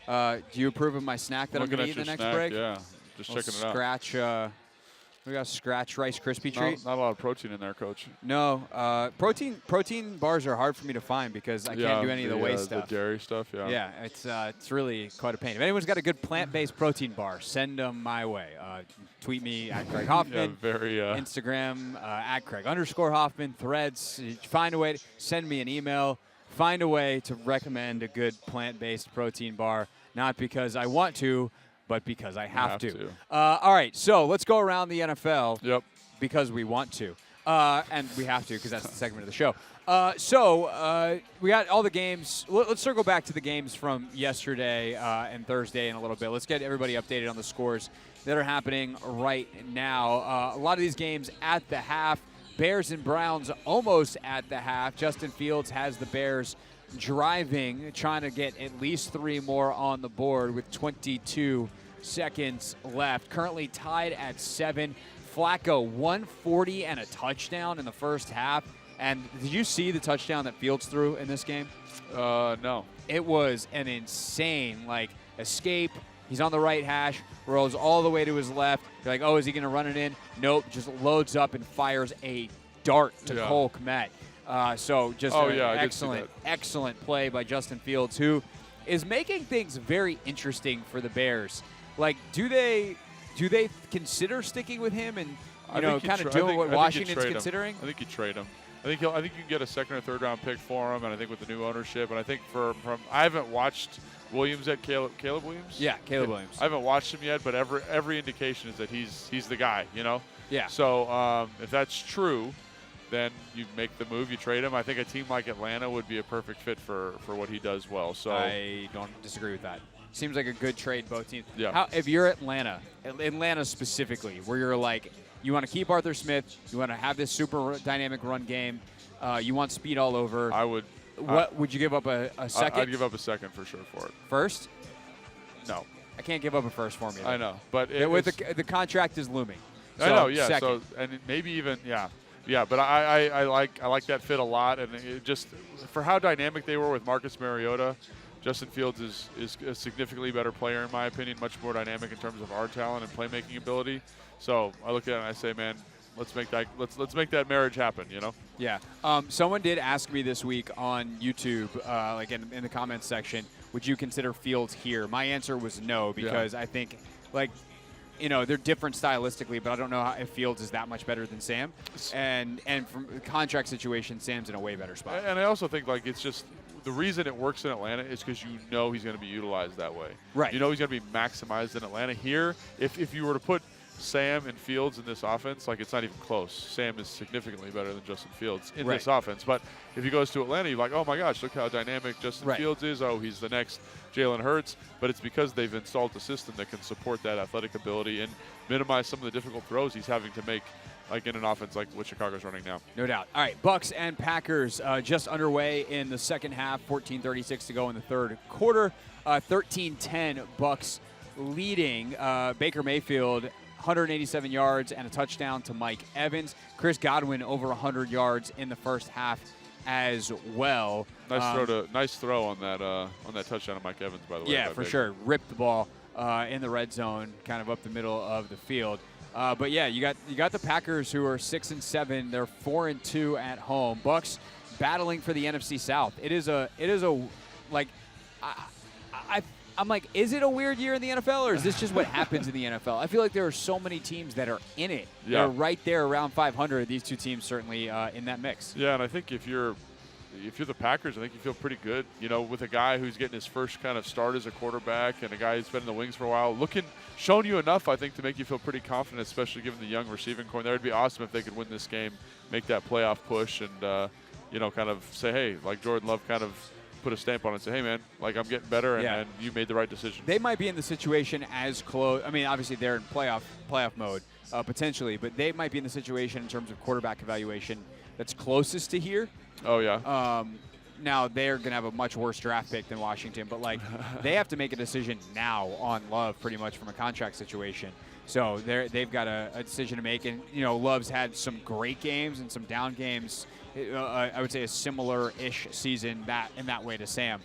Do you approve of my snack that I'm going to eat in the next break? Yeah, just checking it out. We got a scratch Rice Krispie treat. Not a lot of protein in there, Coach. No, protein bars are hard for me to find because I can't do any of the whey stuff. The dairy stuff, yeah. Yeah, it's really quite a pain. If anyone's got a good plant-based protein bar, send them my way. Tweet me at Craig Hoffman. Instagram at Craig_Hoffman. Threads. Find a way to send me an email. Find a way to recommend a good plant-based protein bar, not because I want to, but because I have to. All right, so let's go around the NFL. Yep. Because we want to. And we have to because that's the segment of the show. So we got all the games. Let's circle back to the games from yesterday and Thursday in a little bit. Let's get everybody updated on the scores that are happening right now. A lot of these games at the half. Bears and Browns almost at the half. Justin Fields has the Bears driving, trying to get at least 3 more on the board with 22 seconds left. Currently tied at 7. Flacco, 140 and a touchdown in the first half. And did you see the touchdown that Fields threw in this game? No. It was an insane, escape. He's on the right hash, rolls all the way to his left. You're like, oh, is he going to run it in? Nope, just loads up and fires a dart to Cole Kmet. Excellent play by Justin Fields, who is making things very interesting for the Bears. Like, do they consider sticking with him and kind of doing what Washington's considering? I think you trade him. I think you can get a 2nd or 3rd round pick for him, and I think with the new ownership, and I think I haven't watched Williams at Caleb Williams. Yeah, Caleb Williams. I haven't watched him yet, but every indication is that he's the guy. Yeah. So if that's true, then you make the move, you trade him. I think a team like Atlanta would be a perfect fit for what he does well. So I don't disagree with that. Seems like a good trade, both teams. Yeah. If you're Atlanta specifically, where you're like, you want to keep Arthur Smith, you want to have this super dynamic run game, you want speed all over. I would. What would you give up a second? I'd give up a second for sure for it. First? No. I can't give up a first for me. I know, but with the contract is looming. So, I know, yeah. Second. So and maybe even yeah. But I like that fit a lot, and it just for how dynamic they were with Marcus Mariota. Justin Fields is a significantly better player in my opinion, much more dynamic in terms of arm talent and playmaking ability. So I look at it and I say, man, let's make that marriage happen, you know? Yeah. Someone did ask me this week on YouTube, like in the comments section, would you consider Fields here? My answer was no, because I think, like, they're different stylistically, but I don't know if Fields is that much better than Sam. And from the contract situation, Sam's in a way better spot. And I also think, like, it's just the reason it works in Atlanta is because he's going to be utilized that way. Right. He's going to be maximized in Atlanta. Here, if you were to put Sam and Fields in this offense, like, it's not even close. Sam is significantly better than Justin Fields in this offense. But if he goes to Atlanta, you're like, oh my gosh, look how dynamic Justin Fields is. Oh, he's the next Jalen Hurts. But it's because they've installed a system that can support that athletic ability and minimize some of the difficult throws he's having to make, like in an offense like what Chicago's running now. No doubt. All right, Bucks and Packers just underway in the second half. 14:36 to go in the third quarter. 13-10 Bucks leading. Baker Mayfield, 187 yards and a touchdown to Mike Evans. Chris Godwin over 100 yards in the first half as well. Nice throw on that touchdown of Mike Evans, by the way. Yeah, for sure. Ripped the ball in the red zone, kind of up the middle of the field. But yeah, you got the Packers, who are 6-7. They're 4-2 at home. Bucks battling for the NFC South. It is a like I'm like, is it a weird year in the NFL, or is this just what happens in the NFL? I feel like there are so many teams that are in it. Yeah. They're right there around 500. These two teams certainly in that mix. Yeah, and I think if you're the Packers, I think you feel pretty good, with a guy who's getting his first kind of start as a quarterback and a guy who's been in the wings for a while, showing you enough, I think, to make you feel pretty confident, especially given the young receiving core. That would be awesome if they could win this game, make that playoff push, and kind of say, hey, like Jordan Love kind of put a stamp on it and say, hey, man, like, I'm getting better, and you made the right decision. They might be in the situation as close. I mean, obviously they're in playoff mode potentially, but they might be in the situation in terms of quarterback evaluation that's closest to here. Oh, yeah. Now they're going to have a much worse draft pick than Washington, but like they have to make a decision now on Love pretty much from a contract situation. So they've got a decision to make, and Love's had some great games and some down games. I would say a similar-ish season in that way to Sam,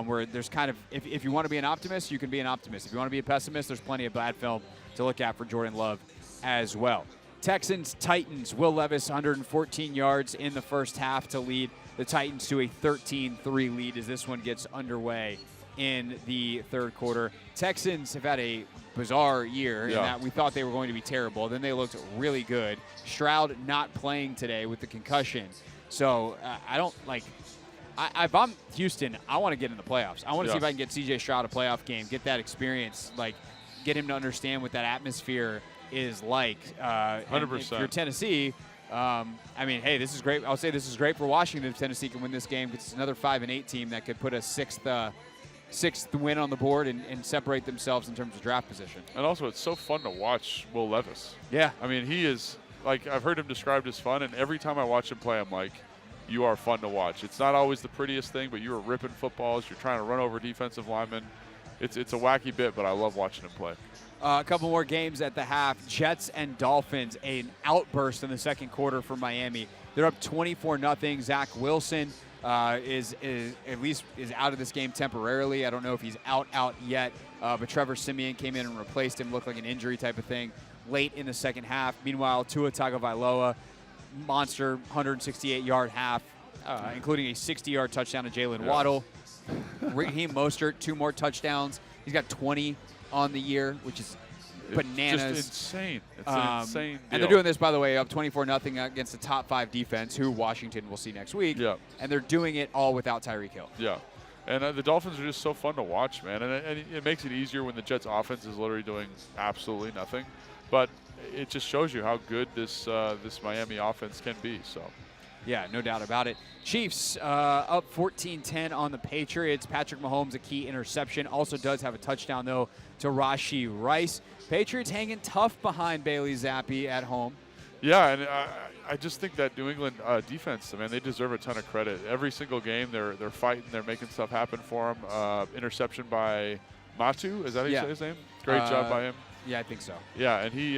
where there's kind of if you want to be an optimist, you can be an optimist. If you want to be a pessimist, there's plenty of bad film to look at for Jordan Love as well. Texans, Titans, Will Levis, 114 yards in the first half to lead the Titans to a 13-3 lead as this one gets underway in the third quarter. Texans have had a bizarre year in that we thought they were going to be terrible. Then they looked really good. Stroud not playing today with the concussion. So I don't like – if I'm Houston, I want to get in the playoffs. I want to see if I can get C.J. Stroud a playoff game, get that experience, like get him to understand what that atmosphere is like. 100%. If you're Tennessee, I mean, hey, this is great. I'll say this is great for Washington if Tennessee can win this game, because it's another 5-8 team that could put a sixth win on the board and separate themselves in terms of draft position. And also, it's so fun to watch Will Levis. Yeah. I mean, he is – like, I've heard him described as fun, and every time I watch him play, I'm like, you are fun to watch. It's not always the prettiest thing, but you are ripping footballs. You're trying to run over defensive linemen. It's a wacky bit, but I love watching him play. A couple more games at the half. Jets and Dolphins, an outburst in the second quarter for Miami. They're up 24-0. Zach Wilson is out of this game temporarily. I don't know if he's out yet, but Trevor Siemian came in and replaced him. Looked like an injury type of thing late in the second half. Meanwhile, Tua Tagovailoa, monster 168-yard half, including a 60-yard touchdown to Jalen Waddle. Raheem Mostert, 2 more touchdowns. He's got 20 on the year, which is bananas. It's just insane. It's an insane deal. And they're doing this, by the way, up 24-0 against the top 5 defense, who Washington will see next week. Yeah. And they're doing it all without Tyreek Hill. Yeah. And the Dolphins are just so fun to watch, man. And it makes it easier when the Jets' offense is literally doing absolutely nothing. But it just shows you how good this Miami offense can be. So, yeah, no doubt about it. Chiefs up 14-10 on the Patriots. Patrick Mahomes, a key interception. Also does have a touchdown, though, to Rashee Rice. Patriots hanging tough behind Bailey Zappi at home. Yeah, and I just think that New England defense, man, they deserve a ton of credit. Every single game, they're fighting, they're making stuff happen for them. Interception by Matu, is that how you say his name? Great job by him. Yeah, I think so. Yeah, and he,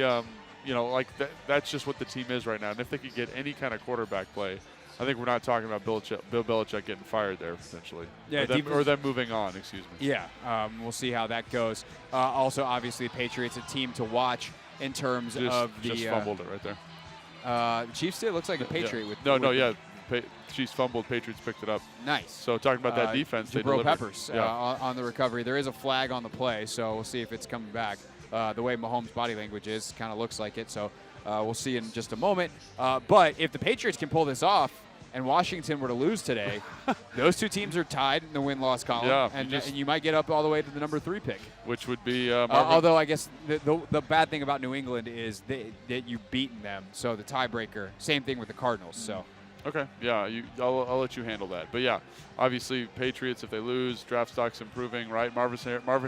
that's just what the team is right now. And if they could get any kind of quarterback play, I think we're not talking about Bill Belichick getting fired there potentially. Yeah, or them moving on, excuse me. Yeah, we'll see how that goes. Also, obviously, Patriots, a team to watch in terms of the. Just fumbled it right there. The Chiefs did. Looks like a Patriot with. Chiefs fumbled, Patriots picked it up. Nice. So talking about that defense, they delivered. Peppers on the recovery. There is a flag on the play, so we'll see if it's coming back. The way Mahomes' body language is, kind of looks like it. So we'll see in just a moment. But if the Patriots can pull this off, and Washington were to lose today, those two teams are tied in the win-loss column, and you might get up all the way to the number 3 pick. Which would be although I guess the bad thing about New England is that you've beaten them, so the tiebreaker. Same thing with the Cardinals. So. Okay, yeah, I'll let you handle that. But yeah, obviously Patriots, if they lose, draft stock's improving, right? Marvin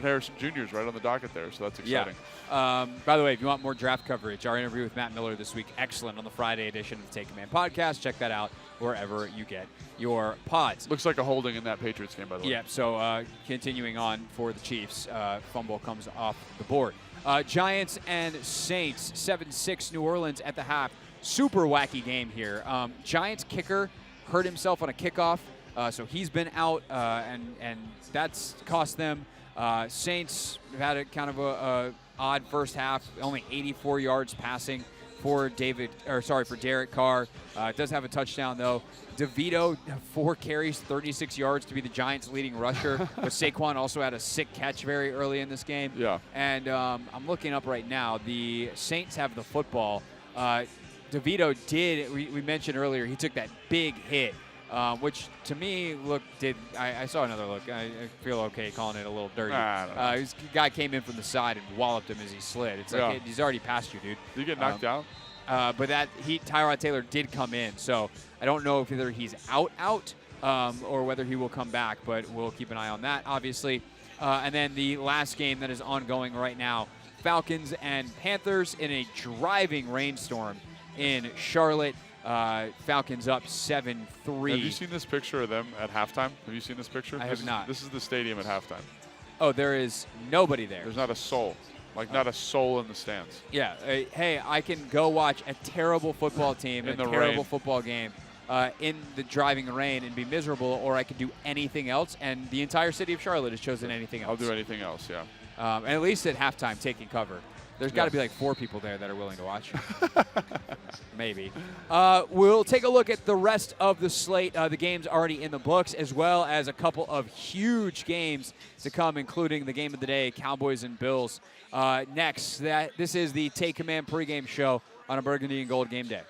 Harrison Jr. is right on the docket there, so that's exciting. Yeah. By the way, if you want more draft coverage, our interview with Matt Miller this week, excellent on the Friday edition of the Take Command podcast. Check that out wherever you get your pods. Looks like a holding in that Patriots game, by the way. Yeah, so continuing on for the Chiefs, fumble comes off the board. Giants and Saints, 7-6 New Orleans at the half. Super wacky game here. Giants kicker hurt himself on a kickoff, so he's been out, and that's cost them. Saints had a kind of a odd first half, only 84 yards passing for Derek Carr. Does have a touchdown though. DeVito, 4 carries, 36 yards to be the Giants' leading rusher. But Saquon also had a sick catch very early in this game. Yeah. And I'm looking up right now. The Saints have the football. DeVito did, we mentioned earlier, he took that big hit, which to me I saw another look. I feel okay calling it a little dirty. This guy came in from the side and walloped him as he slid. It's like he's already past you, dude. Did he get knocked out? But Tyrod Taylor did come in, so I don't know if either he's out, or whether he will come back, but we'll keep an eye on that, obviously. And then the last game that is ongoing right now, Falcons and Panthers in a driving rainstorm in Charlotte. Falcons up 7-3. Have you seen this picture of them at halftime? Have you seen this picture? I have not. This is the stadium at halftime. Oh, there is nobody there. There's not a soul. Not a soul in the stands. Yeah. Hey, I can go watch a terrible football team, a terrible football game in the driving rain and be miserable, or I could do anything else, and the entire city of Charlotte has chosen anything else. I'll do anything else, yeah. And at least at halftime, taking cover. There's got to be like 4 people there that are willing to watch. Maybe. We'll take a look at the rest of the slate. The games already in the books, as well as a couple of huge games to come, including the game of the day, Cowboys and Bills. Next, this is the Take Command pregame show on a Burgundy and Gold game day.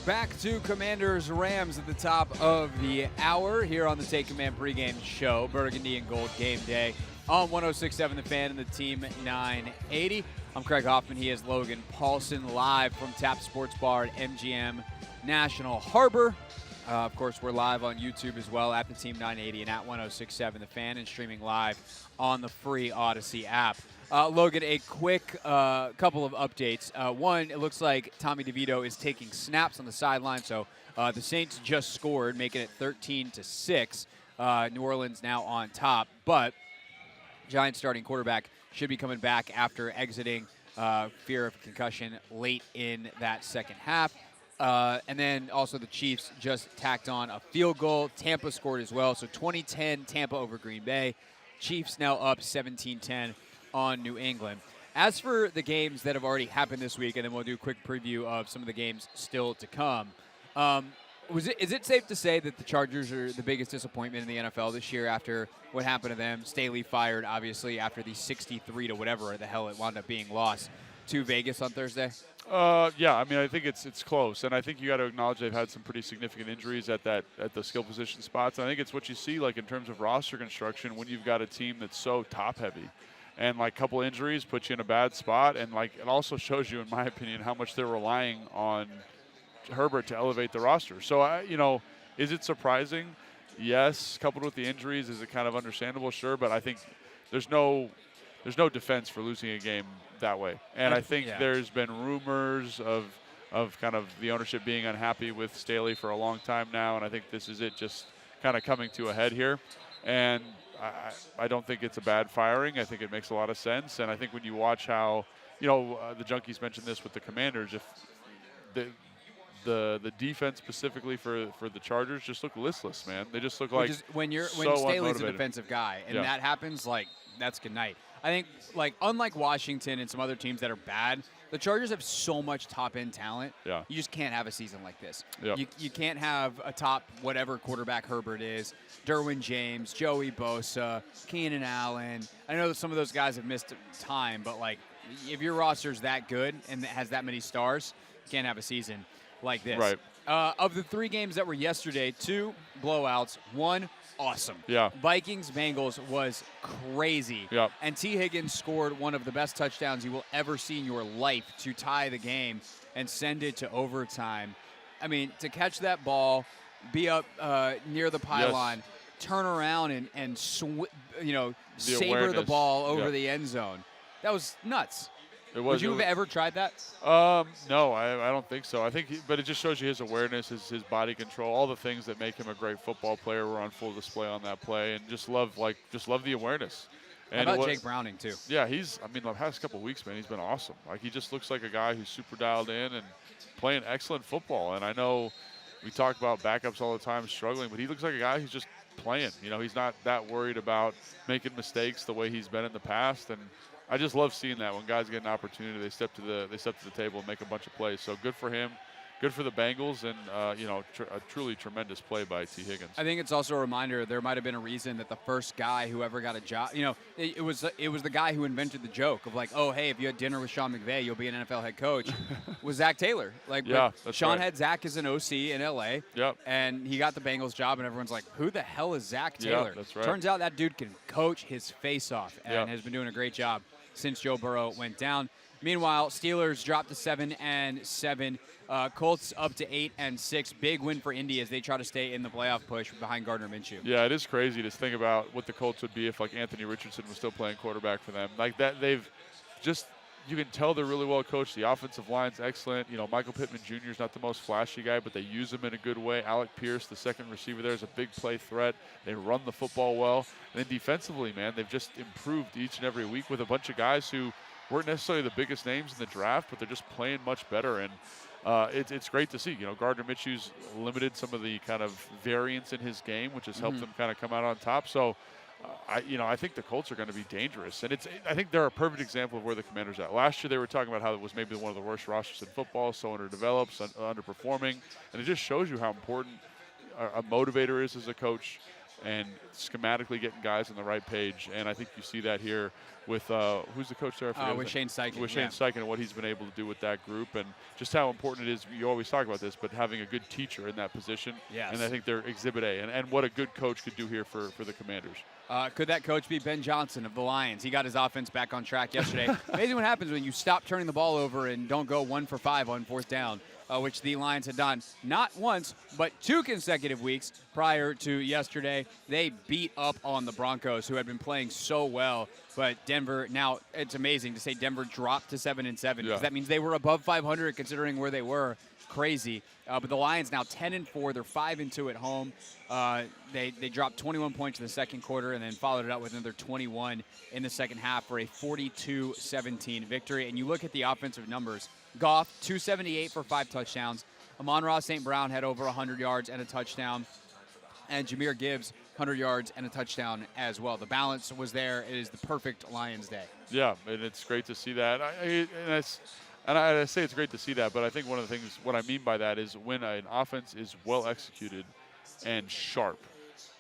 Back to Commanders Rams at the top of the hour here on the Take Command pregame show. Burgundy and Gold game day on 106.7 The Fan and the Team 980. I'm Craig Hoffman. He is Logan Paulson, live from Tap Sports Bar at MGM National Harbor. Of course, we're live on YouTube as well at the Team 980 and at 106.7 The Fan, and streaming live on the free Odyssey app. Logan, a quick couple of updates. One, it looks like Tommy DeVito is taking snaps on the sideline, so the Saints just scored, making it 13-6. New Orleans now on top, but Giants starting quarterback should be coming back after exiting fear of concussion late in that second half. And then also the Chiefs just tacked on a field goal. Tampa scored as well, so 20-10 Tampa over Green Bay. Chiefs now up 17-10 on New England. As for the games that have already happened this week, and then we'll do a quick preview of some of the games still to come, is it safe to say that the Chargers are the biggest disappointment in the NFL this year after what happened to them? Staley fired, obviously, after the 63 to whatever the hell it wound up being lost to Vegas on Thursday? Yeah, I mean, I think it's close, and I think you got to acknowledge they've had some pretty significant injuries at the skill position spots. And I think it's what you see, like in terms of roster construction, when you've got a team that's so top heavy, and like a couple injuries put you in a bad spot, and like it also shows you, in my opinion, how much they're relying on Herbert to elevate the roster. So is it surprising? Yes. Coupled with the injuries, is it kind of understandable? Sure, but I think there's no defense for losing a game that way. And I think there's been rumors of kind of the ownership being unhappy with Staley for a long time now, and I think this is it just kind of coming to a head here. And I don't think it's a bad firing. I think it makes a lot of sense. And I think when you watch how, the Junkies mentioned this with the Commanders, if the defense specifically for the Chargers just look listless, man. They just look like when Staley's a defensive guy, and that happens, like, that's good night. I think, like, unlike Washington and some other teams that are bad, the Chargers have so much top-end talent. Yeah. You just can't have a season like this. Yep. You can't have a top whatever quarterback Herbert is, Derwin James, Joey Bosa, Keenan Allen. I know that some of those guys have missed time, but, like, if your roster's that good and has that many stars, you can't have a season like this. Right. Of the 3 games that were yesterday, 2 blowouts, 1 awesome. Yeah. Vikings-Bengals was crazy. Yep. And T. Higgins scored one of the best touchdowns you will ever see in your life to tie the game and send it to overtime. I mean, to catch that ball, be up near the pylon, turn around and savor the ball over the end zone. That was nuts. Would you have ever tried that? No, I don't think so. But it just shows you his awareness, his body control, all the things that make him a great football player were on full display on that play, and just love the awareness. And how about Jake Browning too? Yeah, the past couple of weeks, man, he's been awesome. Like, he just looks like a guy who's super dialed in and playing excellent football. And I know we talk about backups all the time struggling, but he looks like a guy who's just playing. He's not that worried about making mistakes the way he's been in the past, and I just love seeing that when guys get an opportunity, they step to the table and make a bunch of plays. So good for him, good for the Bengals, and a truly tremendous play by T. Higgins. I think it's also a reminder there might have been a reason that the first guy who ever got a job, it was the guy who invented the joke of like, oh hey, if you had dinner with Sean McVay, you'll be an NFL head coach. Was Zach Taylor? Sean had Zach as an OC in LA. Yep. And he got the Bengals job, and everyone's like, who the hell is Zach Taylor? Yeah, that's right. Turns out that dude can coach his face off and has been doing a great job since Joe Burrow went down. Meanwhile, Steelers dropped to 7-7. Colts up to 8-6. Big win for Indy as they try to stay in the playoff push behind Gardner Minshew. Yeah, it is crazy to think about what the Colts would be if like Anthony Richardson was still playing quarterback for them. Like that, you can tell they're really well coached. The offensive line's excellent. Michael Pittman Jr. is not the most flashy guy, but they use him in a good way. Alec Pierce, the second receiver there, is a big play threat. They run the football well. And then defensively, man, they've just improved each and every week with a bunch of guys who weren't necessarily the biggest names in the draft, but they're just playing much better. And it's great to see. Gardner Minshew's limited some of the kind of variance in his game, which has helped them kind of come out on top. So, I think the Colts are going to be dangerous. And I think they're a perfect example of where the Commanders are at. Last year they were talking about how it was maybe one of the worst rosters in football, so underdeveloped, underperforming. And it just shows you how important a motivator is as a coach. and schematically getting guys on the right page. And I think you see that here with who's the coach there? With Shane Steichen. With Shane Steichen and what he's been able to do with that group, and just how important it is. You always talk about this, but having a good teacher in that position. Yes. And I think they're Exhibit A, and what a good coach could do here for the Commanders. Could that coach be Ben Johnson of the Lions? He got his offense back on track yesterday. Amazing what happens when you stop turning the ball over and don't go 1 for 5 on 4th down, which the Lions had done not once, but 2 consecutive weeks prior to yesterday. They beat up on the Broncos, who had been playing so well. But Denver, now it's amazing to say Denver dropped to 7-7, because that means they were above 500 considering where they were. Crazy. But the Lions now 10-4. They're 5-2 at home. They dropped 21 points in the second quarter and then followed it up with another 21 in the second half for a 42-17 victory. And you look at the offensive numbers. Goff, 278 for 5 touchdowns. Amon-Ra St. Brown had over 100 yards and a touchdown. And Jahmyr Gibbs, 100 yards and a touchdown as well. The balance was there. It is the perfect Lions day. Yeah, and it's great to see that. And I say it's great to see that, but I think one of the things, what I mean by that is when an offense is well executed and sharp,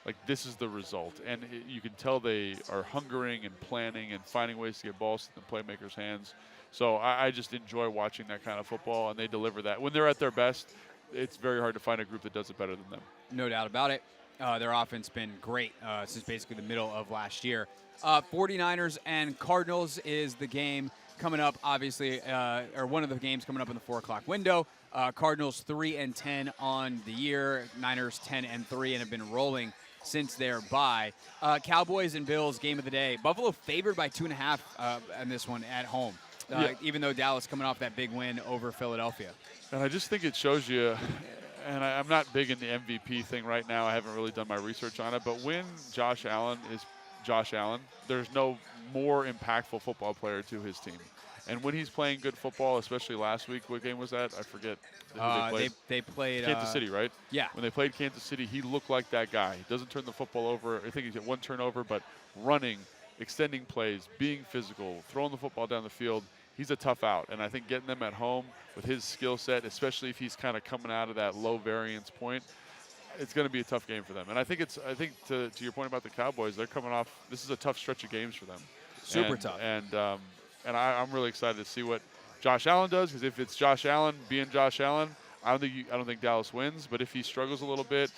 like this is the result. And you can tell they are hungering and planning and finding ways to get balls to the playmakers' hands. So I just enjoy watching that kind of football, and they deliver that. When they're at their best, it's very hard to find a group that does it better than them. No doubt about it. Their offense been great since basically the middle of last year. 49ers and Cardinals is the game coming up, obviously, or one of the games coming up in the 4 o'clock window. Cardinals 3-10 on the year. Niners 10-3 and have been rolling since their bye. Cowboys and Bills game of the day. Buffalo favored by 2.5 in this one at home, even though Dallas coming off that big win over Philadelphia. And I just think it shows you, and I'm not big in the MVP thing right now. I haven't really done my research on it. But when Josh Allen is Josh Allen, there's no more impactful football player to his team. And when he's playing good football, especially last week, what game was that? I forget. They played Kansas City, right? Yeah. When they played Kansas City, he looked like that guy. He doesn't turn the football over. I think he's got 1 turnover, but running, extending plays, being physical, throwing the football down the field. He's a tough out. And I think getting them at home with his skill set, especially if he's kind of coming out of that low variance point, it's going to be a tough game for them. And I think to your point about the Cowboys, they're coming off. This is a tough stretch of games for them. Super tough. And I'm really excited to see what Josh Allen does, because if it's Josh Allen being Josh Allen, I don't think Dallas wins. But if he struggles a little bit,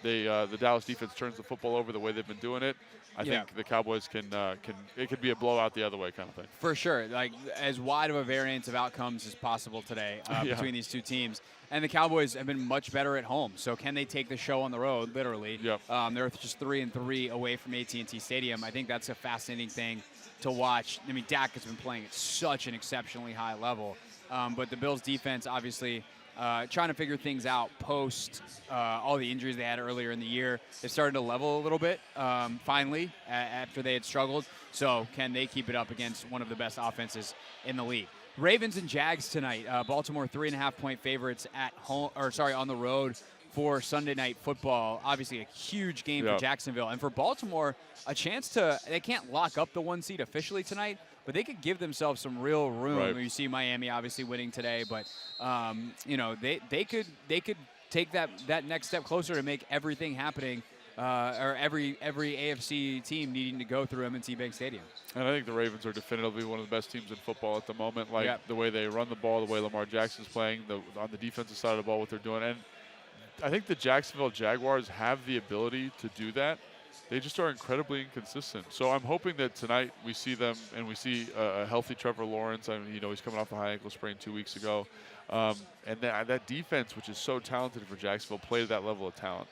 the Dallas defense turns the football over the way they've been doing it. I think the Cowboys it could be a blowout the other way kind of thing. For sure. Like, as wide of a variance of outcomes as possible today between these two teams. And the Cowboys have been much better at home. So can they take the show on the road, literally? Yep. They're just 3-3 away from AT&T Stadium. I think that's a fascinating thing to watch. I mean, Dak has been playing at such an exceptionally high level. But the Bills' defense, obviously, trying to figure things out post all the injuries they had earlier in the year. They started to level a little bit, finally, after they had struggled. So can they keep it up against one of the best offenses in the league? Ravens and Jags tonight. Baltimore 3.5-point favorites at home, on the road for Sunday Night Football. Obviously, a huge game for Jacksonville, and for Baltimore, a chance to. They can't lock up the 1 seed officially tonight, but they could give themselves some real room. Right. You see Miami obviously winning today, but they could take that next step closer to make everything happening. Or every AFC team needing to go through M&T Bank Stadium. And I think the Ravens are definitively one of the best teams in football at the moment. The way they run the ball, the way Lamar Jackson's playing, on the defensive side of the ball, what they're doing. And I think the Jacksonville Jaguars have the ability to do that. They just are incredibly inconsistent. So I'm hoping that tonight we see them and we see a healthy Trevor Lawrence. I mean, he's coming off a high ankle sprain 2 weeks ago. And that defense, which is so talented for Jacksonville, play that level of talent.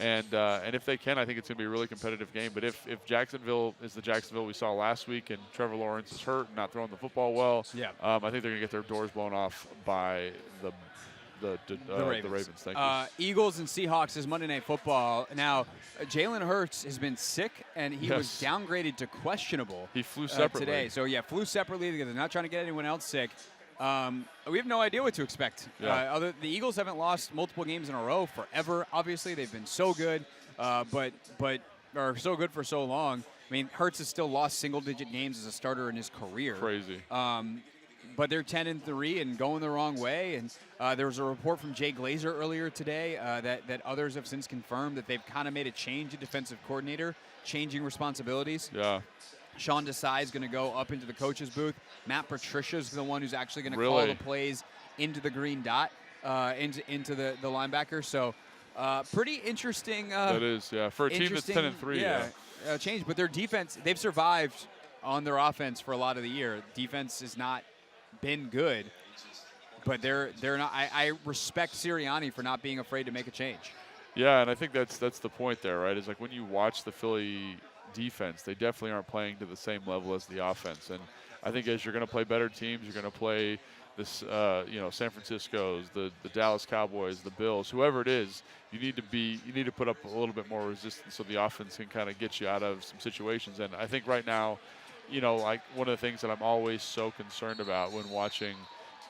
And if they can, I think it's going to be a really competitive game. But if Jacksonville is the Jacksonville we saw last week and Trevor Lawrence is hurt and not throwing the football well, I think they're going to get their doors blown off by the Ravens. Thank you. Eagles and Seahawks is Monday Night Football. Now, Jalen Hurts has been sick, and he was downgraded to questionable. He flew separately today. So, flew separately because they're not trying to get anyone else sick. We have no idea what to expect. The Eagles haven't lost multiple games in a row forever. Obviously, they've been so good, but are so good for so long. I mean, Hurts has still lost single-digit games as a starter in his career. Crazy. but they're 10-3 and going the wrong way. And there was a report from Jay Glazer earlier today that others have since confirmed that they've kind of made a change in defensive coordinator, changing responsibilities. Yeah. Sean Desai is going to go up into the coach's booth. Matt Patricia is the one who's actually going to call the plays into the green dot, into the linebacker. So pretty interesting. That is, yeah. For a team that's 10-3. Yeah. Change. But their defense, they've survived on their offense for a lot of the year. Defense has not been good, but they're not. I respect Sirianni for not being afraid to make a change. Yeah, and I think that's the point there, right? Is like when you watch the Philly defense, they definitely aren't playing to the same level as the offense. And I think as you're going to play better teams, you're going to play this, San Francisco's, the Dallas Cowboys, the Bills, whoever it is. You need to put up a little bit more resistance so the offense can kind of get you out of some situations. And I think right now, like one of the things that I'm always so concerned about when watching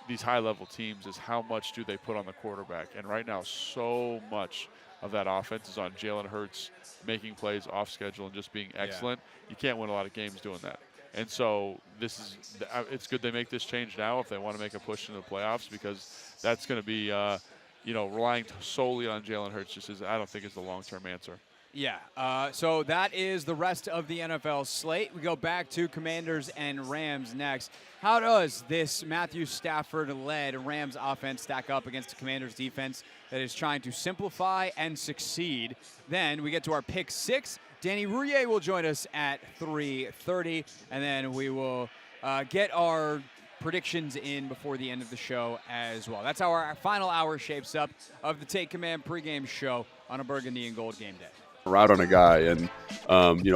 these high-level teams is how much do they put on the quarterback. And right now, so much of that offense is on Jalen Hurts making plays off schedule and just being excellent. Yeah. You can't win a lot of games doing that. And so it's good they make this change now if they want to make a push into the playoffs, because that's going to be, relying solely on Jalen Hurts I don't think is the long-term answer. Yeah, so that is the rest of the NFL slate. We go back to Commanders and Rams next. How does this Matthew Stafford-led Rams offense stack up against the Commanders defense that is trying to simplify and succeed? Then we get to our pick 6. Danny Rouillet will join us at 3:30, and then we will get our predictions in before the end of the show as well. That's how our final hour shapes up of the Take Command pregame show on a Burgundy and Gold game day. Route on a guy and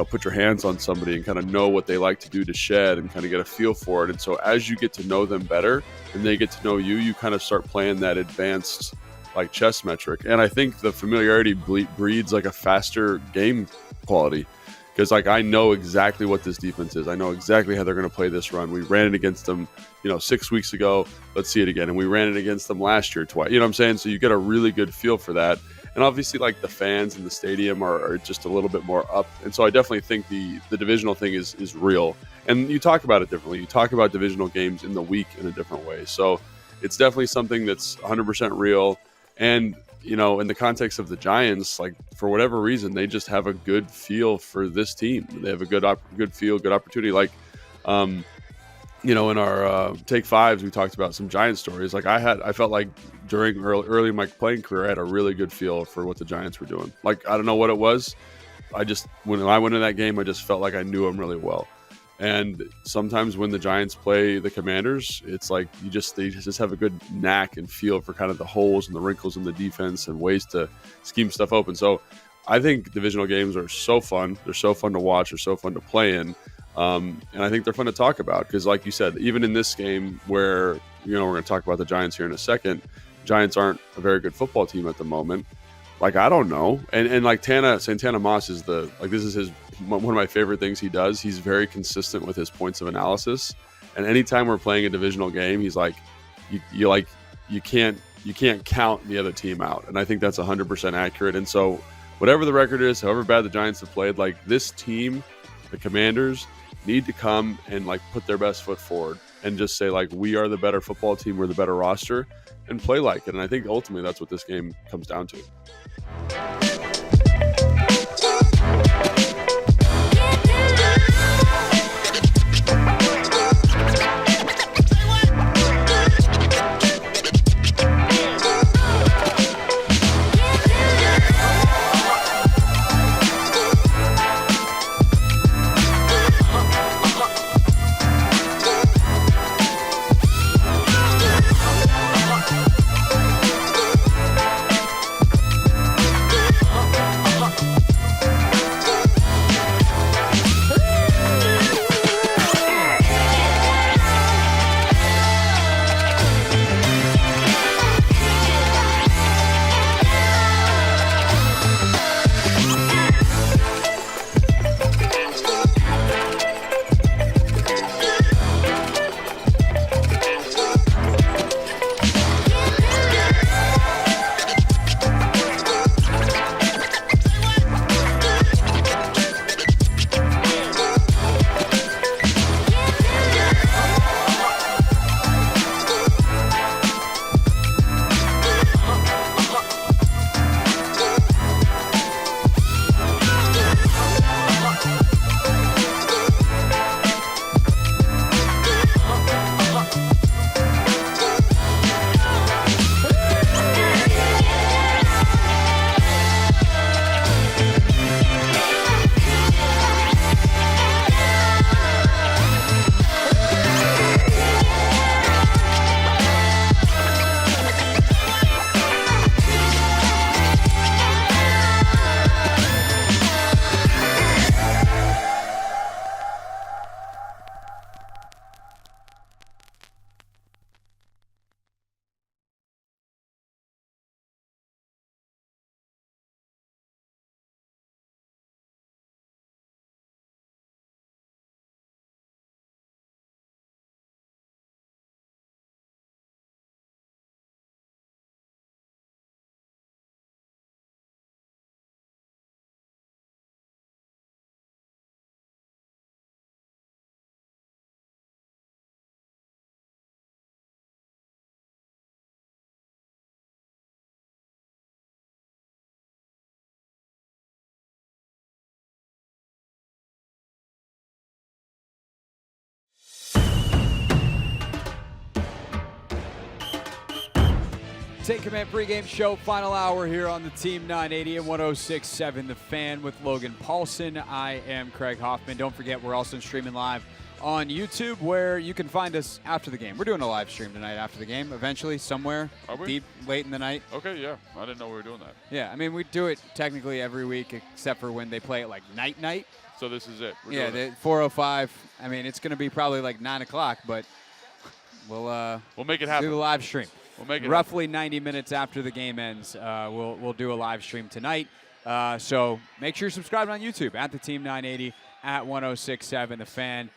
put your hands on somebody and kind of know what they like to do to shed and kind of get a feel for it. And so as you get to know them better and they get to know you, you kind of start playing that advanced like chess metric. And I think the familiarity breeds like a faster game quality, because like I know exactly what this defense is. I know exactly how they're going to play this run. We ran it against them 6 weeks ago. Let's see it again. And we ran it against them last year twice. You know what I'm saying? So you get a really good feel for that. And obviously, like, the fans in the stadium are just a little bit more up. And so I definitely think the divisional thing is real. And you talk about it differently. You talk about divisional games in the week in a different way. So it's definitely something that's 100% real. And, in the context of the Giants, like, for whatever reason, they just have a good feel for this team. They have a good feel, good opportunity. Like, in our Take Fives, we talked about some Giants stories. Like I felt like during early in my playing career, I had a really good feel for what the Giants were doing. Like, I don't know what it was. When I went in that game, I just felt like I knew them really well. And sometimes when the Giants play the Commanders, it's like they just have a good knack and feel for kind of the holes and the wrinkles in the defense and ways to scheme stuff open. So I think divisional games are so fun. They're so fun to watch. They're so fun to play in. And I think they're fun to talk about because, like you said, even in this game where, we're going to talk about the Giants here in a second, Giants aren't a very good football team at the moment. Like, I don't know. And like Santana Moss is this is one of my favorite things he does. He's very consistent with his points of analysis. And anytime we're playing a divisional game, he's like, you can't count the other team out. And I think that's 100% accurate. And so whatever the record is, however bad the Giants have played, like this team, the Commanders, need to come and like put their best foot forward and just say like, we are the better football team, we're the better roster, and play like it. And I think ultimately that's what this game comes down to. Take Command pregame show, final hour here on the Team 980 and 106.7 The Fan with Logan Paulson. I am Craig Hoffman. Don't forget, we're also streaming live on YouTube, where you can find us after the game. We're doing a live stream tonight after the game, eventually, somewhere deep, late in the night. Okay, yeah. I didn't know we were doing that. Yeah, I mean, we do it technically every week, except for when they play it like night. So this is it. We're doing it. 4:05. I mean, it's going to be probably like 9 o'clock, but we'll make it happen. Do the live stream. We'll make it roughly 90 minutes after the game ends. We'll do a live stream tonight. So make sure you're subscribed on YouTube at the Team 980 at 106.7 The Fan.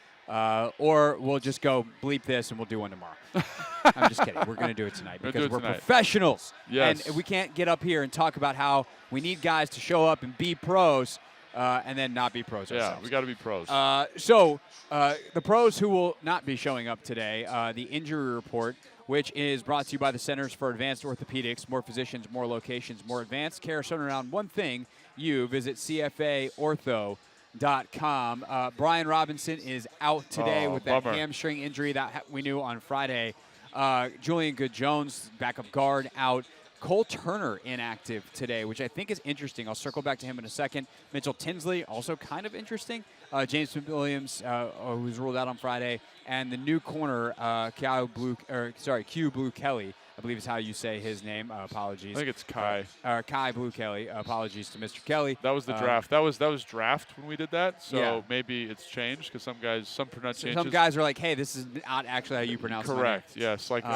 Or we'll just go bleep this and we'll do one tomorrow. I'm just kidding. We're going to do it tonight because we're professionals. Yes. And we can't get up here and talk about how we need guys to show up and be pros and then not be pros ourselves. Yeah, we got to be pros. So the pros who will not be showing up today, the injury report, which is brought to you by the Centers for Advanced Orthopedics. More physicians, more locations, more advanced care centered around one thing. You visit CFAortho.com. Brian Robinson is out today with that hamstring injury that we knew on Friday. Julian Good-Jones, backup guard, out. Cole Turner inactive today, which I think is interesting. I'll circle back to him in a second. Mitchell Tinsley, also kind of interesting. James Smith-Williams, who was ruled out on Friday, and the new corner, Q Blue Kelly, I believe is how you say his name. Apologies. I think it's Kai. Kai Blue Kelly. Apologies to Mr. Kelly. That was the draft. That was draft when we did that. So maybe it's changed because some pronunciations. Some guys are like, hey, this is not actually how you pronounce it. Correct. Yes. Like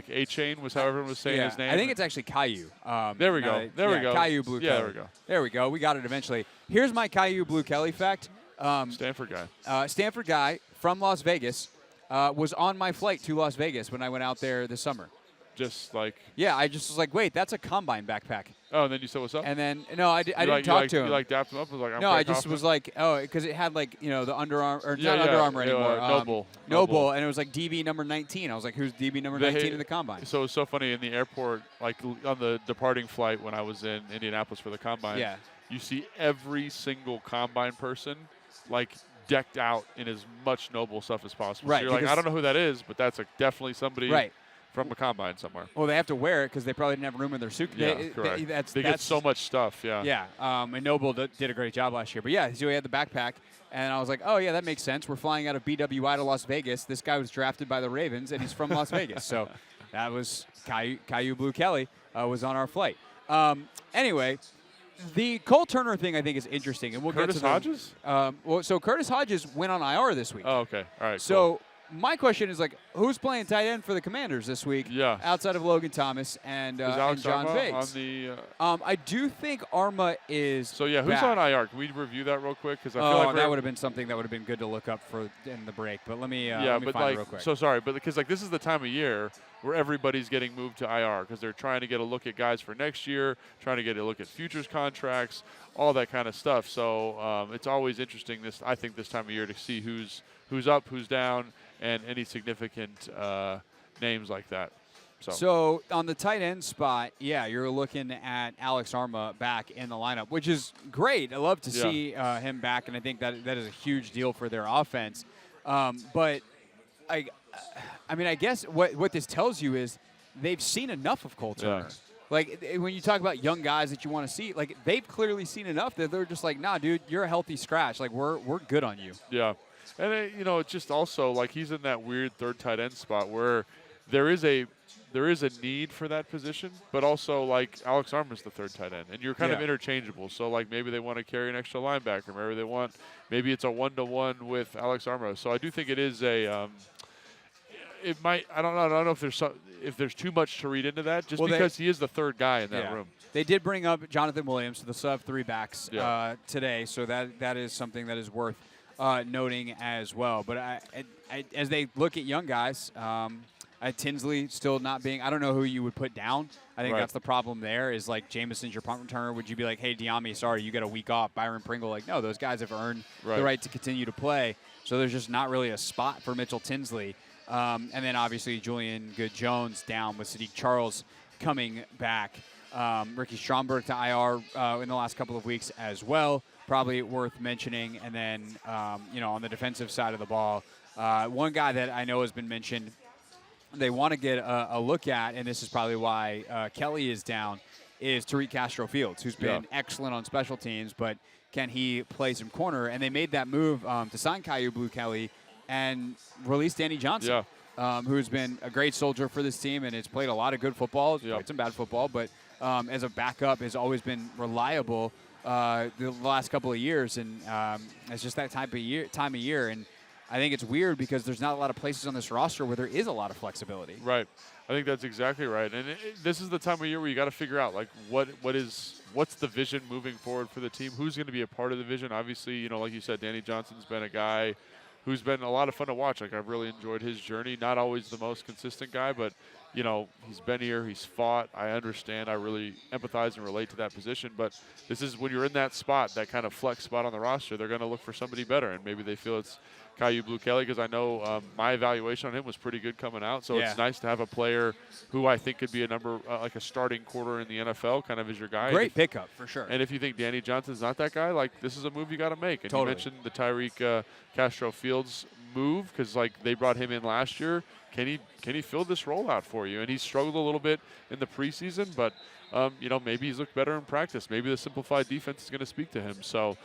A-Chain was how everyone was saying his name. I think it's actually Caillou. There we go. There we go. Caillou Blue Kelly. Yeah, there we go. There we go. We got it eventually. Here's my Caillou Blue Kelly fact. Stanford guy. Stanford guy from Las Vegas was on my flight to Las Vegas when I went out there this summer. Just like. Yeah, I just was like, wait, that's a Combine backpack. Oh, and then you said, what's up? And then, no, I didn't talk to him. You dapped him up? Was like, no, I just was like, because it had like, the Under Armour, or not Under Armour anymore. Noble, and it was like DB number 19. I was like, who's DB number 19 in the Combine? So it was so funny in the airport, like on the departing flight when I was in Indianapolis for the Combine. Yeah. You see every single Combine person, like, decked out in as much Noble stuff as possible. Right. So you're like, I don't know who that is, but that's definitely somebody from a Combine somewhere. Well, they have to wear it because they probably didn't have room in their suitcase. Yeah, correct. They get so much stuff, yeah. Yeah, and Noble did a great job last year. But, yeah, so he had the backpack, and I was like, oh, yeah, that makes sense. We're flying out of BWI to Las Vegas. This guy was drafted by the Ravens, and he's from Las Vegas. So that was Caillou Blue Kelly was on our flight. Anyway, the Cole Turner thing I think is interesting, and we'll get to Hodges? So Curtis Hodges went on IR this week. Oh, okay. All right, So my question is, like, who's playing tight end for the Commanders this week? Yeah. Outside of Logan Thomas and John Bates. I do think Arma is. So yeah, who's back. on IR? Can we review that real quick? Because I feel like that would have been something that would have been good to look up for in the break. But let me find it real quick. So sorry, but because like this is the time of year where everybody's getting moved to IR because they're trying to get a look at guys for next year, trying to get a look at futures contracts, all that kind of stuff. So it's always interesting I think this time of year to see who's up, who's down, and any significant names like that. So on the tight end spot, yeah, you're looking at Alex Arma back in the lineup, which is great. I love to see him back, and I think that is a huge deal for their offense. But I mean, I guess what this tells you is they've seen enough of Cole Turner. Yeah. Like, when you talk about young guys that you want to see, like, they've clearly seen enough that they're just like, nah, dude, you're a healthy scratch. Like, we're good on you. Yeah. And, it's just also, like, he's in that weird third tight end spot where there is a need for that position, but also, like, Alex Arma's the third tight end, and you're kind of interchangeable. So, like, maybe they want to carry an extra linebacker. Maybe it's a one-to-one with Alex Arma. So I do think it is it might. I don't know if there's too much to read into that, just because he is the third guy in that room. They did bring up Jonathan Williams to the sub three backs today, so that is something that is worth noting as well. But as they look at young guys, Tinsley still not being. I don't know who you would put down. I think that's the problem there. Is like Jameson's your punt returner. Would you be like, hey, Diami, sorry, you got a week off? Byron Pringle, like, no, those guys have earned the right to continue to play. So there's just not really a spot for Mitchell Tinsley. And then obviously Julian Good-Jones down with Sadiq Charles coming back. Ricky Stromberg to IR in the last couple of weeks as well. Probably worth mentioning. And then, on the defensive side of the ball, one guy that I know has been mentioned they want to get a look at, and this is probably why Kelly is down, is Tariq Castro-Fields, who's been excellent on special teams, but can he play some corner? And they made that move to sign Caillou Blue Kelly and release Danny Johnson, who's been a great soldier for this team and has played a lot of good football, played some bad football, but as a backup has always been reliable the last couple of years, and it's just that time of year. And I think it's weird because there's not a lot of places on this roster where there is a lot of flexibility. Right. I think that's exactly right. And this is the time of year where you got to figure out, like, what's the vision moving forward for the team? Who's going to be a part of the vision? Obviously, you know, like you said, Danny Johnson's been a guy who's been a lot of fun to watch. Like, I've really enjoyed his journey. Not always the most consistent guy, but, you know, he's been here, he's fought. I understand. I really empathize and relate to that position. But this is when you're in that spot, that kind of flex spot on the roster, they're going to look for somebody better. And maybe they feel it's Caillou Blue Kelly, because I know my evaluation on him was pretty good coming out. So it's nice to have a player who I think could be a like a starting quarter in the NFL, kind of as your guy. Great pickup, for sure. And if you think Danny Johnson's not that guy, like, this is a move you got to make. And you mentioned the Tariq Castro-Fields move, because, like, they brought him in last year. Can he fill this role out for you? And he struggled a little bit in the preseason, but you know, maybe he's looked better in practice. Maybe the simplified defense is going to speak to him. So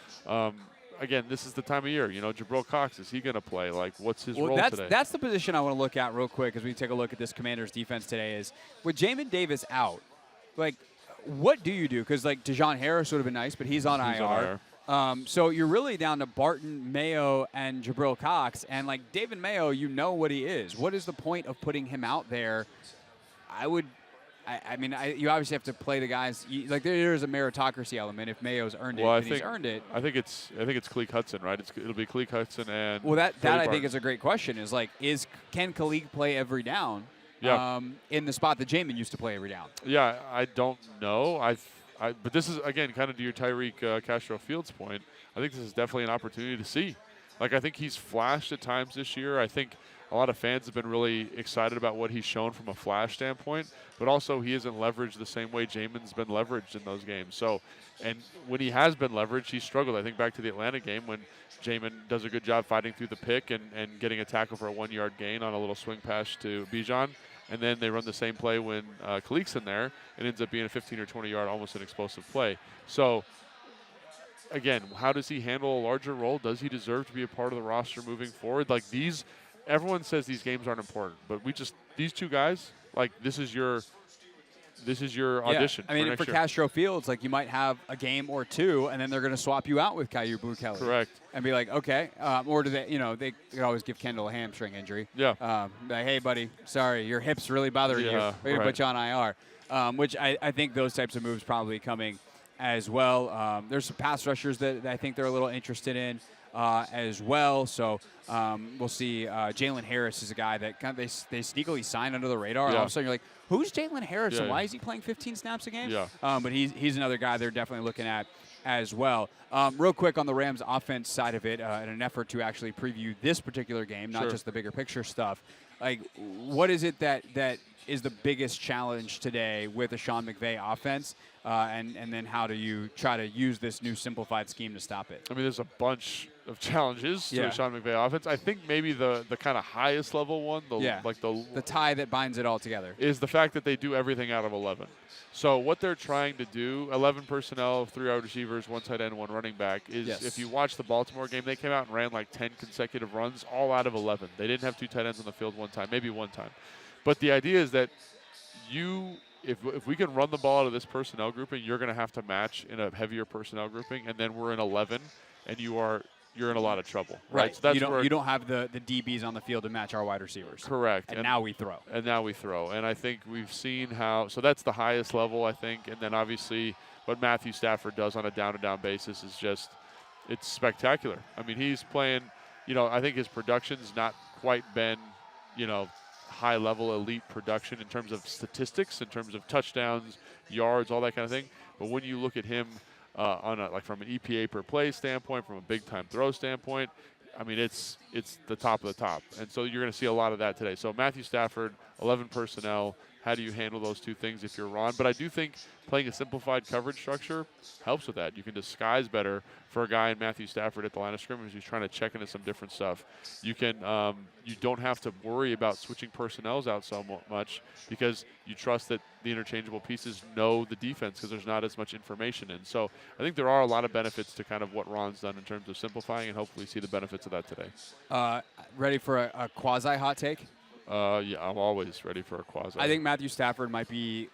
again, this is the time of year. You know, Jabril Cox, is he going to play? Like, what's his role today? That's the position I want to look at real quick as we take a look at this Commanders defense today. Is with Jamin Davis out, like, what do you do? Because, like, Dejon Harris would have been nice, but he's on IR. So you're really down to Barton, Mayo, and Jabril Cox. And, like, David Mayo, you know what he is. What is the point of putting him out there? I mean, you obviously have to play the guys. Like, there's a meritocracy element. If Mayo's earned it, he's earned it. I think it's Khaleke Hudson, right? It'll be Khaleke Hudson and. Well, that I think is a great question. Is like, can Khaleke play every down? Yeah. In the spot that Jamin used to play every down. Yeah, I don't know. But this is, again, kind of to your Tariq Castro-Fields point. I think this is definitely an opportunity to see. Like, I think he's flashed at times this year. I think a lot of fans have been really excited about what he's shown from a flash standpoint, but also he isn't leveraged the same way Jamin's been leveraged in those games. So, and when he has been leveraged, he's struggled. I think back to the Atlanta game when Jamin does a good job fighting through the pick and getting a tackle for a 1-yard gain on a little swing pass to Bijan. And then they run the same play when Khaleek's in there. It ends up being a 15 or 20-yard, almost an explosive play. So, again, how does he handle a larger role? Does he deserve to be a part of the roster moving forward? Like, everyone says these games aren't important, but these two guys, like, this is your audition. I mean, for Castro-Fields, like, you might have a game or two, and then they're going to swap you out with Caillou Blue Kelly. Correct. And be like, okay, or do they? You know, they could always give Kendall a hamstring injury. Yeah. Like, hey, buddy, sorry, your hip's really bothering you. We're going to put you on IR. Which I think those types of moves probably coming as well. There's some pass rushers that I think they're a little interested in. As well, so we'll see. Jalen Harris is a guy that kind of they sneakily sign under the radar. All of a sudden, you're like, "Who's Jalen Harris? And why is he playing 15 snaps a game?" Yeah. But he's another guy they're definitely looking at as well. Real quick on the Rams offense side of it, in an effort to actually preview this particular game, not just the bigger picture stuff. Like, what is it that is the biggest challenge today with the Sean McVay offense? And then how do you try to use this new simplified scheme to stop it? I mean, there's a bunch of challenges to the Sean McVay offense. I think maybe the kind of highest level one, the tie that binds it all together, is the fact that they do everything out of 11. So what they're trying to do, 11 personnel, 3 wide receivers, 1 tight end, 1 running back, is if you watch the Baltimore game, they came out and ran like 10 consecutive runs, all out of 11. They didn't have 2 tight ends on the field one time, maybe one time. But the idea is that if we can run the ball out of this personnel grouping, you're going to have to match in a heavier personnel grouping, and then we're in 11, and you're in a lot of trouble. Right. So that's you don't have the DBs on the field to match our wide receivers. Correct. And now we throw. And I think we've seen how – so that's the highest level, I think. And then obviously what Matthew Stafford does on a down-to-down basis is just – it's spectacular. I mean, he's playing – I think his production's not quite been, high-level elite production in terms of statistics, in terms of touchdowns, yards, all that kind of thing. But when you look at him from an EPA per play standpoint, from a big-time throw standpoint, I mean, it's the top of the top. And so you're going to see a lot of that today. So Matthew Stafford, 11 personnel, how do you handle those two things if you're Ron? But I do think playing a simplified coverage structure helps with that. You can disguise better for a guy in Matthew Stafford at the line of scrimmage who's trying to check into some different stuff. You can, you don't have to worry about switching personnels out so much because you trust that the interchangeable pieces know the defense because there's not as much information in. So I think there are a lot of benefits to kind of what Ron's done in terms of simplifying, and hopefully see the benefits of that today. Ready for a quasi hot take? Yeah, I'm always ready for a quasi. I think Matthew Stafford might be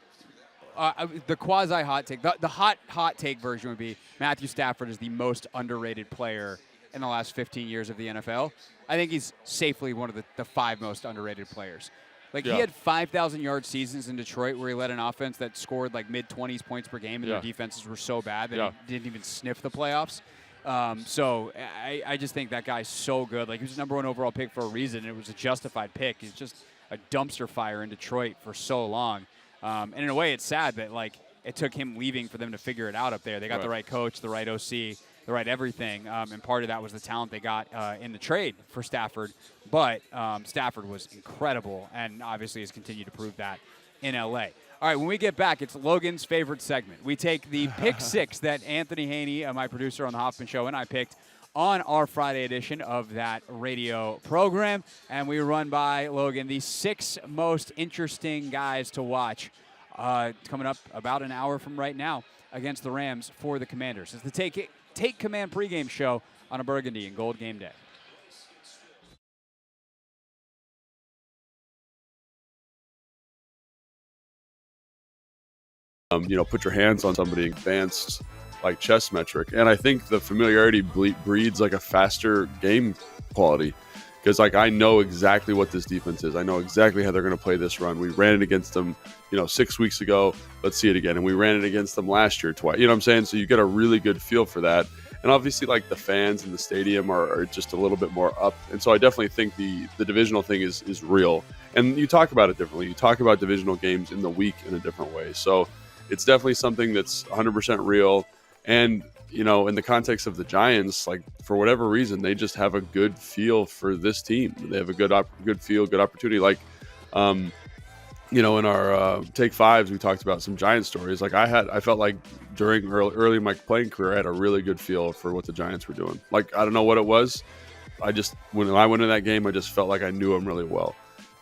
the quasi hot take. The hot take version would be Matthew Stafford is the most underrated player in the last 15 years of the NFL. I think he's safely one of the 5 most underrated players. Like, he had 5,000-yard seasons in Detroit where he led an offense that scored like mid-20s points per game, and their defenses were so bad that he didn't even sniff the playoffs. So I just think that guy's so good. Like, he was the number 1 overall pick for a reason, and it was a justified pick. He's just a dumpster fire in Detroit for so long. And in a way, it's sad that, like, it took him leaving for them to figure it out up there. They got the right coach, the right OC, the right everything, and part of that was the talent they got in the trade for Stafford. But Stafford was incredible, and obviously has continued to prove that in L.A. All right, when we get back, it's Logan's favorite segment. We take the pick 6 that Anthony Haney, my producer on the Hoffman Show, and I picked on our Friday edition of that radio program, and we run by Logan the 6 most interesting guys to watch coming up about an hour from right now against the Rams for the Commanders. It's the Take Command pregame show on a Burgundy and Gold game day. Put your hands on somebody, advanced like chess metric. And I think the familiarity breeds like a faster game quality because like I know exactly what this defense is. I know exactly how they're going to play this run. We ran it against them, 6 weeks ago. Let's see it again. And we ran it against them last year twice. You know what I'm saying? So you get a really good feel for that. And obviously like the fans in the stadium are just a little bit more up. And so I definitely think the divisional thing is real. And you talk about it differently. You talk about divisional games in the week in a different way. So it's definitely something that's 100% real. And, in the context of the Giants, like for whatever reason, they just have a good feel for this team. They have a good feel, good opportunity. Like, in our Take 5s, we talked about some Giant stories. Like I felt like during early in my playing career, I had a really good feel for what the Giants were doing. Like, I don't know what it was. When I went in that game, I just felt like I knew them really well.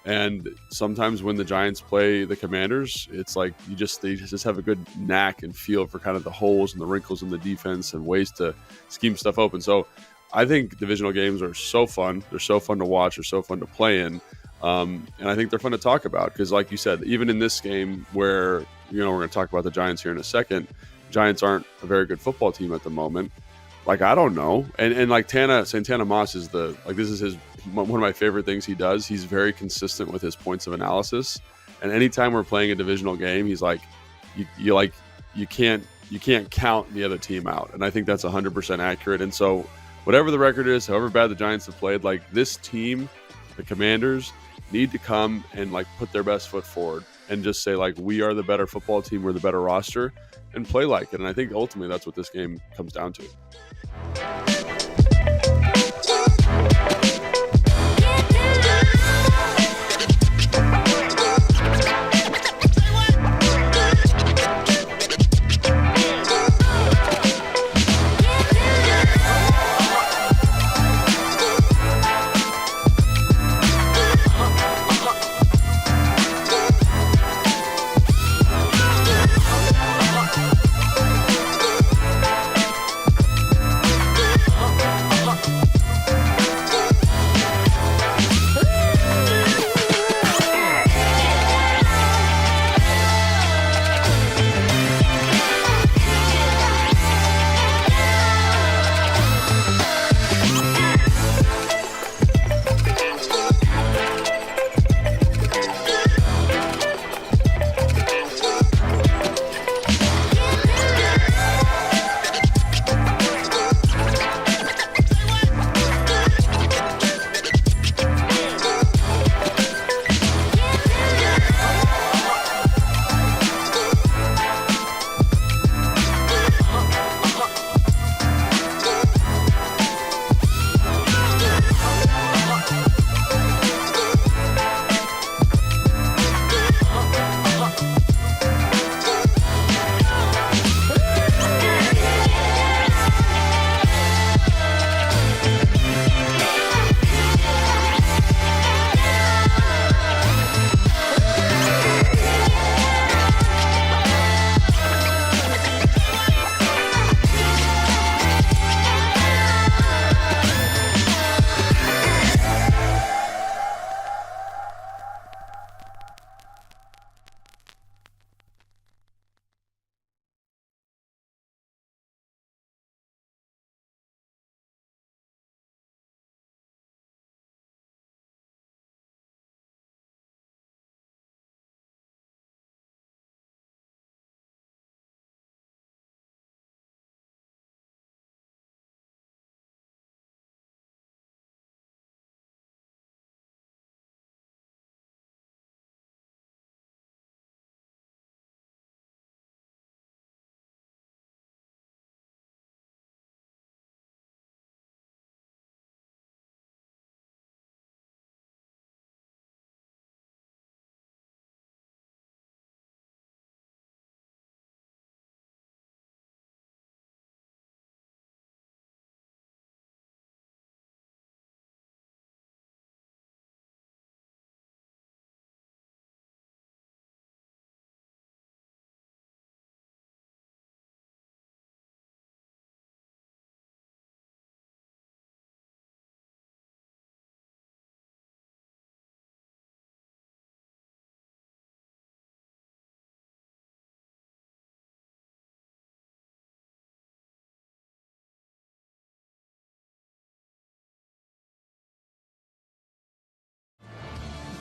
And sometimes when the Giants play the Commanders, it's like they just have a good knack and feel for kind of the holes and the wrinkles in the defense and ways to scheme stuff open. So I think divisional games are so fun. They're so fun to watch. They're so fun to play in. And I think they're fun to talk about because, like you said, even in this game where, we're going to talk about the Giants here in a second, Giants aren't a very good football team at the moment. Like, I don't know. And like Santana Moss is this is one of my favorite things he does. He's very consistent with his points of analysis. And anytime we're playing a divisional game, he's like, you can't count the other team out. And I think that's 100% accurate. And so whatever the record is, however bad the Giants have played, like this team, the Commanders, need to come and like put their best foot forward and just say like, we are the better football team. We're the better roster and play like it. And I think ultimately that's what this game comes down to.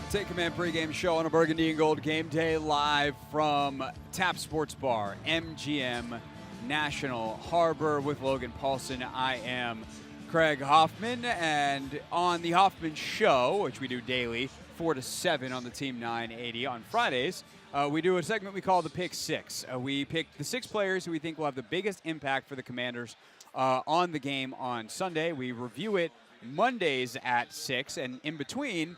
Take Command pregame show on a Burgundy and Gold game day live from Tap Sports Bar, MGM National Harbor with Logan Paulson. I am Craig Hoffman, and on the Hoffman Show, which we do daily, 4 to 7 on the Team 980 on Fridays, we do a segment we call the Pick Six. We pick the 6 players who we think will have the biggest impact for the Commanders on the game on Sunday. We review it Mondays at 6, and in between,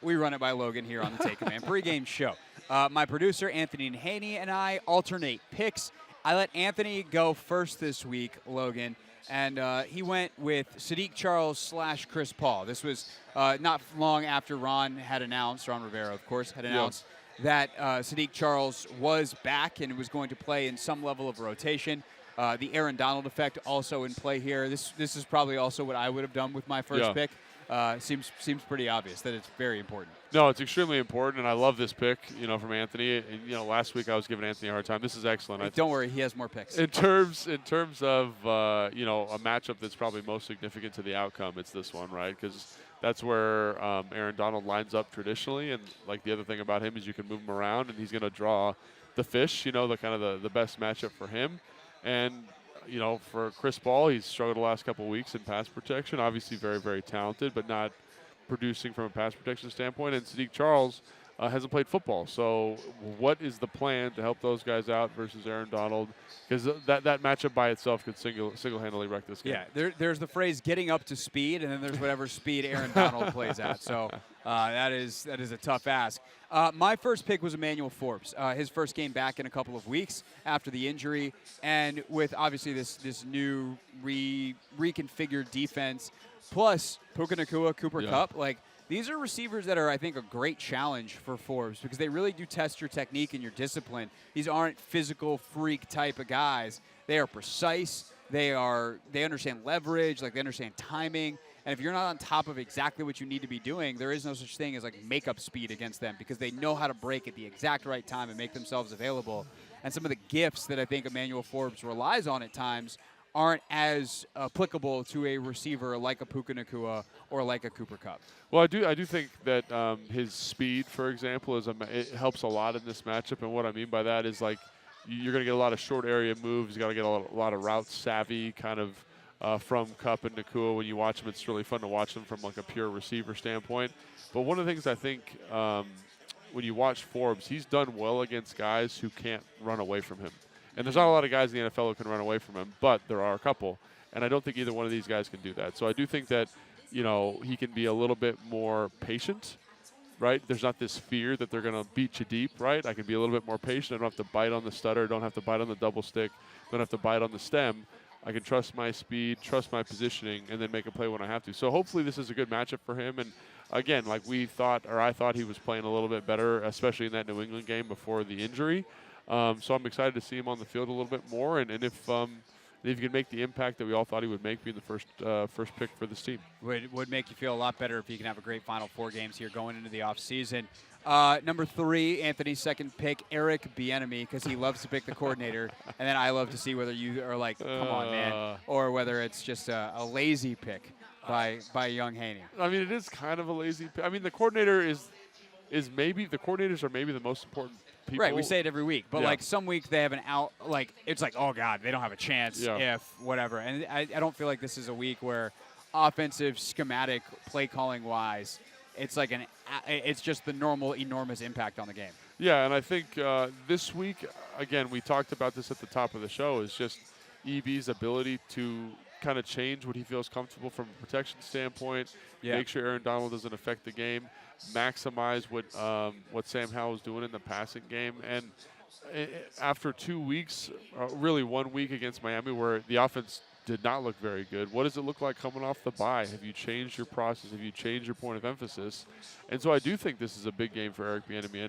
we run it by Logan here on the Take Command pregame show. My producer, Anthony Haney, and I alternate picks. I let Anthony go first this week, Logan, and he went with Sadiq Charles / Chris Paul. This was not long after Ron Rivera, of course, had announced that Sadiq Charles was back and was going to play in some level of rotation. The Aaron Donald effect also in play here. This is probably also what I would have done with my first pick. Seems pretty obvious that it's very important. No, it's extremely important, and I love this pick, from Anthony. And, last week I was giving Anthony a hard time. This is excellent. Don't worry, he has more picks. In terms of a matchup that's probably most significant to the outcome, it's this one, right? Because that's where Aaron Donald lines up traditionally, and the other thing about him is you can move him around, and he's going to draw the fish. The kind of the best matchup for him, and. For Chris Paul, he's struggled the last couple of weeks in pass protection. Obviously very, very talented, but not producing from a pass protection standpoint. And Sadiq Charles hasn't played football. So what is the plan to help those guys out versus Aaron Donald? Because that matchup by itself could single-handedly wreck this game. Yeah, there's the phrase getting up to speed, and then there's whatever speed Aaron Donald plays at. So that is a tough ask. My first pick was Emmanuel Forbes. His first game back in a couple of weeks after the injury, and with obviously this new reconfigured defense, plus Puka Nacua, Cooper Kupp, these are receivers that are, I think, a great challenge for Forbes because they really do test your technique and your discipline. These aren't physical freak type of guys. They are precise. They understand leverage, they understand timing. And if you're not on top of exactly what you need to be doing, there is no such thing as makeup speed against them because they know how to break at the exact right time and make themselves available. And some of the gifts that I think Emmanuel Forbes relies on at times aren't as applicable to a receiver like a Puka Nacua or like a Cooper Kupp. Well, I do think that his speed, for example, it helps a lot in this matchup. And what I mean by that is you're going to get a lot of short area moves. You got to get a lot of route savvy kind of from Kupp and Nacua. When you watch them, it's really fun to watch them from a pure receiver standpoint. But one of the things I think when you watch Forbes, he's done well against guys who can't run away from him. And there's not a lot of guys in the NFL who can run away from him, but there are a couple. And I don't think either one of these guys can do that. So I do think that, he can be a little bit more patient, right? There's not this fear that they're going to beat you deep, right? I can be a little bit more patient. I don't have to bite on the stutter. Don't have to bite on the double stick. Don't have to bite on the stem. I can trust my speed, trust my positioning, and then make a play when I have to. So hopefully this is a good matchup for him. And again, I thought he was playing a little bit better, especially in that New England game before the injury. So I'm excited to see him on the field a little bit more, and if he can make the impact that we all thought he would make, being the first pick for this team. Would make you feel a lot better if he can have a great Final Four games here going into the offseason. Number 3, Anthony's second pick, Eric Bieniemy, because he loves to pick the coordinator, and then I love to see whether you are come on, man, or whether it's just a lazy pick by young Haney. I mean, it is kind of a lazy pick. I mean, the coordinators are maybe the most important people. Right, we say it every week, but some weeks they have an out, it's oh God, they don't have a chance if whatever. And I don't feel like this is a week where offensive schematic play calling wise, it's it's just the normal enormous impact on the game. Yeah, and I think this week, again, we talked about this at the top of the show, is just EB's ability to kind of change what he feels comfortable from a protection standpoint, make sure Aaron Donald doesn't affect the game, maximize what Sam Howell is doing in the passing game. And after 2 weeks, really 1 week against Miami where the offense did not look very good, what does it look like coming off the bye? Have you changed your process? Have you changed your point of emphasis? And so I do think this is a big game for Eric Bieniemy.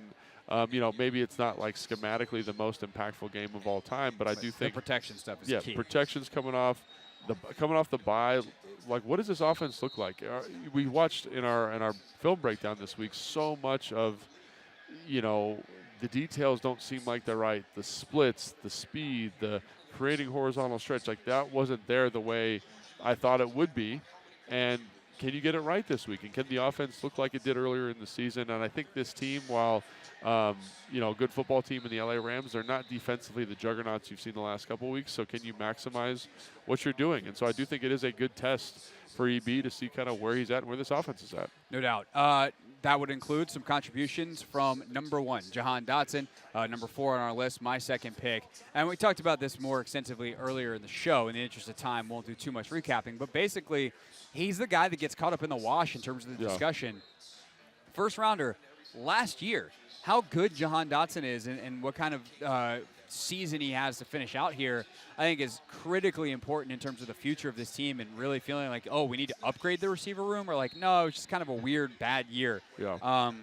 And maybe it's not schematically the most impactful game of all time, but I do think the protection stuff is key. Protection's coming off the bye. What does this offense look like? We watched in our film breakdown this week so much of, the details don't seem like they're right. The splits, the speed, the creating horizontal stretch, that wasn't there the way I thought it would be. And can you get it right this week? And can the offense look like it did earlier in the season? And I think this team, while a good football team in the LA Rams, they're not defensively the juggernauts you've seen the last couple of weeks. So can you maximize what you're doing? And so I do think it is a good test for EB to see kind of where he's at and where this offense is at. No doubt. That would include some contributions from number 1, Jahan Dotson, number 4 on our list, my second pick. And we talked about this more extensively earlier in the show. In the interest of time, won't do too much recapping. But basically, he's the guy that gets caught up in the wash in terms of the discussion. First rounder last year. How good Jahan Dotson is and what kind of season he has to finish out here, I think is critically important in terms of the future of this team and really feeling like, oh, we need to upgrade the receiver room, or like, no, it's just kind of a weird, bad year. Yeah.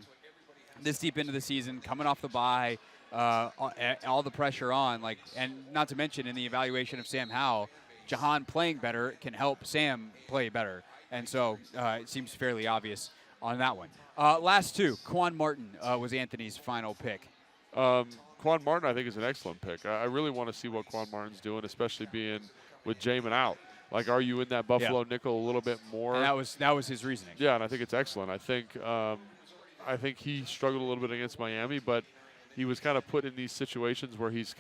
This deep into the season, coming off the bye, all the pressure on, like, and not to mention in the evaluation of Sam Howell, Jahan playing better can help Sam play better. And so it seems fairly obvious on that one. Last two, Quan Martin was Anthony's final pick. Quan Martin, I think, is an excellent pick. I really want to see what Quan Martin's doing, especially being with Jamin out. Like, are you in that Buffalo nickel a little bit more? And that was his reasoning. Yeah, and I think it's excellent. I think he struggled a little bit against Miami, but he was kind of put in these situations where he's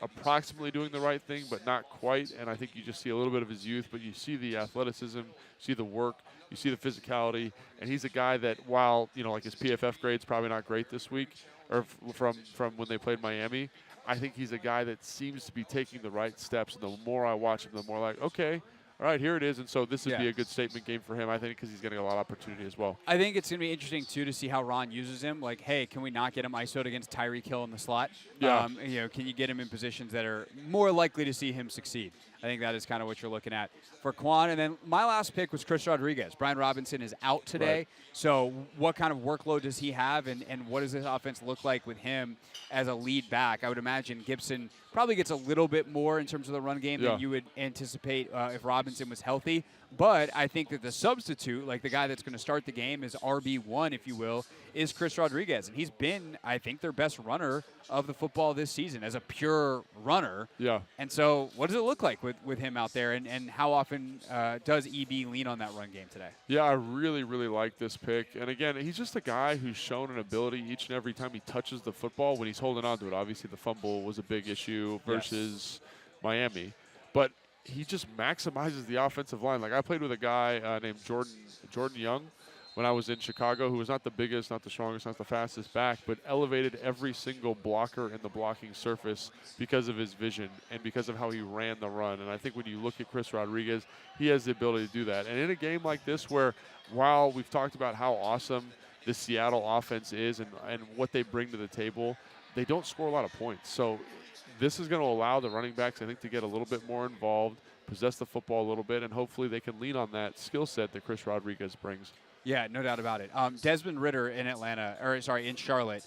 approximately doing the right thing, but not quite. And I think you just see a little bit of his youth, but you see the athleticism, you see the work, you see the physicality, and he's a guy that, while like his PFF grade's probably not great this week, or from when they played Miami, I think he's a guy that seems to be taking the right steps. And the more I watch him, the more like, okay, all right, here it is. And so this would be a good statement game for him, I think, because he's getting a lot of opportunity as well. I think it's going to be interesting, too, to see how Ron uses him. Like, hey, can we not get him ISO'd against Tyreek Hill in the slot? Yeah. Can you get him in positions that are more likely to see him succeed? I think that is kind of what you're looking at for Quan. And then my last pick was Chris Rodriguez. Brian Robinson is out today. Right. So what kind of workload does he have, and what does this offense look like with him as a lead back? I would imagine Gibson probably gets a little bit more in terms of the run game than you would anticipate if Robinson was healthy. But I think that the substitute, like the guy that's going to start the game as RB1, if you will, is Chris Rodriguez. And he's been, I think, their best runner of the football this season as a pure runner. Yeah. And so what does it look like with him out there, and how often does EB lean on that run game today? Yeah, I really, really like this pick. And, again, he's just a guy who's shown an ability each and every time he touches the football when he's holding on to it. Obviously, the fumble was a big issue versus Miami. But he just maximizes the offensive line. Like, I played with a guy named Jordan Young when I was in Chicago, who was not the biggest, not the strongest, not the fastest back, but elevated every single blocker in the blocking surface because of his vision and because of how he ran the run. And I think when you look at Chris Rodriguez, he has the ability to do that. And in a game like this where, while we've talked about how awesome the Seattle offense is and what they bring to the table, they don't score a lot of points. So this is going to allow the running backs, I think, to get a little bit more involved, possess the football a little bit, and hopefully they can lean on that skill set that Chris Rodriguez brings. Yeah, no doubt about it. Desmond Ridder in Charlotte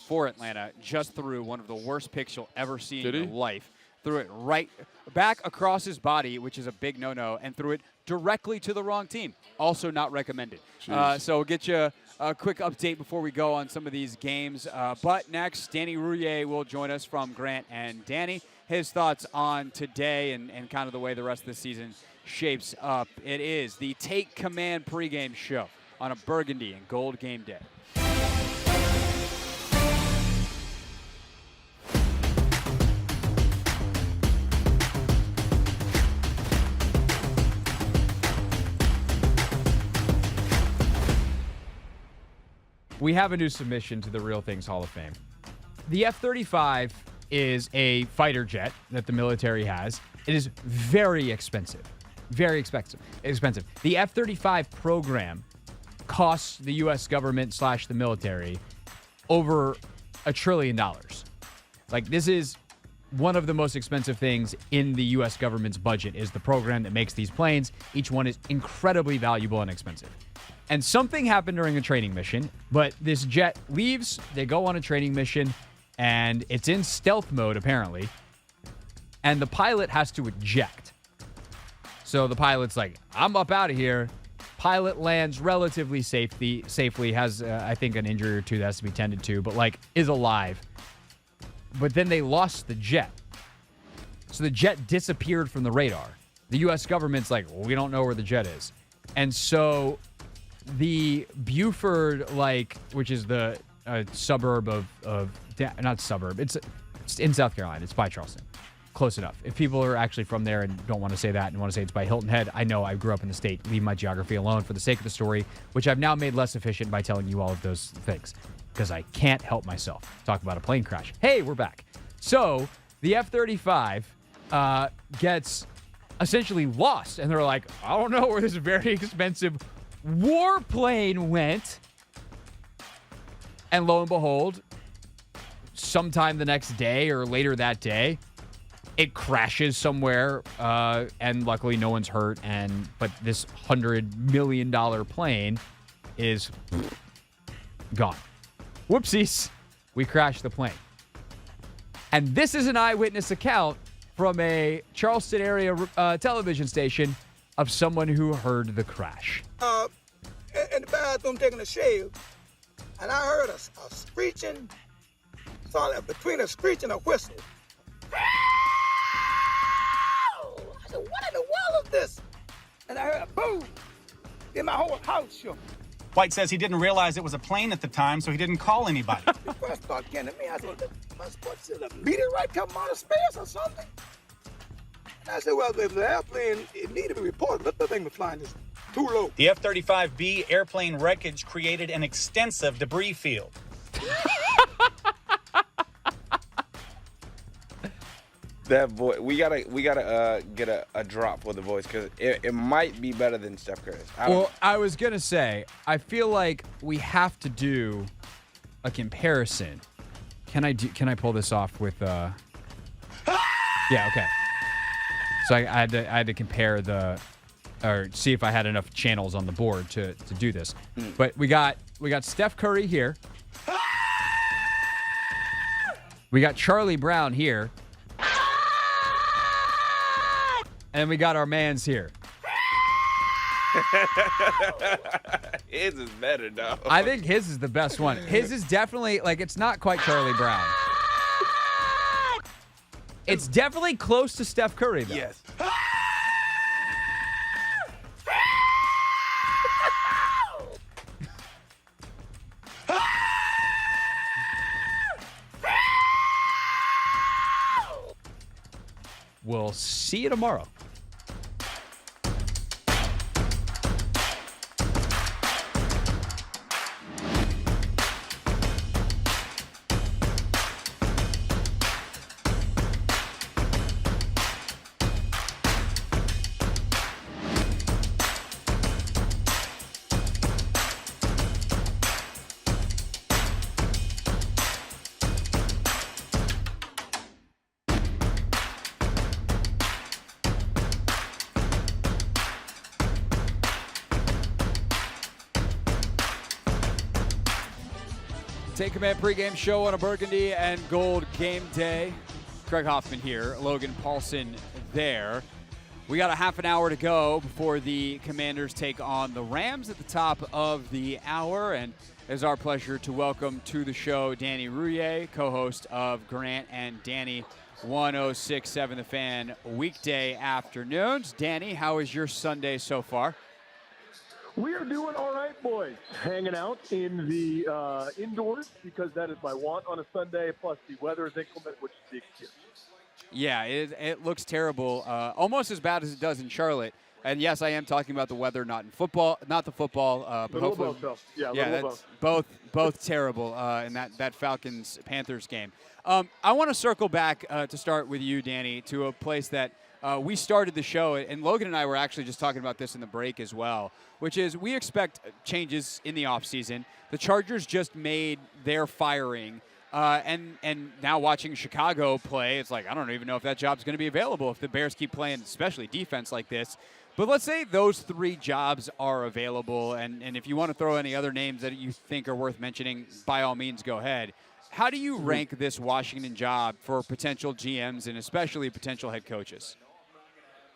for Atlanta just threw one of the worst picks you'll ever see in your life. Threw it right back across his body, which is a big no-no, and threw it directly to the wrong team. Also not recommended. So we'll get you a quick update before we go on some of these games. But next, Danny Rouillet will join us from Grant and Danny. His thoughts on today and kind of the way the rest of the season shapes up. It is the Take Command pregame show on a burgundy and gold game day. We have a new submission to the Real Things Hall of Fame. The F-35 is a fighter jet that the military has. It is very expensive. Very expensive. The F-35 program costs the U.S. government / the military over $1 trillion. Like, this is one of the most expensive things in the U.S. government's budget is the program that makes these planes. Each one is incredibly valuable and expensive. And something happened during a training mission, but this jet leaves, they go on a training mission, and it's in stealth mode, apparently, and the pilot has to eject. So the pilot's like, I'm up out of here. Pilot lands relatively safely, has, I think, an injury or two that has to be tended to, but, like, is alive. But then they lost the jet. So the jet disappeared from the radar. The U.S. government's like, well, we don't know where the jet is. And so the Buford, which is the suburb not suburb, it's in South Carolina. It's by Charleston. Close enough. If people are actually from there and don't want to say that and want to say it's by Hilton Head, I know I grew up in the state. Leave my geography alone for the sake of the story, which I've now made less efficient by telling you all of those things because I can't help myself. Talk about a plane crash. Hey, we're back. So the F-35 gets essentially lost, and they're like, I don't know where this very expensive warplane went. And lo and behold, sometime the next day or later that day, it crashes somewhere, and luckily no one's hurt. But this $100 million plane is gone. Whoopsies, we crashed the plane. And this is an eyewitness account from a Charleston area television station of someone who heard the crash. In the bathroom taking a shave, and I heard a screeching, between a screech and a whistle. I said, what in the world is this? And I heard a boom. Then my whole house shook. White says he didn't realize it was a plane at the time, so he didn't call anybody. The first thought came to me, I said, what's a meteorite coming out of space or something? And I said, well, if the airplane, it needed to be reported, but the thing was flying just too low. The F-35B airplane wreckage created an extensive debris field. That voice, we gotta get a drop for the voice because it might be better than Steph Curry's. I was gonna say, I feel like we have to do a comparison. Can I pull this off with? Yeah, okay. So I had to compare or see if I had enough channels on the board to do this. But we got Steph Curry here. We got Charlie Brown here. And we got our mans here. His is better, though. I think his is the best one. His is definitely, it's not quite Charlie Brown. It's definitely close to Steph Curry, though. Yes. We'll see you tomorrow. Take Command pregame show on a burgundy and gold game day. Craig Hoffman here, Logan Paulson there. We got a half an hour to go before the Commanders take on the Rams at the top of the hour. And it's our pleasure to welcome to the show Danny Rouillet, co-host of Grant and Danny 106.7 The Fan weekday afternoons. Danny, how is your Sunday so far? We are doing all right, boys. Hanging out in the indoors because that is my want on a Sunday. Plus, the weather is inclement, which is the excuse. Yeah, it looks terrible, almost as bad as it does in Charlotte. And yes, I am talking about the weather, not the football, but hopefully, that's both terrible in that Falcons Panthers game. I want to circle back to start with you, Danny, to a place that we started the show, and Logan and I were actually just talking about this in the break as well, which is we expect changes in the offseason. The Chargers just made their firing, and now watching Chicago play, it's like, I don't even know if that job's going to be available if the Bears keep playing, especially defense like this. But let's say those three jobs are available, and if you want to throw any other names that you think are worth mentioning, by all means, go ahead. How do you rank this Washington job for potential GMs and especially potential head coaches?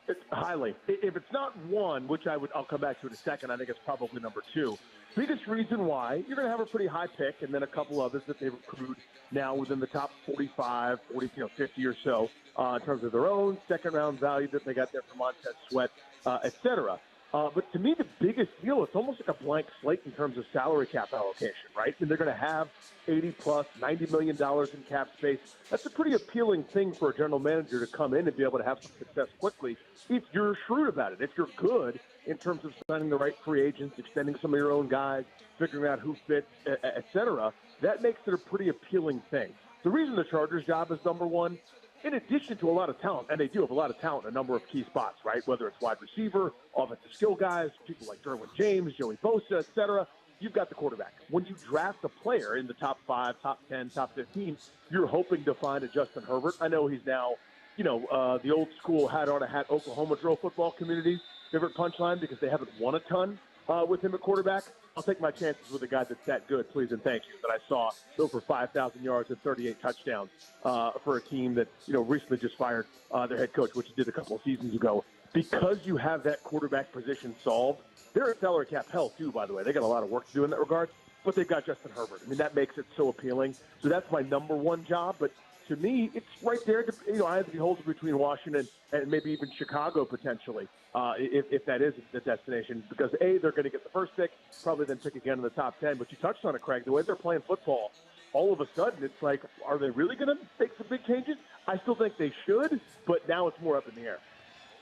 It's highly. If it's not one, which I'll come back to in a second, I think it's probably number two. Biggest reason why, you're going to have a pretty high pick and then a couple others that they've accrued now within the top 45, 40, 50 or so in terms of their own second-round value that they got there from Montez Sweat, et cetera. But to me, the biggest deal, it's almost like a blank slate in terms of salary cap allocation, right? And they're going to have $80+ $90 million in cap space. That's a pretty appealing thing for a general manager to come in and be able to have some success quickly if you're shrewd about it, if you're good in terms of signing the right free agents, extending some of your own guys, figuring out who fits, et cetera. That makes it a pretty appealing thing. The reason the Chargers' job is number one, in addition to a lot of talent, and they do have a lot of talent in a number of key spots, right? Whether it's wide receiver, offensive skill guys, people like Derwin James, Joey Bosa, et cetera, you've got the quarterback. When you draft a player in the top 5, top 10, top 15, you're hoping to find a Justin Herbert. I know he's now, the old school hat on a hat Oklahoma drill football community favorite punchline because they haven't won a ton with him at quarterback. I'll take my chances with a guy that's that good, please and thank you, that I saw go for 5,000 yards and 38 touchdowns for a team that, recently just fired their head coach, which he did a couple of seasons ago. Because you have that quarterback position solved, they're at salary cap hell, too, by the way. They got a lot of work to do in that regard, but they've got Justin Herbert. I mean, that makes it so appealing. So that's my number one job, but to me, it's right there. I have to be holding between Washington and maybe even Chicago potentially, if that is the destination. Because, A, they're going to get the first pick, probably then pick again in the top 10. But you touched on it, Craig. The way they're playing football, all of a sudden, it's like, are they really going to make some big changes? I still think they should, but now it's more up in the air.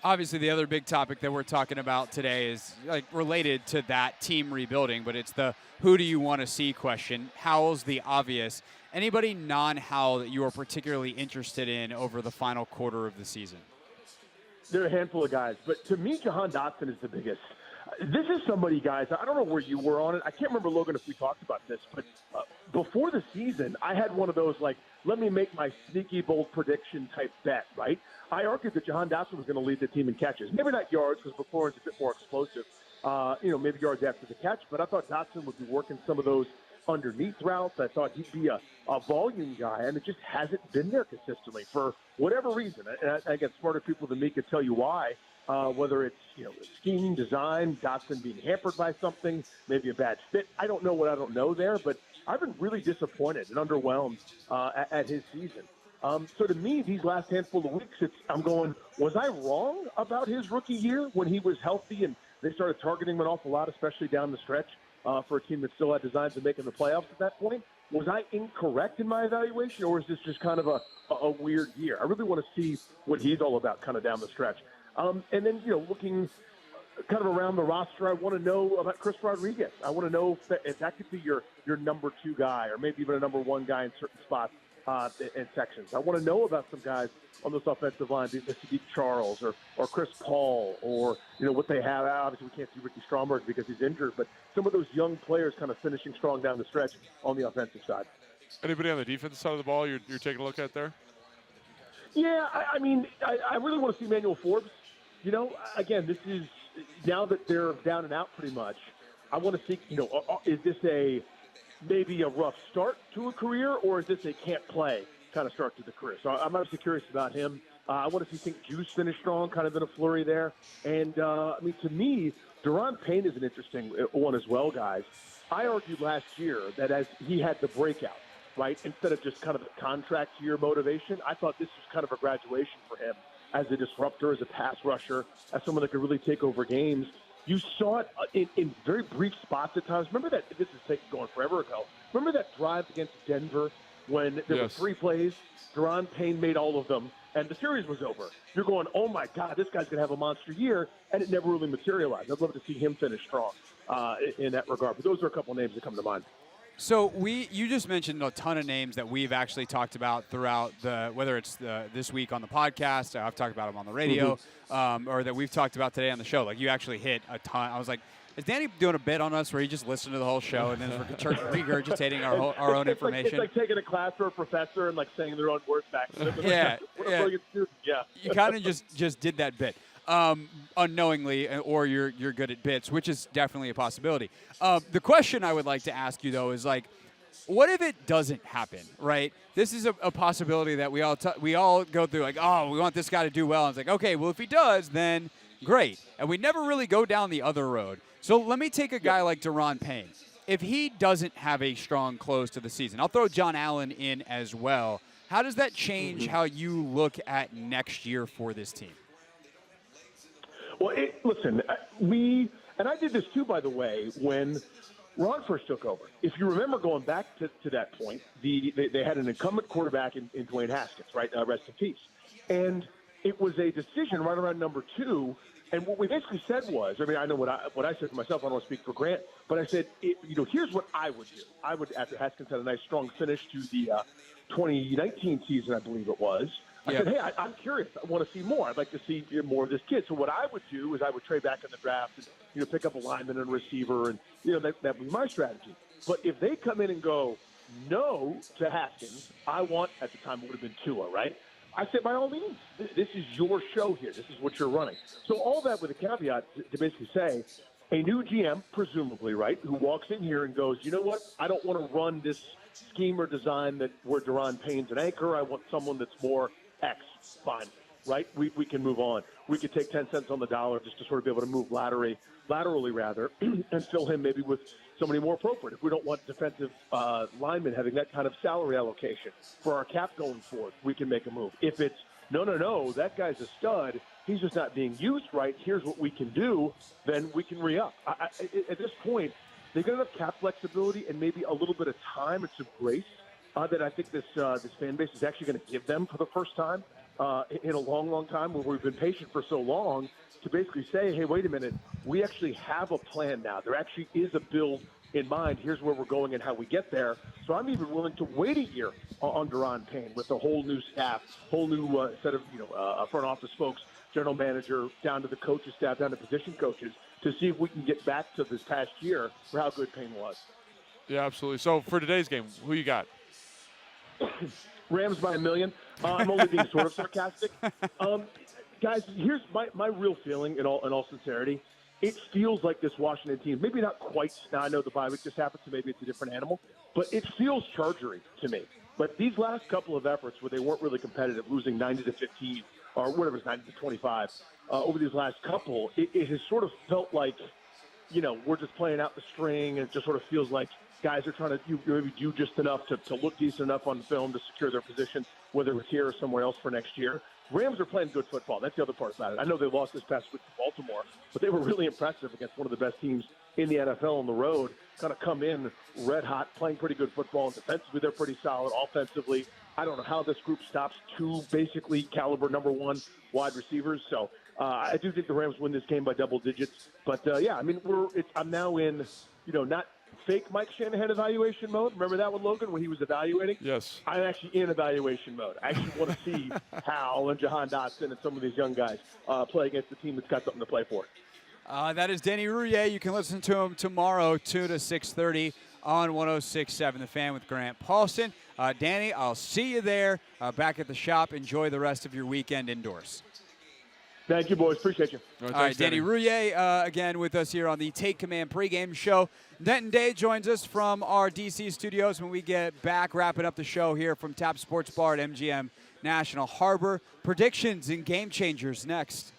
Obviously, the other big topic that we're talking about today is related to that team rebuilding, but it's the who do you want to see question. Howell's the obvious. Anybody non-Howell that you are particularly interested in over the final quarter of the season? There are a handful of guys, but to me, Jahan Dotson is the biggest. This is somebody, guys, I don't know where you were on it. I can't remember, Logan, if we talked about this, but before the season, I had one of those, let me make my sneaky, bold prediction type bet, right? I argued that Jahan Dotson was going to lead the team in catches. Maybe not yards, because McLaurin's a bit more explosive, maybe yards after the catch, but I thought Dotson would be working some of those underneath routes. I thought he'd be a volume guy, and it just hasn't been there consistently for whatever reason. And I get smarter people than me could tell you why, whether it's scheme, design, Dotson being hampered by something, maybe a bad fit. I don't know what I don't know there, but I've been really disappointed and underwhelmed at his season. So to me, these last handful of weeks, I'm going, was I wrong about his rookie year when he was healthy and they started targeting him an awful lot, especially down the stretch for a team that still had designs of making the playoffs at that point? Was I incorrect in my evaluation, or is this just kind of a weird year? I really want to see what he's all about kind of down the stretch. And then, looking kind of around the roster, I want to know about Chris Rodriguez. I want to know if that could be your number 2 guy, or maybe even a number 1 guy in certain spots and sections. I want to know about some guys on this offensive line, be it Sadiq Charles or Chris Paul, or what they have. Obviously, we can't see Ricky Stromberg because he's injured, but some of those young players kind of finishing strong down the stretch on the offensive side. Anybody on the defensive side of the ball you're taking a look at there? Yeah, I mean, I really want to see Emmanuel Forbes. Again, this is now that they're down and out pretty much. I want to see, is this maybe a rough start to a career, or is this a can't play kind of start to the career? So I'm obviously curious about him. I want to see St. Juice finish strong, kind of in a flurry there. And, to me, Deron Payne is an interesting one as well, guys. I argued last year that as he had the breakout, right, instead of just kind of a contract year motivation, I thought this was kind of a graduation for him as a disruptor, as a pass rusher, as someone that could really take over games. You saw it in very brief spots at times. Remember that, this is going forever ago, remember that drive against Denver when there were 3 plays? Deron Payne made all of them, and the series was over. You're going, oh, my God, this guy's going to have a monster year, and it never really materialized. I'd love to see him finish strong in that regard. But those are a couple names that come to mind. So you just mentioned a ton of names that we've actually talked about throughout whether it's this week on the podcast, I've talked about them on the radio, or that we've talked about today on the show. Like, you actually hit a ton. I was like, is Danny doing a bit on us where he just listened to the whole show and then is regurgitating our own information? It's like taking a class for a professor and saying their own words back. Yeah. Yeah. You kind of just did that bit. Unknowingly, or you're good at bits, which is definitely a possibility. The question I would like to ask you, though, is what if it doesn't happen, right? This is a possibility that we all go through, we want this guy to do well. And it's okay, well, if he does, then great. And we never really go down the other road. So let me take a guy like Deron Payne. If he doesn't have a strong close to the season, I'll throw John Allen in as well. How does that change how you look at next year for this team? Well, listen, and I did this too, by the way, when Ron first took over. If you remember going back to that point, they had an incumbent quarterback in Dwayne Haskins, right? Rest in peace. And it was a decision right around number 2. And what we basically said was, I mean, I know what I said to myself. I don't want to speak for Grant, but I said, here's what I would do. I would, after Haskins had a nice strong finish to the 2019 season, I believe it was. I said, hey, I'm curious. I want to see more. I'd like to see more of this kid. So what I would do is I would trade back in the draft and, pick up a lineman and a receiver, and, that would be my strategy. But if they come in and go no to Haskins, I want, at the time it would have been Tua, right? I said, by all means, this is your show here. This is what you're running. So all that with a caveat to basically say, a new GM, presumably, right, who walks in here and goes, you know what, I don't want to run this scheme or design where Daron Payne's an anchor. I want someone that's more X. Fine, right? We can move on. We could take 10 cents on the dollar just to sort of be able to move laterally and fill him maybe with somebody more appropriate. If we don't want defensive linemen having that kind of salary allocation for our cap going forward, we can make a move. If it's, no, that guy's a stud, he's just not being used right, here's what we can do, then we can re-up. At this point, they've got enough cap flexibility and maybe a little bit of time and some grace that I think this fan base is actually going to give them for the first time in a long, long time, where we've been patient for so long, to basically say, hey, wait a minute, we actually have a plan now. There actually is a build in mind. Here's where we're going and how we get there. So I'm even willing to wait a year on Daron Payne with a whole new staff, whole new set of front office folks, general manager, down to the coaches staff, down to position coaches, to see if we can get back to this past year for how good Payne was. Yeah, absolutely. So for today's game, who you got? Rams by 1 million. I'm only being sort of sarcastic. Guys, here's my real feeling in all sincerity. It feels like this Washington team, maybe not quite. Now, I know the bye week just happened, so maybe it's a different animal, but it feels Chargery to me. But these last couple of efforts where they weren't really competitive, losing 90-15 or whatever it's 90-25 over these last couple, it has sort of felt like, we're just playing out the string, and it just sort of feels like guys are trying to maybe do just enough to look decent enough on film to secure their position, whether it's here or somewhere else for next year. Rams are playing good football. That's the other part about it. I know they lost this past week to Baltimore, but they were really impressive against one of the best teams in the NFL on the road. Kind of come in red hot, playing pretty good football. And defensively, they're pretty solid. Offensively, I don't know how this group stops 2 basically caliber number 1 wide receivers. So I do think the Rams win this game by double digits. But I'm now in, not fake Mike Shanahan evaluation mode. Remember that one, Logan, when he was evaluating? Yes. I'm actually in evaluation mode. I actually want to see Hal and Jahan Dotson and some of these young guys play against the team that's got something to play for. That is Danny Rouillet. You can listen to him tomorrow, 2 to 6:30 on 106.7 The Fan with Grant Paulson. Danny, I'll see you there back at the shop. Enjoy the rest of your weekend indoors. Thank you, boys. Appreciate you. All right, Danny Rouillet again with us here on the Take Command pregame show. Denton Day joins us from our D.C. studios when we get back, wrapping up the show here from Tap Sports Bar at MGM National Harbor. Predictions and game changers next.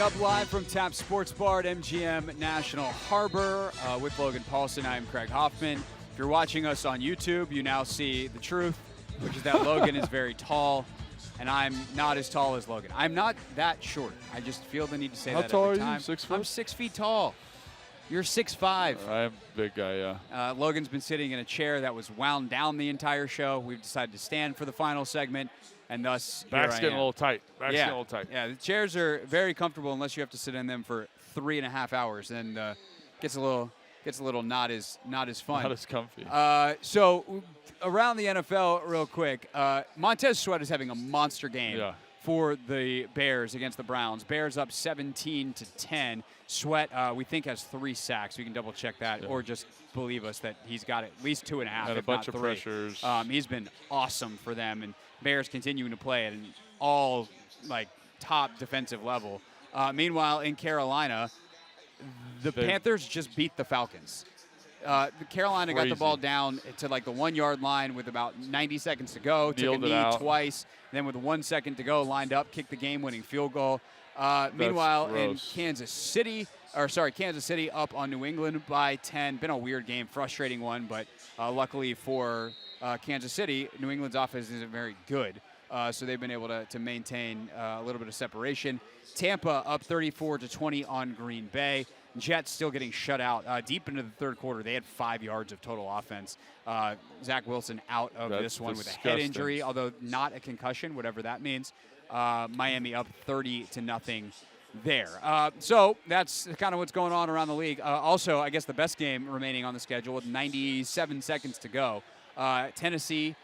up live from Tap Sports Bar at MGM National Harbor with Logan Paulson. I'm Craig Hoffman. If you're watching us on YouTube, you now see the truth, which is that Logan is very tall, and I'm not as tall as Logan. I'm not that short. I just feel the need to say that every time. How tall are you? 6 foot? I'm 6 feet tall. You're 6'5". I'm a big guy, yeah. Logan's been sitting in a chair that was wound down the entire show. We've decided to stand for the final segment, and thus Back's getting a little tight. Yeah, the chairs are very comfortable unless you have to sit in them for 3.5 hours. Then gets a little not as fun. Not as comfy. So around the NFL, real quick, Montez Sweat is having a monster game for the Bears against the Browns. Bears up 17-10. Sweat, we think, has 3 sacks. We can double check that, or just believe us that he's got at least 2.5. And a bunch of pressures. He's been awesome for them, and Bears continuing to play at an all top defensive level. Meanwhile, in Carolina, the Panthers just beat the Falcons. Carolina got the ball down to the 1 yard line with about 90 seconds to go. Took a knee twice. Then with 1 second to go, lined up, kicked the game-winning field goal. Meanwhile, in Kansas City up on New England by 10. Been a weird game, frustrating one, but luckily for Kansas City, New England's offense isn't very good. So they've been able to maintain a little bit of separation. Tampa up 34-20 on Green Bay. Jets still getting shut out deep into the third quarter. They had 5 yards of total offense. Zach Wilson out of this one with a head injury, although not a concussion, whatever that means. Miami up 30-0 there. So that's kind of what's going on around the league. Also, I guess the best game remaining on the schedule with 97 seconds to go. Tennessee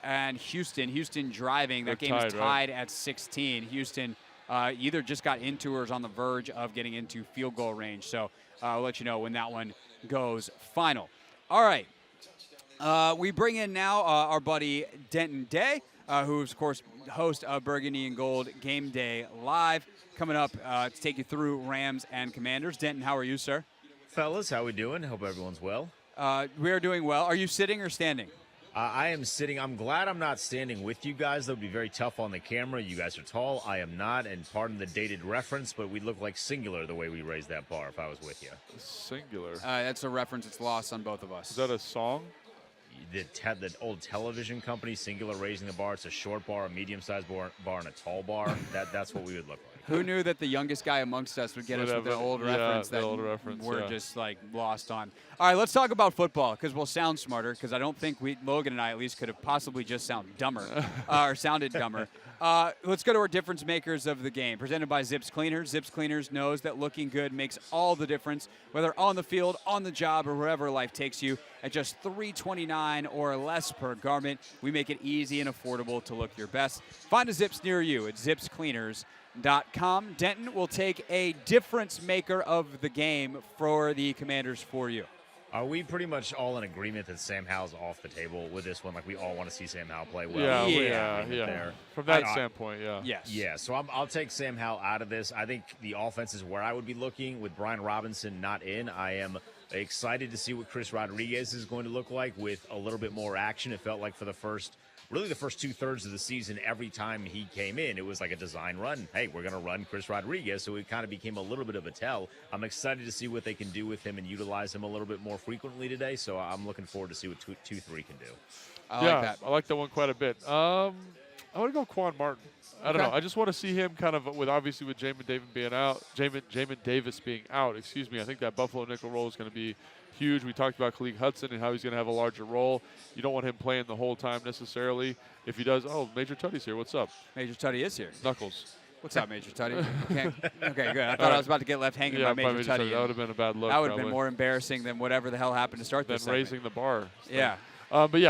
and Houston. Houston driving. That game is tied at 16. Houston either just got into or is on the verge of getting into field goal range. So I'll let you know when that one goes final. All right. We bring in now our buddy Denton Day, who is, of course, host of Burgundy and Gold Game Day Live, coming up to take you through Rams and Commanders. Denton, how are you, sir? Fellas, how we doing? Hope everyone's well. We are doing well. Are you sitting or standing? I am sitting. I'm glad I'm not standing with you guys. That would be very tough on the camera. You guys are tall. I am not. And pardon the dated reference, but we'd look like singular the way we raised that bar if I was with you. Singular? That's a reference. It's lost on both of us. Is that a song? The old television company, Singular Raising the Bar. It's a short bar, a medium-sized bar, and a tall bar. That's what we would look like. Who knew that the youngest guy amongst us would get us with the old reference that we're just lost on? All right, let's talk about football because we'll sound smarter because I don't think Logan and I at least could have possibly just sounded dumber. Let's go to our difference makers of the game. Presented by Zips Cleaners. Zips Cleaners knows that looking good makes all the difference, whether on the field, on the job, or wherever life takes you. At just $3.29 or less per garment, we make it easy and affordable to look your best. Find a Zips near you at zipscleaners.com. Denton will take a difference maker of the game for the Commanders for you. Are we pretty much all in agreement that Sam Howell's off the table with this one? Like, we all want to see Sam Howell play well. Yeah. From that standpoint, yeah. Yes. Yeah, so I'll take Sam Howell out of this. I think the offense is where I would be looking with Brian Robinson not in. I am excited to see what Chris Rodriguez is going to look like with a little bit more action. It felt like for the first 2/3 of the season, every time he came in, it was like a design run. Hey, we're going to run Chris Rodriguez. So it kind of became a little bit of a tell. I'm excited to see what they can do with him and utilize him a little bit more frequently today. So I'm looking forward to see what 2-3 can do. I like that. I like that one quite a bit. I want to go Quan Martin. I don't know. I just want to see him kind of with Jamin Davis being out. Jamin Davis being out. Excuse me. I think that Buffalo nickel role is going to be huge. We talked about Khalid Hudson and how he's going to have a larger role. You don't want him playing the whole time necessarily. If he does, Major Tutty's here. What's up? Major Tutty is here. Knuckles. What's up, Major Tutty? Okay, good. I thought I was about to get left hanging by Major Tutty. That would have been a bad look. That would have been more embarrassing than whatever the hell happened to start this segment. Raising the bar. Yeah.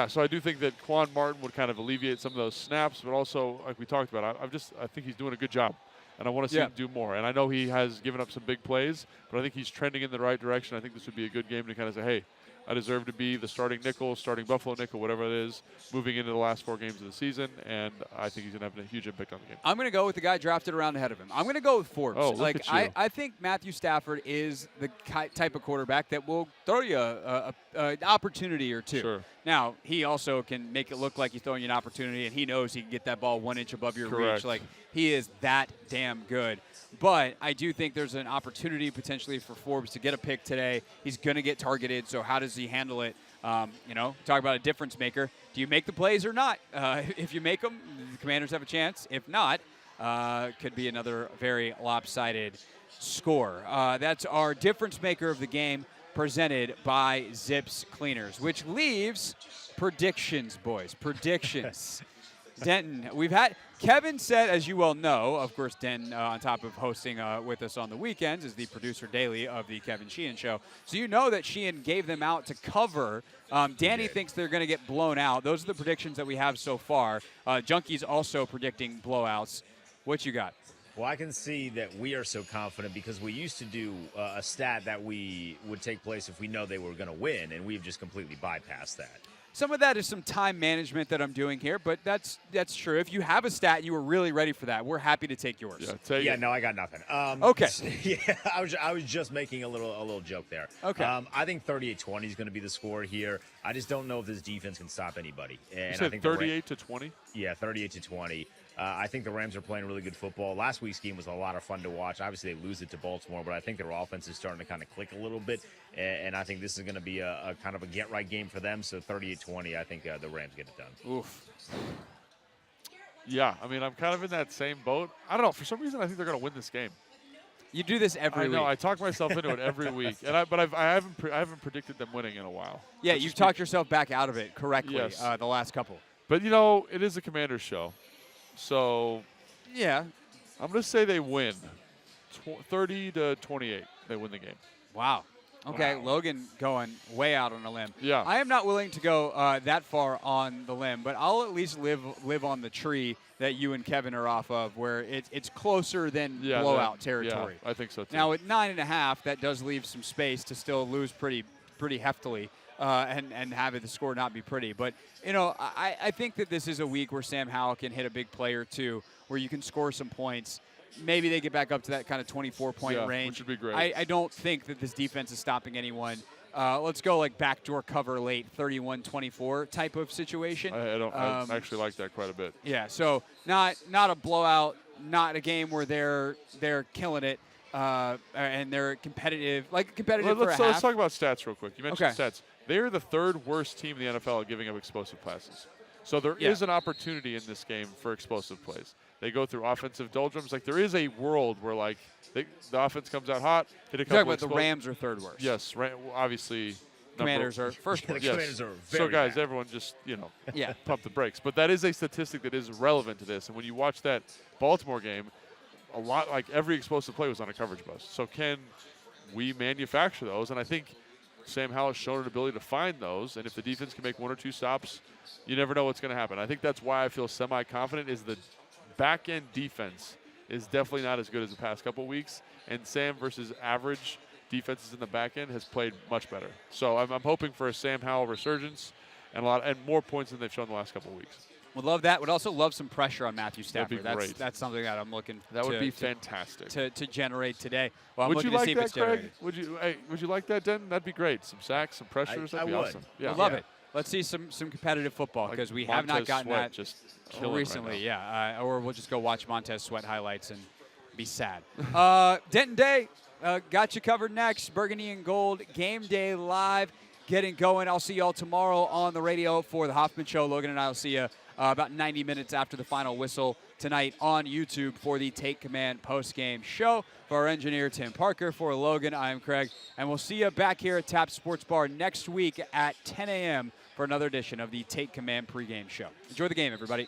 So I do think that Quan Martin would kind of alleviate some of those snaps, but also, like we talked about, I think he's doing a good job, and I want to see him do more. And I know he has given up some big plays, but I think he's trending in the right direction. I think this would be a good game to kind of say, hey, I deserve to be the starting nickel, starting Buffalo nickel, whatever it is, moving into the last 4 games of the season, and I think he's going to have a huge impact on the game. I'm going to go with the guy drafted around ahead of him. I'm going to go with Forbes. Oh, look at you. I think Matthew Stafford is the type of quarterback that will throw you an opportunity or two. Sure. Now, he also can make it look like he's throwing you an opportunity, and he knows he can get that ball 1 inch above your Correct. reach. Like, he is that damn good. But I do think there's an opportunity potentially for Forbes to get a pick today. He's going to get targeted, so how does he handle it? Talk about a difference maker. Do you make the plays or not? If you make them, the Commanders have a chance. If not, could be another very lopsided score. That's our difference maker of the game, presented by Zips Cleaners, which leaves predictions, boys. Predictions. Denton, Kevin said, as you well know, of course, Denton, on top of hosting with us on the weekends, is the producer daily of the Kevin Sheehan Show. So you know that Sheehan gave them out to cover. Danny thinks they're going to get blown out. Those are the predictions that we have so far. Junkie's also predicting blowouts. What you got? Well, I can see that we are so confident because we used to do a stat that we would take place if we know they were going to win, and we've just completely bypassed that. Some of that is some time management that I'm doing here, but that's true. If you have a stat and you were really ready for that, we're happy to take yours. No, I got nothing. Okay. Yeah, I was just making a little joke there. Okay. I think 38-20 is going to be the score here. I just don't know if this defense can stop anybody. And you said I think 38-20? Yeah, 38-20. I think the Rams are playing really good football. Last week's game was a lot of fun to watch. Obviously, they lose it to Baltimore, but I think their offense is starting to kind of click a little bit, and I think this is going to be a kind of a get-right game for them. So 38-20, I think the Rams get it done. Oof. Yeah, I mean, I'm kind of in that same boat. I don't know. For some reason, I think they're going to win this game. You do this every week. I know. I talk myself into it every week, but I haven't predicted them winning in a while. Yeah, you've talked yourself back out of it correctly. Yes. The last couple. But it is a Commanders show. So, yeah, I'm going to say they win 30-28. They win the game. Wow. Okay, wow. Logan going way out on a limb. Yeah. I am not willing to go that far on the limb, but I'll at least live on the tree that you and Kevin are off of, where it's closer than blowout territory. Yeah, I think so too. Now at 9.5, that does leave some space to still lose pretty heftily. And have the score not be pretty. But, I think that this is a week where Sam Howell can hit a big play or two, where you can score some points. Maybe they get back up to that kind of 24-point range. Which would be great. I don't think that this defense is stopping anyone. Let's go like backdoor cover late, 31-24 type of situation. I actually like that quite a bit. Yeah, so not a blowout, not a game where they're killing it. And they're competitive for a half. Let's talk about stats real quick. You mentioned Okay. stats. They're the 3rd worst team in the NFL at giving up explosive passes. So there is an opportunity in this game for explosive plays. They go through offensive doldrums. Like, there is a world where, like, the offense comes out hot, hit a couple You're talking about the Rams are 3rd worst. Yes, Commanders obviously. are first worst. Yes. Commanders are very so, guys, bad. everyone just, Yeah. pump the brakes. But that is a statistic that is relevant to this. And when you watch that Baltimore game, a lot, like every explosive play was on a coverage bust. So can we manufacture those? And I think Sam Howell has shown an ability to find those. And if the defense can make 1 or 2 stops, you never know what's going to happen. I think that's why I feel semi-confident is the back-end defense is definitely not as good as the past couple of weeks. And Sam versus average defenses in the back end has played much better. So I'm hoping for a Sam Howell resurgence and more points than they've shown the last couple of weeks. Would love that. Would also love some pressure on Matthew Stafford. That'd be great. That's something that I'm looking. That would be fantastic to generate today. Well, I'm would looking you to like see if that, it's Craig? generated. Would you like that, Denton? That'd be great. Some sacks, some pressures. That'd be awesome. Yeah, I love it. Let's see some competitive football because we have not gotten Sweat that just killing recently. right now. Or we'll just go watch Montez Sweat highlights and be sad. Denton Day got you covered next. Burgundy and Gold Game Day Live getting going. I'll see y'all tomorrow on the radio for the Hoffman Show. Logan and I will see you about 90 minutes after the final whistle tonight on YouTube for the Take Command post-game show. For our engineer, Tim Parker, for Logan, I am Craig. And we'll see you back here at Tap Sports Bar next week at 10 a.m. for another edition of the Take Command pregame show. Enjoy the game, everybody.